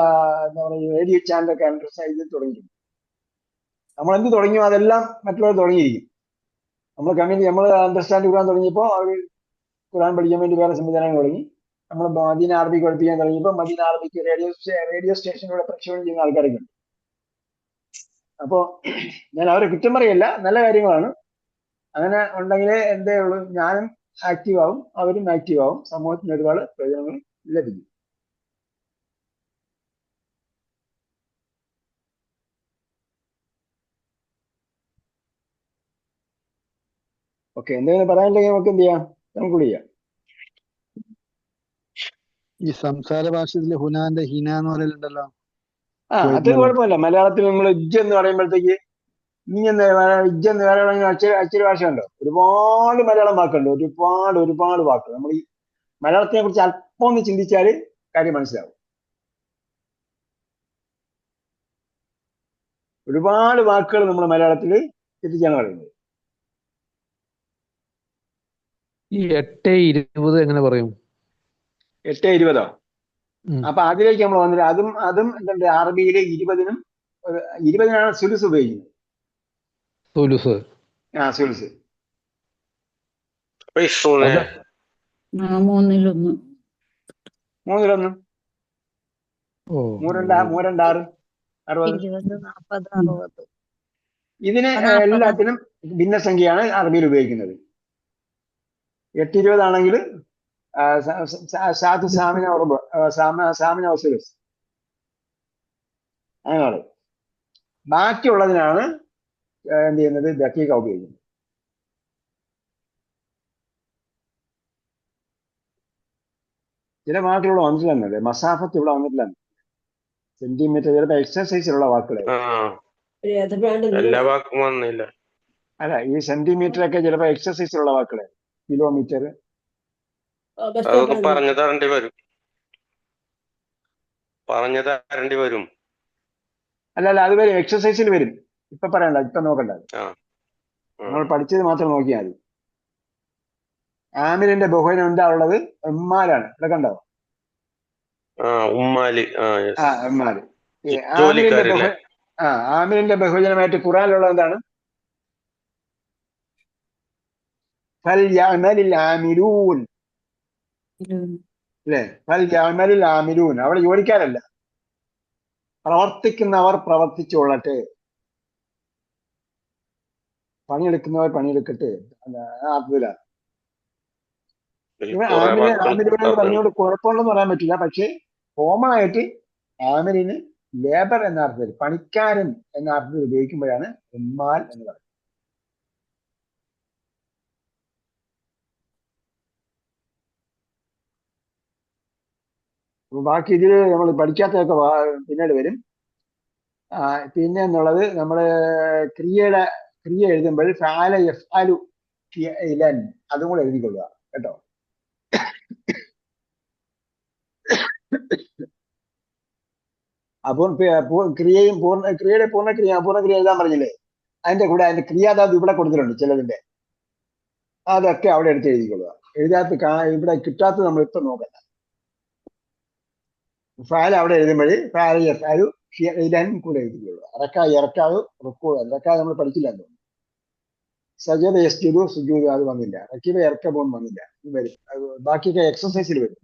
എന്താ പറയുക റേഡിയോ ചാനലൊക്കെ ചെയ്ത് തുടങ്ങിയിട്ടുണ്ട്. നമ്മൾ എന്ത് തുടങ്ങിയോ അതെല്ലാം മറ്റുള്ളവർ തുടങ്ങിയിരിക്കും. നമ്മൾ അണ്ടർസ്റ്റാൻഡ് ഖുർആൻ തുടങ്ങിയപ്പോൾ അവർ ഖുർആൻ പഠിക്കാൻ വേണ്ടി വേറെ സംവിധാനങ്ങൾ തുടങ്ങി. നമ്മൾ മദീന അറബിക്ക് പഠിപ്പിക്കാൻ തുടങ്ങിയപ്പോൾ മദീന അറബിക്ക് റേഡിയോ സ്റ്റേഷനിലൂടെ പ്രക്ഷേപണം ചെയ്യുന്ന ആൾക്കാരൊക്കെ ഉണ്ട്. അപ്പോ ഞാൻ അവരെ കുറ്റം പറയല്ല, നല്ല കാര്യങ്ങളാണ്. അങ്ങനെ ഉണ്ടെങ്കിലേ എന്തേ ഉള്ളൂ, ഞാനും ആക്റ്റീവ് ആവും, അവരും ആക്റ്റീവ് ആവും, സമൂഹത്തിന് ഒരുപാട് പ്രയോജനങ്ങൾ ലഭിക്കും. ഓക്കെ, എന്തെങ്കിലും പറയാനില്ലെങ്കിൽ നമുക്ക് എന്ത് ചെയ്യാം, നമുക്ക് ചെയ്യാം. ഈ സംസാര ഭാഷയില് ഹുനാന്റെ ഹിന എന്ന് പറയലുണ്ടല്ലോ. അത് കുഴപ്പമില്ല. മലയാളത്തിൽ നമ്മൾ ഇജ്ജ് എന്ന് പറയുമ്പോഴത്തേക്ക് ഇജ്ജ് എന്ന് വേറെ അച്ചടി ഭാഷ ഉണ്ടോ? ഒരുപാട് മലയാളം വാക്കുണ്ട്, ഒരുപാട് വാക്കുകൾ. നമ്മൾ ഈ മലയാളത്തിനെ കുറിച്ച് അല്പം ഒന്ന് ചിന്തിച്ചാൽ കാര്യം മനസ്സിലാവും. ഒരുപാട് വാക്കുകൾ നമ്മൾ മലയാളത്തിൽ എത്തിച്ചാണ് പറയുന്നത്. ഈ 8:20 എങ്ങനെ പറയും? 8:20. അപ്പൊ അതിലേക്ക് നമ്മൾ വന്നിട്ട് അതും എന്തുണ്ട്, അറബിയില് 20-നാണ് സുലുസ് ഉപയോഗിക്കുന്നത്. സുലുസ്. സുലുസ്. മൂന്നിലൊന്ന്. മൂരണ്ടാറ് 60. ഇതിന് എല്ലാത്തിനും ഭിന്നസംഖ്യയാണ് അറബിയിൽ ഉപയോഗിക്കുന്നത്. 8:20 ആണെങ്കിൽ സാമിന സുലുസ് അങ്ങനെ. ബാക്കിയുള്ളതിനാണ് എന്ത് ചെയ്യുന്നത്, ദഖീഖ ഉപയോഗിക്കുന്നത്. ചില വാക്കുകൾ ഇവിടെ വന്നിട്ടില്ലെന്നല്ലേ, മസാഫത്ത് ഇവിടെ വന്നിട്ടില്ല. സെന്റിമീറ്റർ ചിലപ്പോ എക്സസൈസിലുള്ള വാക്കുകൾ. എല്ലാ വാക്കും വന്നില്ല. അല്ല, ഈ സെന്റിമീറ്റർ ഒക്കെ ചിലപ്പോ എക്സസൈസിലുള്ള വാക്കുകൾ. കിലോമീറ്റർ അതൊക്കെ പറഞ്ഞു തരേണ്ടി വരും. അല്ല അത് വരും, എക്സസൈസിൽ വരും. ഇപ്പൊ പറയണ്ട, ഇപ്പൊ നോക്കണ്ട. നമ്മൾ പഠിച്ചത് മാത്രം നോക്കിയാൽ മതി. ആമിലിന്റെ ബഹുവചനം എന്താ ഉള്ളത്? ഉമ്മാലാണ്. ഇവിടെ കണ്ടോ? ഉമ്മാല്. ഉമ്മാല്. ആമിലിന്റെ ബഹുവചനമായിട്ട് ഖുർആനിലുള്ളത് എന്താണ്? ഫൽയഅമലിൽ ആമിലൂൻ അല്ലേ? ഫൽയഅമലിൽ ആമിലൂൻ. അവിടെ ജോലിക്കാരല്ല, പ്രവർത്തിക്കുന്നവർ പ്രവർത്തിച്ചോളട്ടെ, പണിയെടുക്കുന്നവർ പണിയെടുക്കട്ടെ. അബ്ദുലാണ് ആമിലിനോട് പറഞ്ഞുകൊണ്ട് കുഴപ്പമുണ്ടെന്ന് പറയാൻ പറ്റില്ല. പക്ഷെ കോമൺ ആയിട്ട് ആമിലിന് ലേബർ എന്ന അർത്ഥത്തിൽ, പണിക്കാരൻ എന്ന അർത്ഥത്തിൽ ഉപയോഗിക്കുമ്പോഴാണ് ഉമ്മാൽ എന്ന് പറയുന്നത്. ബാക്കി ഇതിൽ നമ്മൾ പഠിക്കാത്തതൊക്കെ പിന്നീട് വരും. പിന്നെ എന്നുള്ളത് നമ്മള് ക്രിയ എഴുതുമ്പോൾ ഫഅല യഫ്അലു ഫിഅലൻ അതും കൂടെ എഴുതിക്കൊള്ളുക കേട്ടോ. അപ്പോൾ ക്രിയയുടെ പൂർണ്ണക്രിയ എഴുതാൻ പറഞ്ഞില്ലേ, അതിന്റെ കൂടെ അതിന്റെ ക്രിയാധാതു ഇവിടെ കൊടുത്തിട്ടുണ്ട് ചിലതിന്റെ. അതൊക്കെ അവിടെ എടുത്ത് എഴുതിക്കൊള്ളുക. ഇവിടെ കിട്ടാത്തത് നമ്മൾ ഇപ്പൊ നോക്കണ്ട. ഫഅല അവിടെ എഴുതുമ്പോൾ ഫഅല യഫ്അലു ഫിഅലൻ കൂടെ എഴുതിക്കൊള്ളുക. ഇറക്കാവ് റുക്കൂ നമ്മൾ പഠിച്ചില്ലെന്ന് തോന്നുന്നു. സജദ യസ്ജുദു സുജൂദ് അത് വന്നില്ല. റക്കിബ യർകബൂൻ വന്നില്ല. വരും, ബാക്കിയൊക്കെ എക്സസൈസിൽ വരും.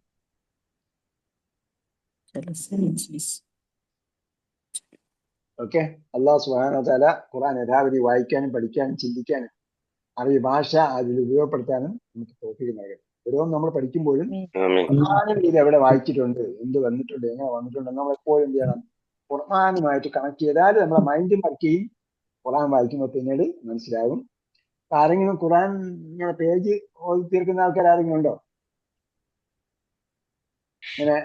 ഓക്കെ. അല്ലാഹു സുബ്ഹാനഹു വ തആല ഖുർആൻ യഥാവിധി വായിക്കാനും പഠിക്കാനും ചിന്തിക്കാനും അറിവ് ഭാഷ അതിൽ ഉപയോഗപ്പെടുത്താനും നമുക്ക് തൗഫീഖ് നൽകട്ടെ. ഓരോന്നും നമ്മൾ പഠിക്കുമ്പോഴും ഇത് എവിടെ വായിച്ചിട്ടുണ്ട്, എന്ത് വന്നിട്ടുണ്ട്, എങ്ങനെ വന്നിട്ടുണ്ട്, നമ്മൾ എപ്പോഴും എന്ത് ചെയ്യണം, ഖുർആനുമായിട്ട് കണക്ട് ചെയ്താൽ നമ്മുടെ മൈൻഡും വർക്ക് ചെയ്യും. ഖുർആൻ വായിക്കുമ്പോൾ പിന്നീട് മനസ്സിലാകും. ആരെങ്കിലും ഖുർആൻ ഇങ്ങനെ പേജ് ഓതി തീർക്കുന്ന ആൾക്കാർ ആരെങ്കിലും ഉണ്ടോ? ഇങ്ങനെ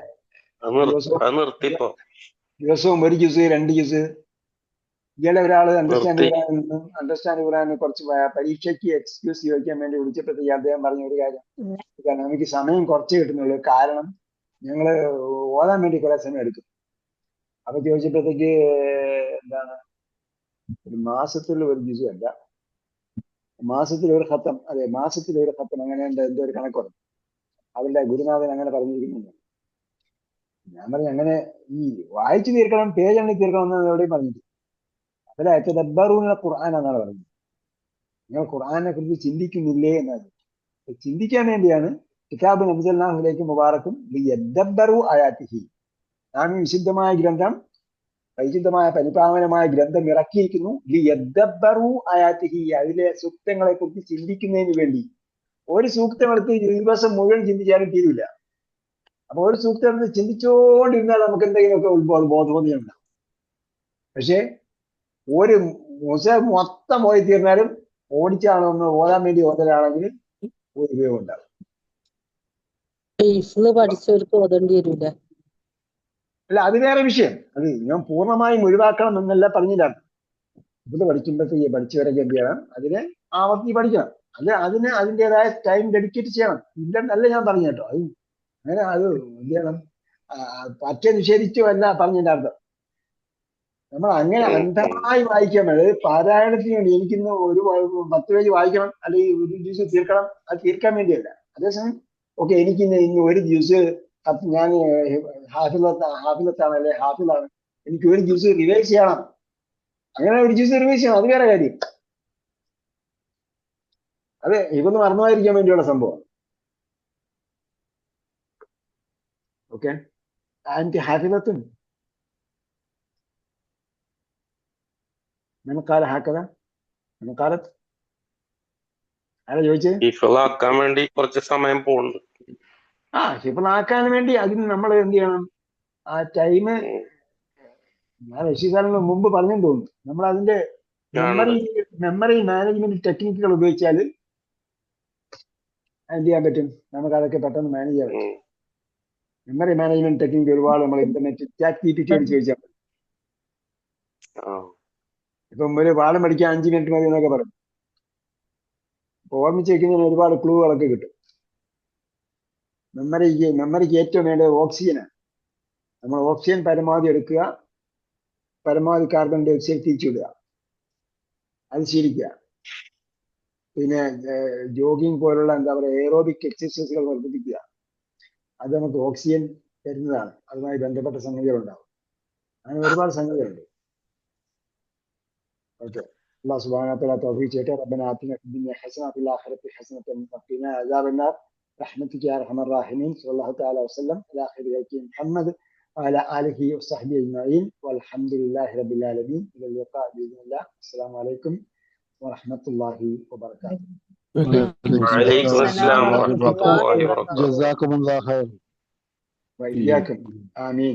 ദിവസവും 1 ജുസ് 2 ജുസ് ഇയാളെ ഒരാൾ അണ്ടർസ്റ്റാൻഡ് നിർത്തി. ഖുറാനിന് കുറച്ച് പരീക്ഷയ്ക്ക് എക്സ്ക്യൂസ് ചോദിക്കാൻ വേണ്ടി വിളിച്ചപ്പോഴത്തേക്ക് അദ്ദേഹം പറഞ്ഞ ഒരു കാര്യം, കാരണം എനിക്ക് സമയം കുറച്ച് കിട്ടുന്നുള്ളൂ, കാരണം ഞങ്ങള് ഓതാൻ വേണ്ടി കുറെ സമയം എടുക്കും. അപ്പൊ ചോദിച്ചപ്പോഴത്തേക്ക് എന്താണ്, ഒരു മാസത്തിൽ ഒരു ജിസു അല്ല, മാസത്തിൽ ഒരു ഖത്തം, അതെ മാസത്തിൽ ഒരു ഖത്തം, അങ്ങനെ എന്തോ ഒരു കണക്കുണ്ട് അവരുടെ ഗുരുനാഥൻ അങ്ങനെ പറഞ്ഞിരിക്കുന്നു. ഞാൻ പറഞ്ഞു അങ്ങനെ ഈ വായിച്ചു തീർക്കണം, പേജ് എണ്ണി തീർക്കണം എന്ന് എവിടെയും പറഞ്ഞിട്ട്, അതിലെ തദബ്ബറൂന ഖുർആൻ എന്നാണ് പറഞ്ഞത്. നിങ്ങൾ ഖുർആനെ കുറിച്ച് ചിന്തിക്കുന്നില്ലേ എന്നാണ്. ചിന്തിക്കാൻ വേണ്ടിയാണ് കിതാബ് നബ്സല്ലാഹുലേക്ക് മുബാറക്കും ലിയദ്ദബ്ബറു ആയാതിഹി, നാം ഈ വിശുദ്ധമായ ഗ്രന്ഥം, പരിശുദ്ധമായ പരിപാവനമായ ഗ്രന്ഥം ഇറക്കിയിരിക്കുന്നു ലിയദ്ദബ്ബറു ആയാതിഹി, അതിലെ സൂക്തങ്ങളെ കുറിച്ച് ചിന്തിക്കുന്നതിന് വേണ്ടി. ഒരു സൂക്തം എടുത്ത് ദിവസം മുഴുവൻ ചിന്തിച്ചാലും തീരില്ല. അപ്പൊ ഒരു സൂക്തം എടുത്ത് ചിന്തിച്ചുകൊണ്ടിരുന്നാൽ നമുക്ക് എന്തെങ്കിലുമൊക്കെ ബോധബോധമുണ്ടാവും. പക്ഷെ ഒരു മൊത്തം പോയി തീർന്നാലും ഓടിച്ചാണോ ഒന്ന് ഓടാൻ വേണ്ടി ഓതലാണെങ്കിൽ ഒരു ഉപയോഗം ഉണ്ടാവും. പഠിച്ചവർക്ക് ഓതേണ്ടി വരില്ല. അല്ല, അത് വേറെ വിഷയം. അത് ഞാൻ പൂർണ്ണമായും ഒഴിവാക്കണം എന്നല്ല പറഞ്ഞില്ലാണ്. ഇവിടെ പഠിക്കുമ്പോഴത്തേക്ക് പഠിച്ചവരൊക്കെ എന്ത് ചെയ്യണം, അതിനെ ആവർത്തി പഠിക്കണം. അതിന് അതിൻ്റെതായ ടൈം ഡെഡിക്കേറ്റ് ചെയ്യണം. ഇല്ലെന്നല്ല ഞാൻ പറഞ്ഞു കേട്ടോ. അത് അങ്ങനെ അത് എന്ത് ചെയ്യണം, പറ്റ നിഷേധിച്ചുമല്ല പറഞ്ഞതിന്റെ അർത്ഥം. നമ്മൾ അങ്ങനെ അന്ധമായി വായിക്കാൻ വേണ്ടി പാരായണത്തിന് വേണ്ടി എനിക്കിന്ന് ഒരു 10 പേജ് വായിക്കണം, അല്ലെങ്കിൽ ഒരു ജ്യൂസ് തീർക്കണം, അത് തീർക്കാൻ വേണ്ടിയല്ല. അതേസമയം ഓക്കെ, എനിക്കിന്ന് ഒരു ജ്യൂസ്, ഞാൻ ഹാഫിലത്താണ് അല്ലെ ഹാഫിലാണ്, എനിക്ക് ഒരു ജ്യൂസ് റിവൈസ് ചെയ്യണം, അങ്ങനെ ഒരു ജ്യൂസ് റിവൈസ് ചെയ്യണം, അത് വേറെ കാര്യം. അത് ഇതൊന്ന് മറന്നുമായിരിക്കാൻ വേണ്ടിയുള്ള സംഭവം. ഓക്കെ, ആൻഡ് ഹാഫിലത്തും നമുക്കാല ഹാക്കത നമുക്കാലത്ത് ആരാ ചോദിച്ചത്? ഹിഫ്ളാക്കാൻ വേണ്ടി കുറച്ച് സമയം പോകുന്നുണ്ട്. ഹിഫ്ളാക്കാൻ വേണ്ടി അതിന് നമ്മൾ എന്ത് ചെയ്യണം, ആ ടൈം ഞാൻ രക്ഷിതാക്കളിന് മുമ്പ് പറഞ്ഞെന്ന് തോന്നുന്നു, നമ്മൾ അതിന്റെ മെമ്മറി മാനേജ്മെന്റ് ടെക്നിക്കുകൾ ഉപയോഗിച്ചാൽ എന്ത് ചെയ്യാൻ പറ്റും, നമുക്ക് അതൊക്കെ പെട്ടെന്ന് മാനേജ് ചെയ്യാൻ പറ്റും. മെമ്മറി മാനേജ്മെന്റ് ടെക്നിക്ക് ഒരുപാട് നമ്മൾ ഇന്റർനെറ്റ് ചാറ്റ് ജിപിടിയോട് ചോദിച്ചാൽ മതി. ഇപ്പം ഒരു പാഠം പഠിക്കാൻ 5 മിനിറ്റ് മതി എന്നൊക്കെ പറയും. ഓർമ്മിച്ച് വെക്കുന്നതിന് ഒരുപാട് ക്ലൂകളൊക്കെ കിട്ടും. മെമ്മറിക്ക് ഏറ്റവും വേണ്ടത് ഓക്സിജനാണ്. നമ്മൾ ഓക്സിജൻ പരമാവധി എടുക്കുക, പരമാവധി കാർബൺ ഡൈ ഓക്സൈഡ് തിരിച്ചുവിടുക, അത് ശീലിക്കുക. പിന്നെ ജോഗിങ് പോലുള്ള എന്താ പറയുക എയറോബിക് എക്സസൈസുകൾ വർദ്ധിപ്പിക്കുക, അത് നമുക്ക് ഓക്സിജൻ തരുന്നതാണ്. അതുമായി ബന്ധപ്പെട്ട സംഗതികളുണ്ടാവും. അങ്ങനെ ഒരുപാട് സംഗതികളുണ്ട്. ഓക്കെ, അല്ലാഹു സുബ്ഹാനഹു വ തആല തൗഫീഖ് ചെയ്യട്ടെ. റബ്ബനാ ആതിനാ ഫിദ്ദുനിയ ഹസന വഫിൽ ആഖിറതി ഹസനതൻ വഖിനാ അദാബന്നാർ برحمتك يا ارحم الراحمين. صلى الله تعالى وسلم على خير خلقه محمد وعلى اله وصحبه اجمعين والحمد لله رب العالمين. الى اللقاء باذن الله. السلام عليكم ورحمه الله وبركاته. وعليكم السلام ورحمة الله وبركاته. جزاكم الله خير. واياكم. امين.